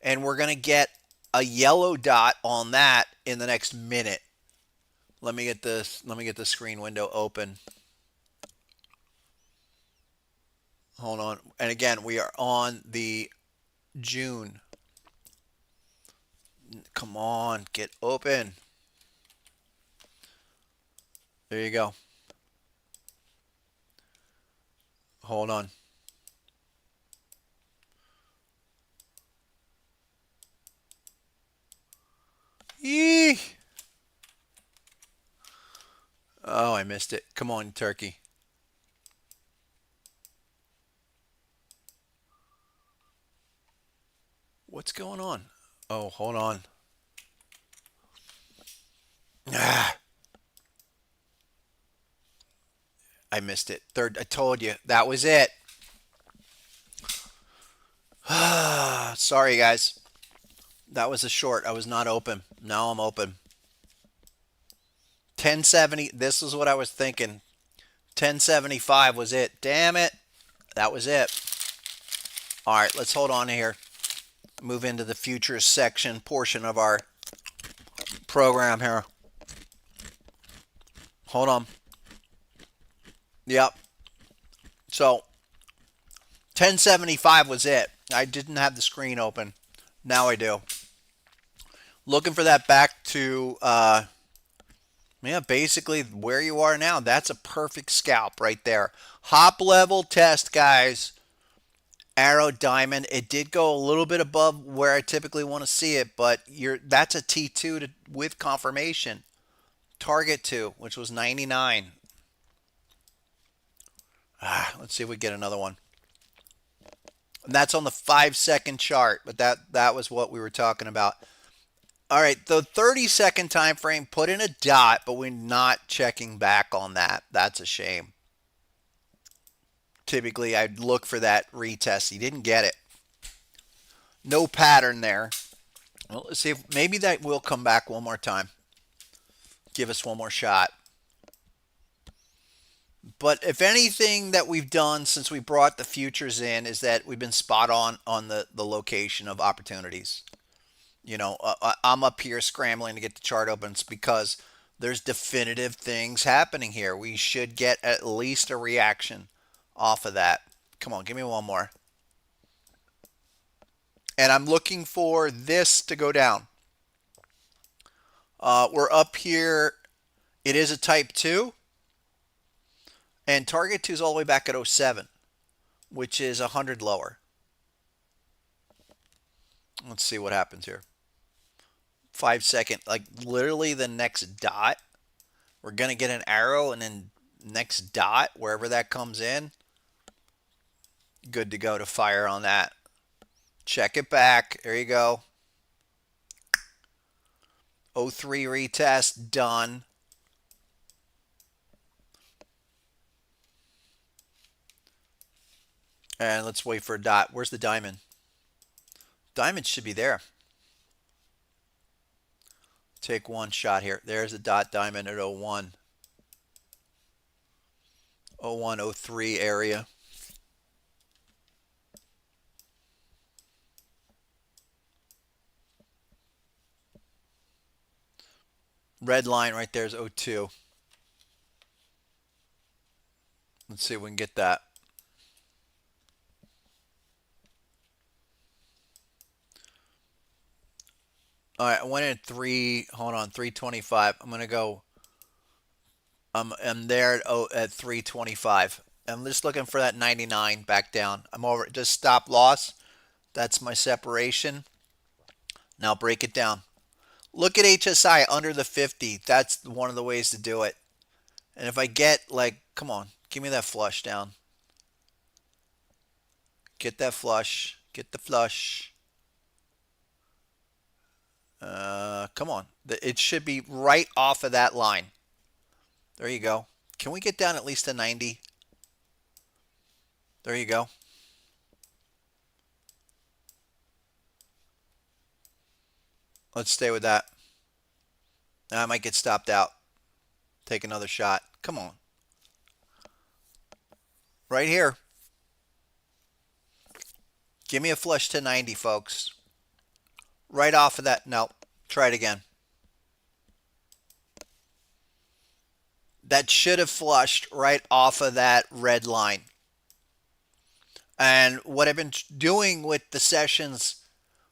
And we're going to get a yellow dot on that in the next minute. Let me get the screen window open. Hold on. And again, we are on the June. Come on, get open. There you go. Hold on. Yee. Oh, I missed it. Come on, turkey. What's going on? Oh, hold on. Ah, I missed it. Third, I told you. That was it. Sorry, guys. That was a short. I was not open. Now I'm open. 1070. This is what I was thinking. 1075 was it. Damn it. That was it. All right, let's hold on here. Move into the futures section portion of our program here. Hold on. Yep. So 1075 was it. I didn't have the screen open. Now I do. Looking for that back to, yeah, basically where you are now. That's a perfect scalp right there. Hop level test, guys. Arrow diamond. It did go a little bit above where I typically want to see it, but that's a T2 with confirmation. Target 2, which was 99. Let's see if we get another one. And that's on the 5-second chart, but that was what we were talking about. All right, the 30-second time frame put in a dot, but we're not checking back on that. That's a shame. Typically, I'd look for that retest. He didn't get it. No pattern there. Well, let's see if maybe that will come back one more time. Give us one more shot. But if anything that we've done since we brought the futures in is that we've been spot on the location of opportunities. You know, I'm up here scrambling to get the chart open. It's because there's definitive things happening here. We should get at least a reaction off of that. Come on, give me one more. And I'm looking for this to go down. We're up here. It is a type 2. And target 2 is all the way back at 07, which is 100 lower. Let's see what happens here. 5-second, like literally the next dot. We're going to get an arrow and then next dot, wherever that comes in. Good to go to fire on that. Check it back. There you go. 03 retest done. And let's wait for a dot. Where's the diamond? Diamond should be there. Take one shot here. There's a dot diamond at 01. 01, 03 area. Red line right there is 02. Let's see if we can get that. All right, I went in at 325. I'm going to go, I'm there at 325. I'm just looking for that 99 back down. I'm over, just stop loss. That's my separation. Now break it down. Look at HSI under the 50. That's one of the ways to do it. And if I get like, come on, give me that flush down. Get that flush. Get the flush. Come on. It should be right off of that line. There you go. Can we get down at least to 90? There you go. Let's stay with that. I might get stopped out. Take another shot. Come on. Right here. Give me a flush to 90, folks. Right off of that. No, try it again. That should have flushed right off of that red line. And what I've been doing with the sessions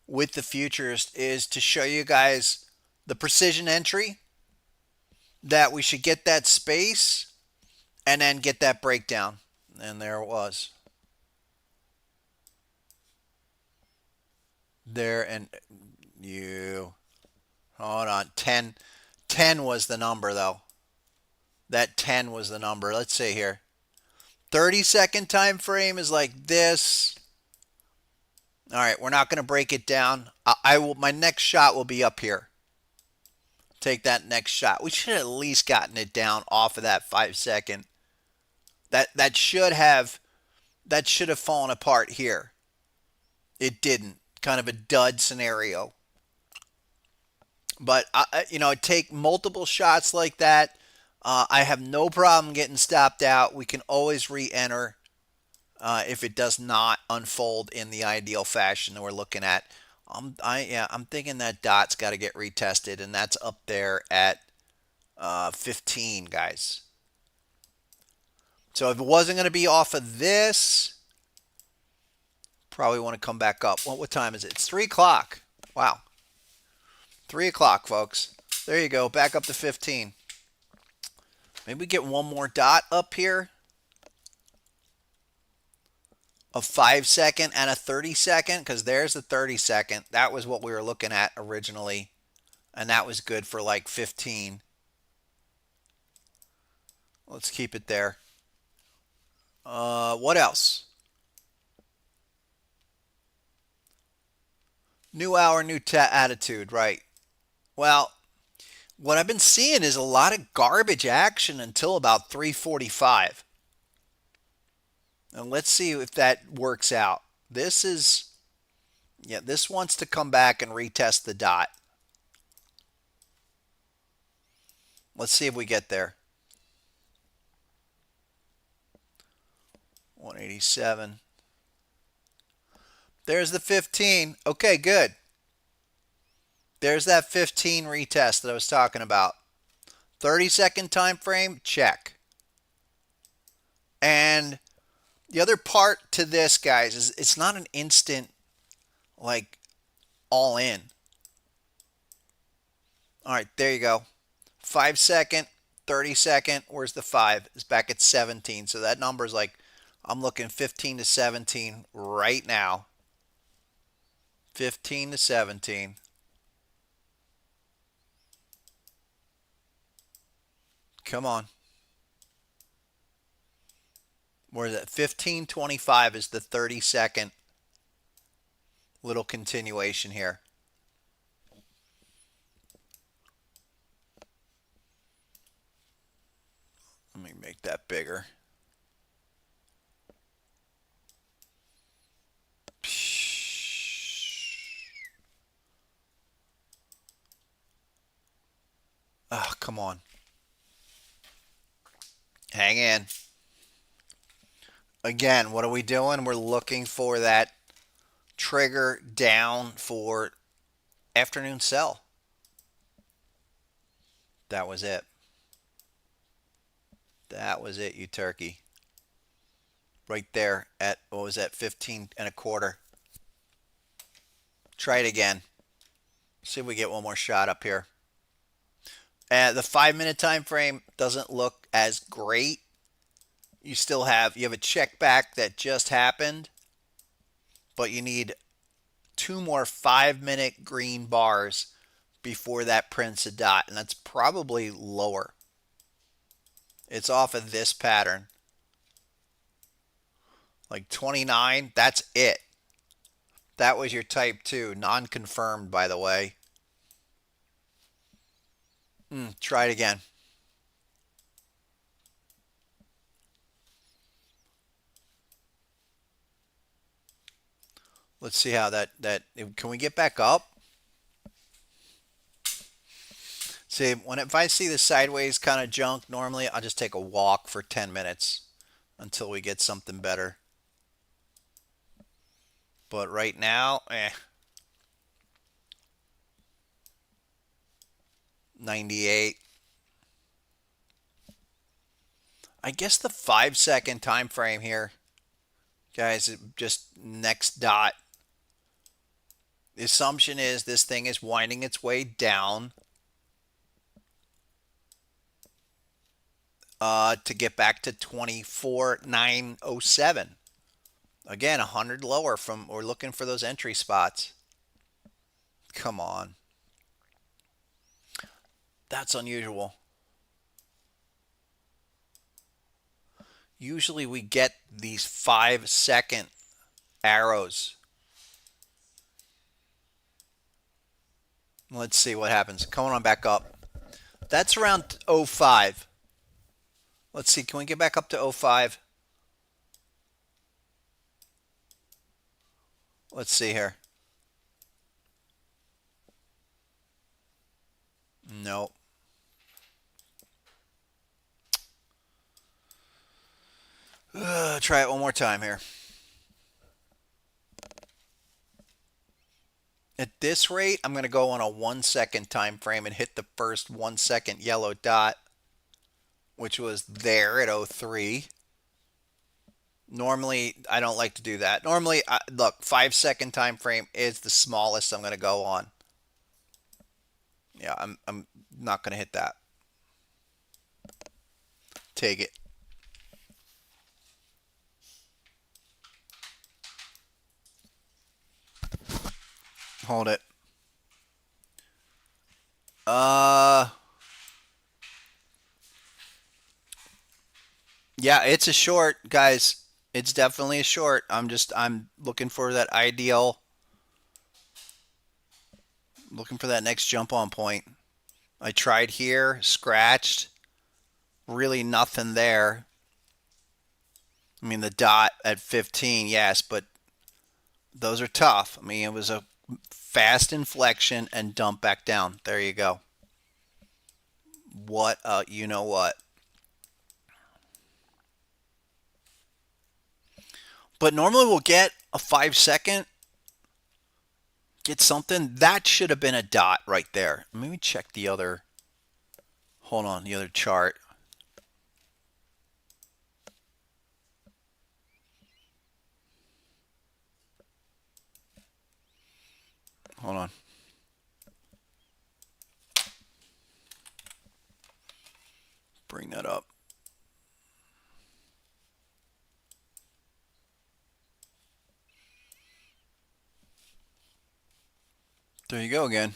with the futures is to show you guys the precision entry, that we should get that space and then get that breakdown. And there it was. There, and you hold on. 10 was the number though. That 10 was the number. Let's see here. 30-second time frame is like this. All right, we're not going to break it down. I will. My next shot will be up here. Take that next shot. We should have at least gotten it down off of that 5-second. That should have fallen apart here. It didn't. Kind of a dud scenario. But take multiple shots like that. I have no problem getting stopped out. We can always re-enter if it does not unfold in the ideal fashion that we're looking at. I'm thinking that dot's got to get retested, and that's up there at 15, guys. So if it wasn't going to be off of this, probably want to come back up. What time is it? It's 3 o'clock. Wow. 3 o'clock, folks. There you go. Back up to 15. Maybe we get one more dot up here. A 5-second and a 30-second, because there's the 30-second. That was what we were looking at originally, and that was good for like 15. Let's keep it there. What else? New hour, new attitude, right? Well, what I've been seeing is a lot of garbage action until about 3:45. And let's see if that works out. This wants to come back and retest the dot. Let's see if we get there. 187. There's the 15. Okay, good. There's that 15 retest that I was talking about. 30-second time frame, check. And the other part to this, guys, is it's not an instant, like, all in. All right, there you go. 5-second, 30-second. Where's the 5? It's back at 17. So that number is like, I'm looking 15 to 17 right now. 15 to 17. Come on. Where is it? 15.25 is the 30-second little continuation here. Let me make that bigger. Oh, come on. Hang in. Again, what are we doing? We're looking for that trigger down for afternoon sell. That was it. That was it, you turkey. Right there at, what was that, 15.25. Try it again. See if we get one more shot up here. The 5-minute time frame doesn't look as great. You have a check back that just happened, but you need 2 more 5-minute green bars before that prints a dot, and that's probably lower. It's off of this pattern. Like 29, that's it. That was your type 2, non-confirmed, by the way. Try it again. Let's see how that can we get back up? See, if I see the sideways kind of junk, normally I'll just take a walk for 10 minutes until we get something better. But right now, 98. I guess the 5 second time frame here, guys, just next dot. The assumption is this thing is winding its way down to get back to 24,907. Again, 100 lower from, we're looking for those entry spots. Come on. That's unusual. Usually we get these 5 second arrows. Let's see what happens. Coming on back up. That's around 05. Let's see. Can we get back up to 05? Let's see here. Nope. Try it one more time here. At this rate, I'm going to go on a 1 second time frame and hit the first 1 second yellow dot, which was there at 03. Normally, I don't like to do that. Normally, look, 5 second time frame is the smallest I'm going to go on. Yeah, I'm not going to hit that. Take it. Hold it. Yeah, it's a short, guys. It's definitely a short. I'm looking for that ideal, looking for that next jump on point. I tried here, scratched, really nothing there. I mean, the dot at 15, yes, but those are tough. I mean, it was a fast inflection and dump back down. There you go. What, you know what? But normally we'll get a 5 second, get something. That should have been a dot right there. Let me check the other, hold on, the other chart. Hold on. Bring that up. There you go again.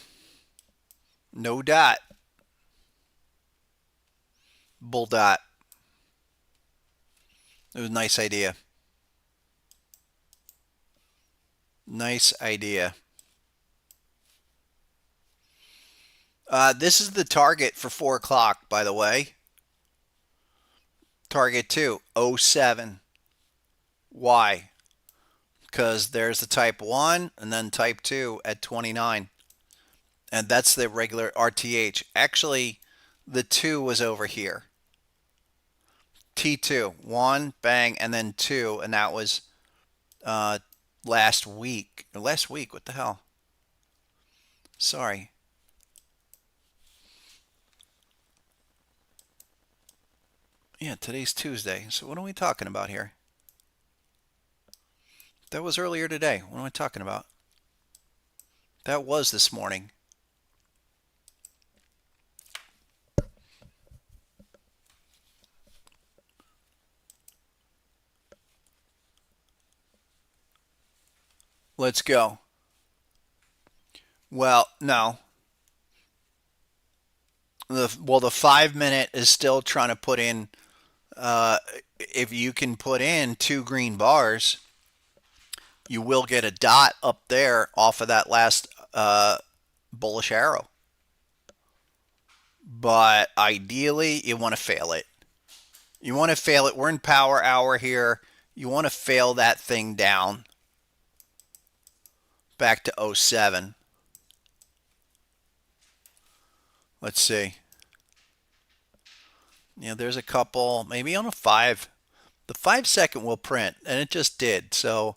No dot. Bull dot. It was a nice idea. Nice idea. This is the target for 4 o'clock, by the way. Target 2, 07. Why? Because there's the type 1 and then type 2 at 29. And that's the regular RTH. Actually, the 2 was over here. T2, 1, bang, and then 2, and that was last week. Last week, what the hell? Sorry. Yeah, today's Tuesday. So what are we talking about here? That was earlier today. What am I talking about? That was this morning. Let's go. Well, no. The 5 minute is still trying to put in. If you can put in 2 green bars, you will get a dot up there off of that last bullish arrow. But ideally, you want to fail it. You want to fail it. We're in power hour here. You want to fail that thing down back to 07. Let's see. Yeah, there's a couple, maybe on a 5. The 5 second will print, and it just did. So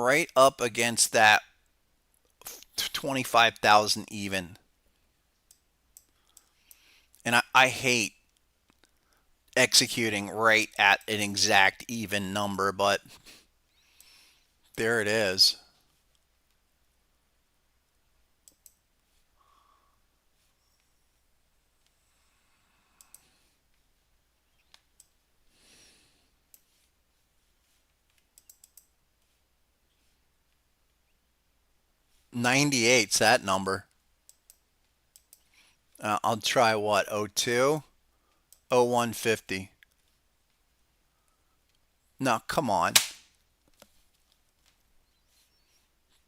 right up against that 25,000 even. And I hate executing right at an exact even number, but there it is. '98's that number. I'll try what? '02? 0150. No, come on.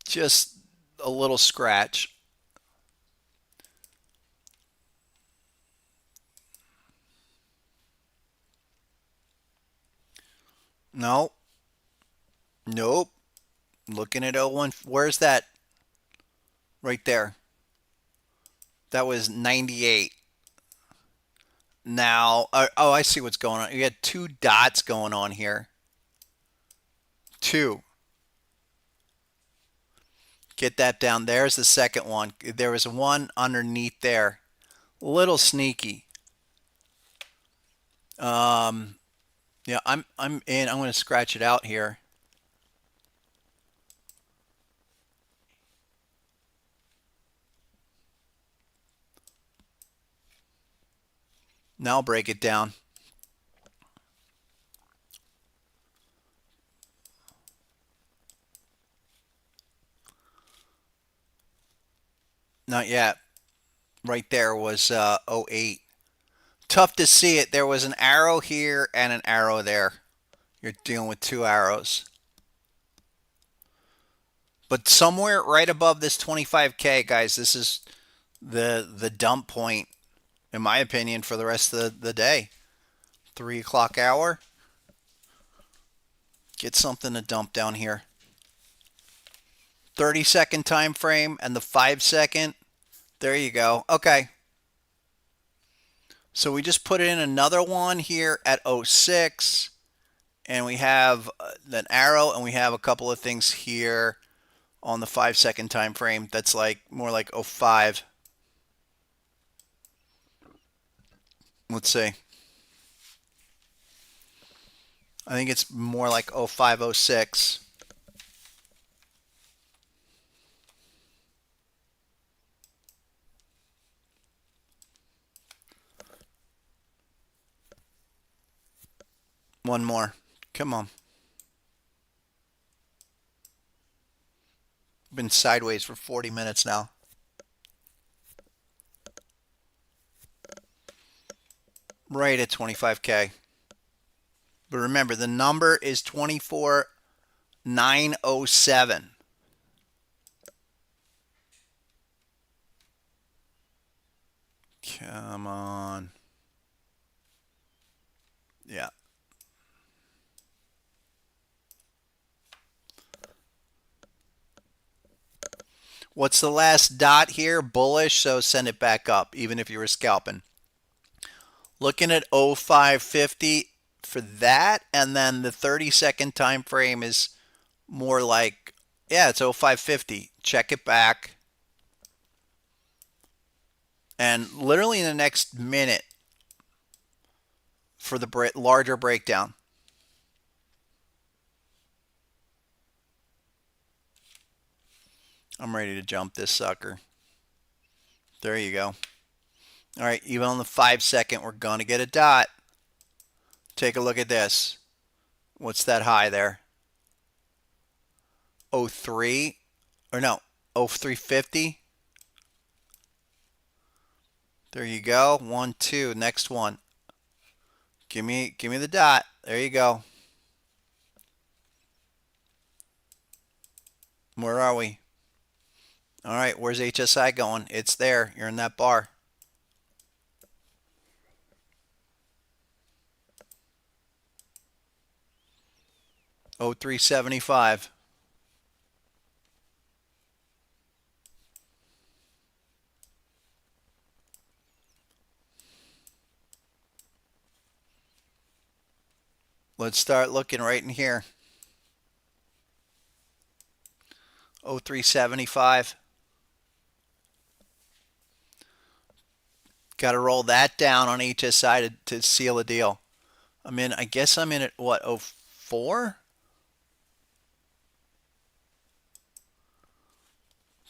Just a little scratch. No. Nope. Looking at '01. Where's that? Right there. That was '98. Now, oh, I see what's going on. You had two dots going on here. Two. Get that down. There's the second one. There was one underneath there. Little sneaky. Um, yeah, I'm in. I'm going to scratch it out here. Now I'll break it down. Not yet. Right there was '08. Tough to see it. There was an arrow here and an arrow there. You're dealing with two arrows. But somewhere right above this 25K, guys, this is the dump point, in my opinion, for the rest of the day. 3 o'clock hour. Get something to dump down here. 30-second time frame and the 5-second. There you go. Okay. So we just put in another one here at '06, and we have an arrow, and we have a couple of things here on the 5-second time frame. That's like more like '05. Let's see. I think it's more like '05, '06. One more. Come on. Been sideways for 40 minutes now. Right at 25K. But remember, the number is 24,907. Come on. Yeah. What's the last dot here? Bullish, so send it back up, even if you were scalping. Looking at 0550 for that, and then the 30-second time frame is more like, yeah, it's 0550. Check it back. And literally in the next minute for the larger breakdown. I'm ready to jump this sucker. There you go. All right, even on the 5-second, we're going to get a dot. Take a look at this. What's that high there? '03, or no, '0350. There you go. 1, 2. Next one. Give me the dot. There you go. Where are we? All right, where's HSI going? It's there. You're in that bar. 0375. Let's start looking right in here. 0375. Got to roll that down on HSI to seal a deal. I guess I'm in at what, 04?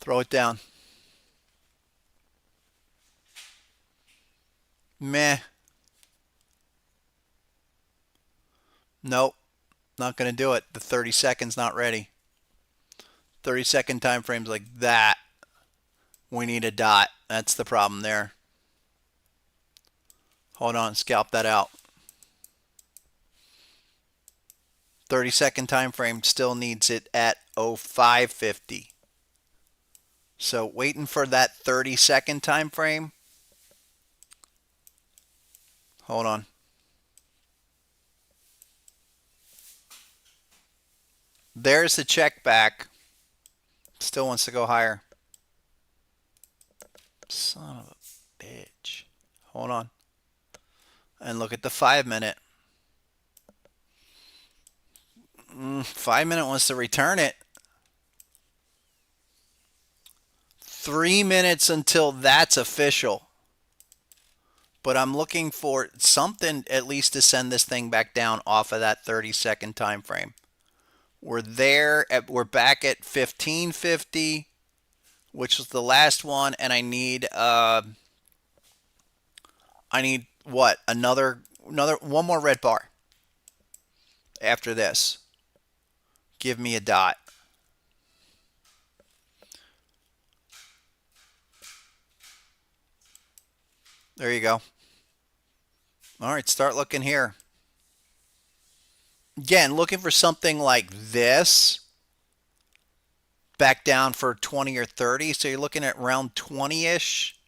Throw it down. Meh. Nope. Not going to do it. The 30 seconds not ready. 30-second time frames like that. We need a dot. That's the problem there. Hold on. Scalp that out. 30-second time frame still needs it at 0550. So waiting for that 30-second time frame. Hold on. There's the check back. Still wants to go higher. Son of a bitch. Hold on. And look at the 5-minute. 5-minute wants to return it. 3 minutes until that's official. But I'm looking for something at least to send this thing back down off of that 30-second time frame. We're back at 1550, which was the last one, and I need what? Another one more red bar after this. Give me a dot. There you go. All right, start looking here. Again, looking for something like this. Back down for 20 or 30. So you're looking at around 20-ish.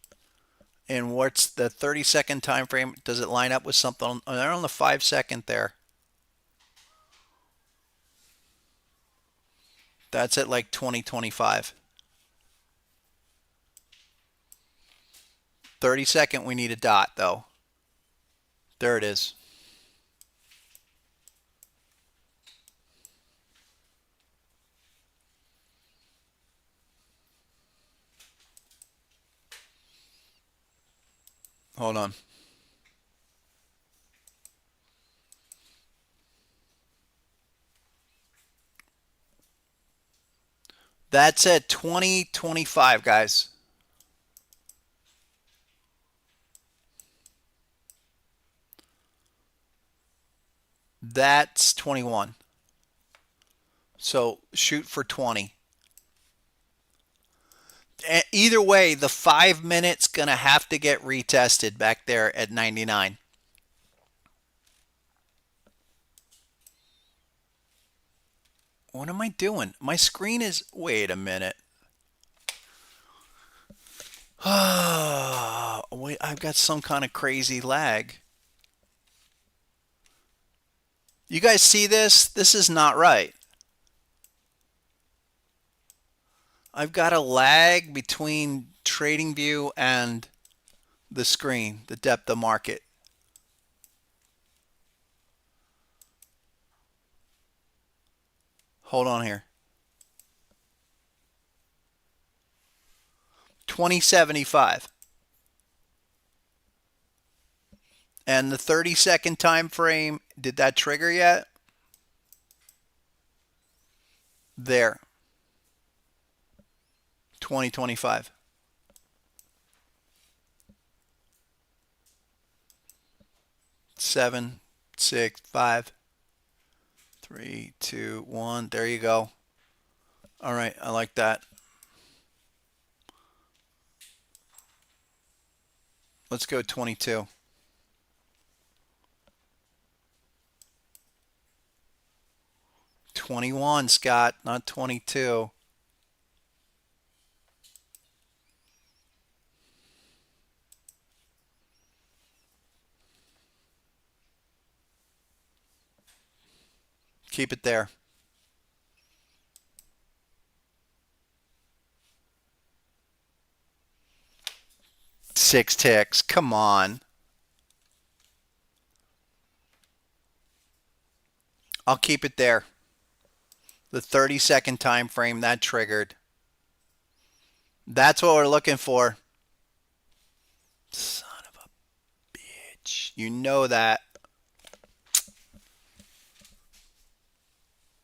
And what's the 30-second time frame? Does it line up with something on the 5-second there? That's at like 2025. 30-second, we need a dot though. There it is. Hold on. That's at 2025, guys. That's 21. So shoot for 20. Either way, the 5 minutes gonna have to get retested back there at 99. What am I doing? My screen is, wait a minute. Wait, I've got some kind of crazy lag. You guys see this? This is not right. I've got a lag between TradingView and the screen, the depth of market. Hold on here. 2075. And the 30-second time frame, did that trigger yet? There. 2025. Seven, 6, 5, 3, 2, 1. There you go. All right, I like that. Let's go 22. $21, Scott, not 22. Keep it there. Six ticks. Come on. I'll keep it there. The 30-second time frame that triggered. That's what we're looking for. Son of a bitch. You know that.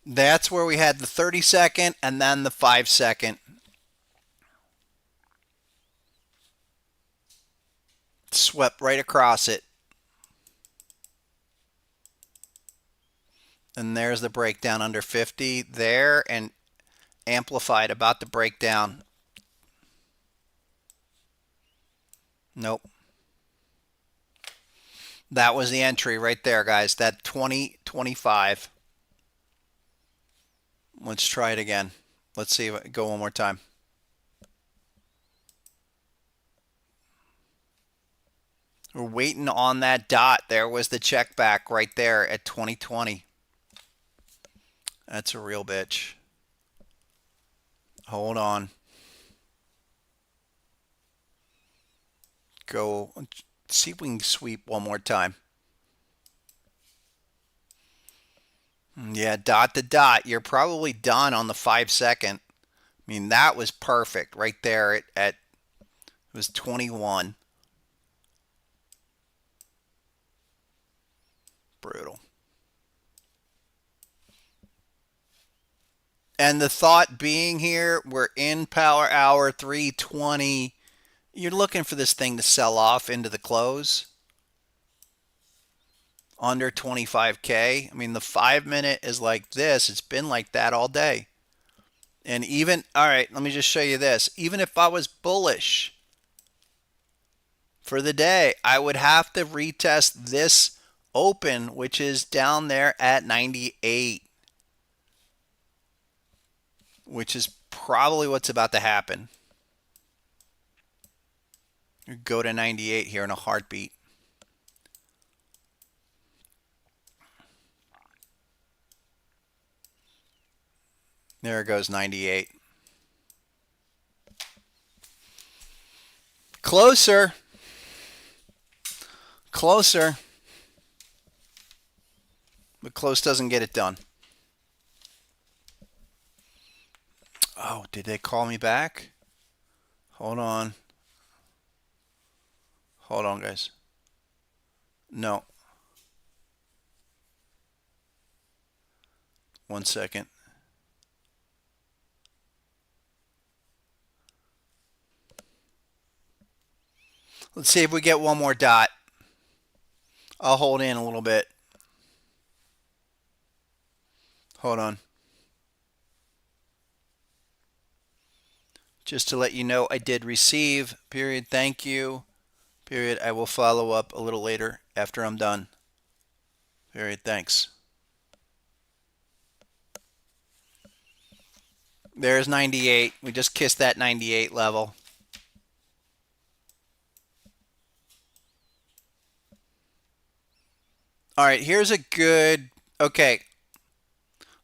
That's where we had the 30-second and then the 5-second. Swept right across it. And there's the breakdown under 50 there, and amplified about to break down. Nope. That was the entry right there, guys. That 2025. Let's try it again. Let's see. Go one more time. We're waiting on that dot. There was the check back right there at 2020. That's a real bitch. Hold on. Go. See if we can sweep one more time. Yeah, dot to dot. You're probably done on the 5-second. I mean, that was perfect right there at it was 21. Brutal. And the thought being here, we're in power hour 320. You're looking for this thing to sell off into the close under 25K. I mean, the 5-minute is like this. It's been like that all day. And even, all right, let me just show you this. Even if I was bullish for the day, I would have to retest this open, which is down there at 98, which is probably what's about to happen. Go to 98 here in a heartbeat. There it goes, 98. Closer. Closer. But close doesn't get it done. Oh, did they call me back? Hold on. Hold on, guys. No. 1 second. Let's see if we get one more dot. I'll hold in a little bit. Hold on. Just to let you know, I did receive, period, thank you, period, I will follow up a little later after I'm done, period, thanks. There's 98. We just kissed that 98 level. All right, here's a good, okay,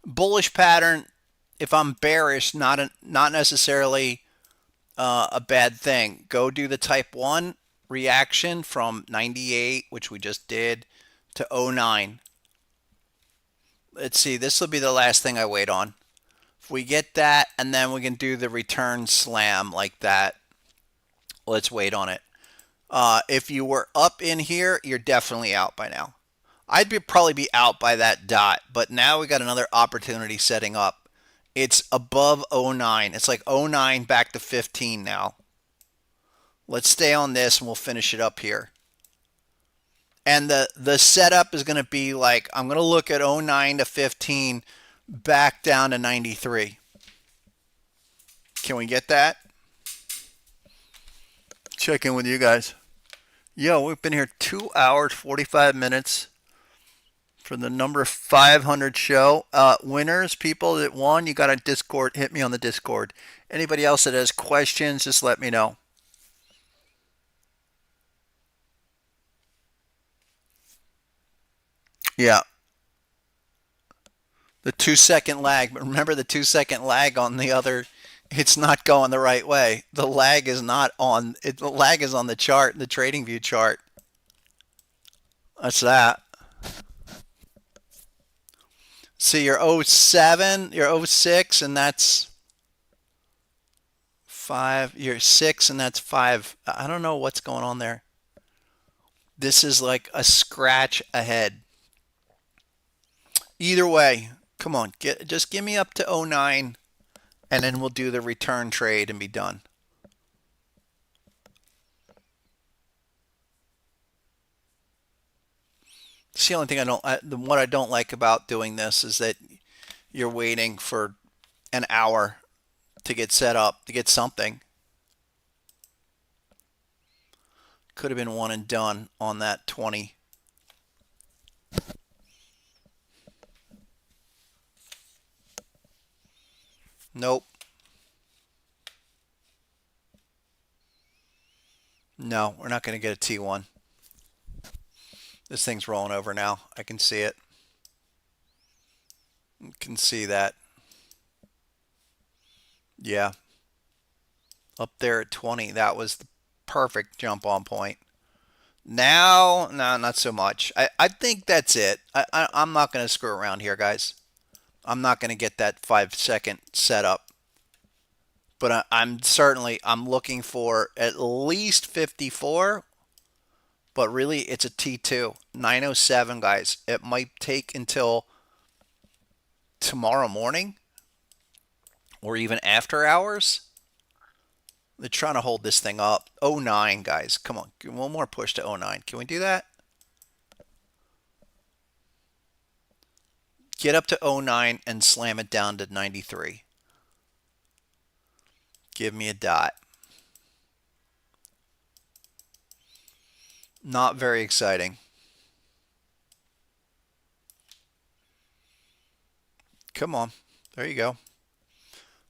bullish pattern. If I'm bearish, not necessarily a bad thing. Go do the type 1 reaction from 98, which we just did, to 09. Let's see, this will be the last thing I wait on. If we get that, and then we can do the return slam like that. Let's wait on it. If you were up in here, you're definitely out by now. I'd probably be out by that dot, but now we got another opportunity setting up. It's above 09. It's like 09 back to 15 now. Let's stay on this and we'll finish it up here. And the setup is going to be like, I'm going to look at 09 to 15 back down to 93. Can we get that? Check in with you guys. Yo, we've been here 2 hours, 45 minutes. For the number 500 show. Winners, people that won, you got a Discord, hit me on the Discord. Anybody else that has questions, just let me know. Yeah. The 2-second lag, but remember the 2-second lag on the other, it's not going the right way. The lag is not on, the lag is on the chart, the trading view chart. That's that. See, you're 07, you're 06, and that's 5, you're 6, and that's 5. I don't know what's going on there. This is like a scratch ahead. Either way, come on, just give me up to '09, and then we'll do the return trade and be done. It's the only thing what I don't like about doing this is that you're waiting for an hour to get set up to get something. Could have been one and done on that 20. Nope. No, we're not going to get a T1. This thing's rolling over now. I can see it. You can see that. Yeah. Up there at 20. That was the perfect jump on point. Now, no, not so much. I think that's it. I'm not going to screw around here, guys. I'm not going to get that 5-second setup. But I'm looking for at least 54. But really, it's a T2. 907, guys. It might take until tomorrow morning or even after hours. They're trying to hold this thing up. '09, guys. Come on. One more push to '09. Can we do that? Get up to '09 and slam it down to 93. Give me a dot. Not very exciting. Come on. There you go.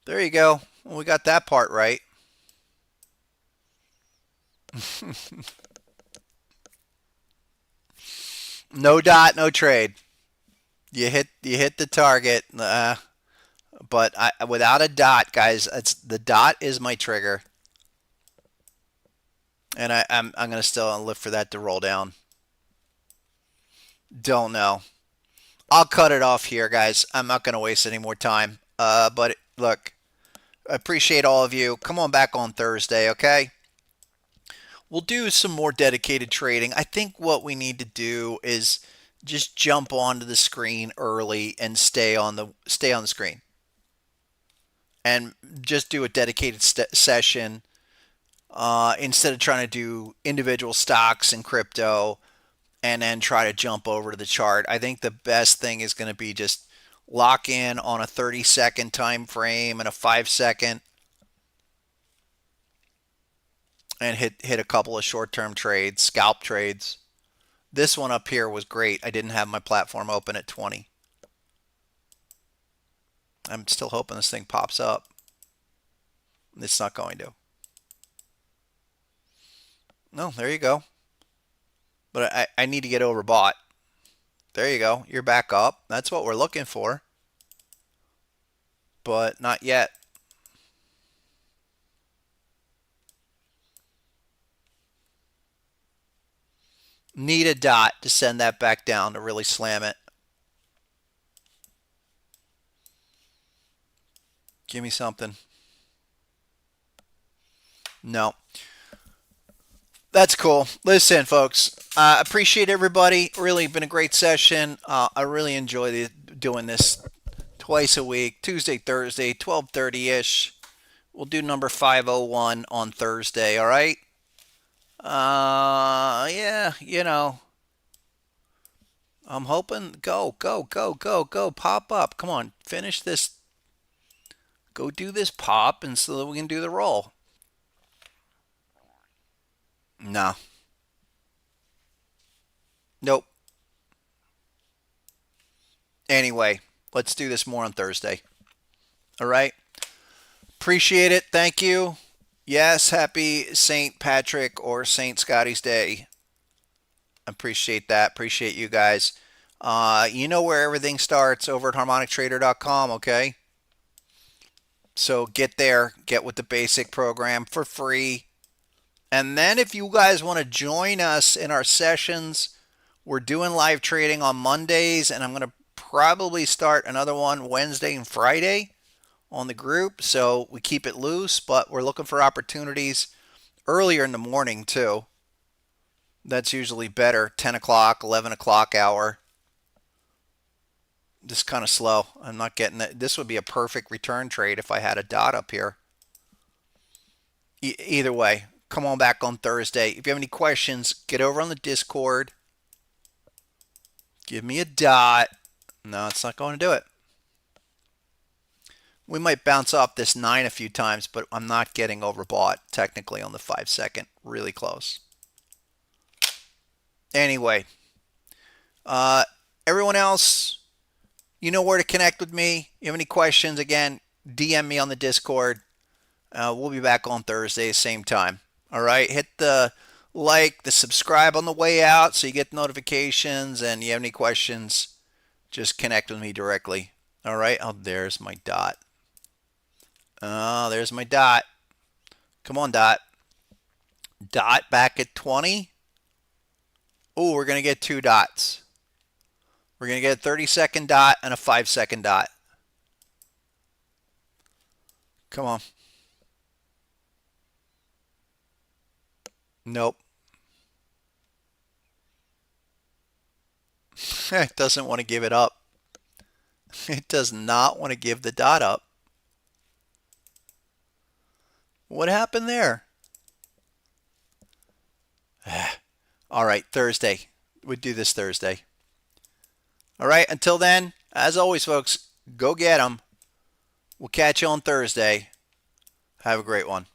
There you go. Well, we got that part right. No dot, no trade. You hit the target, but without a dot, guys, the dot is my trigger, and I'm gonna still look for that to roll down. Don't know. I'll cut it off here, guys. I'm not gonna waste any more time. But look, I appreciate all of you. Come on back on Thursday, okay? We'll do some more dedicated trading. I think what we need to do is just jump onto the screen early and stay on the screen, and just do a dedicated session instead of trying to do individual stocks and crypto and then try to jump over to the chart. I think the best thing is going to be just lock in on a 30-second time frame and a 5-second, and hit a couple of short-term trades, scalp trades. This one up here was great. I didn't have my platform open at 20. I'm still hoping this thing pops up. It's not going to. No, there you go. But I need to get overbought. There you go. You're back up. That's what we're looking for. But not yet. Need a dot to send that back down to really slam it. Give me something. No. That's cool. Listen, folks, appreciate everybody. Really been a great session. I really enjoy doing this twice a week, Tuesday, Thursday, 12:30-ish. We'll do number 501 on Thursday, all right? Yeah, I'm hoping go, go, go, go, go, pop up. Come on, finish this. Go do this pop, and so that we can do the roll. No. Nope. Anyway, let's do this more on Thursday. All right. Appreciate it. Thank you. Yes, happy St. Patrick or St. Scotty's Day. Appreciate that. Appreciate you guys. You know where everything starts, over at harmonictrader.com, okay? So get there, get with the basic program for free. And then if you guys want to join us in our sessions, we're doing live trading on Mondays, and I'm going to probably start another one Wednesday and Friday on the group, so we keep it loose, but we're looking for opportunities earlier in the morning too. That's usually better, 10 o'clock, 11 o'clock hour. Just kind of slow. I'm not getting that. This would be a perfect return trade if I had a dot up here. Either way, come on back on Thursday. If you have any questions, get over on the Discord. Give me a dot. No, it's not going to do it. We might bounce off this 9 a few times, but I'm not getting overbought technically on the 5-second. Really close. Anyway, everyone else, you know where to connect with me. You have any questions, again, DM me on the Discord. We'll be back on Thursday, same time. All right, hit the like, the subscribe on the way out so you get notifications, and you have any questions, just connect with me directly. All right, oh, there's my dot. Oh, there's my dot. Come on, dot. Dot back at 20. Oh, we're going to get 2 dots. We're going to get a 30-second dot and a 5-second dot. Come on. Nope. It doesn't want to give it up. It does not want to give the dot up. What happened there? All right, Thursday. We'll do this Thursday. All right, until then, as always, folks, go get them. We'll catch you on Thursday. Have a great one.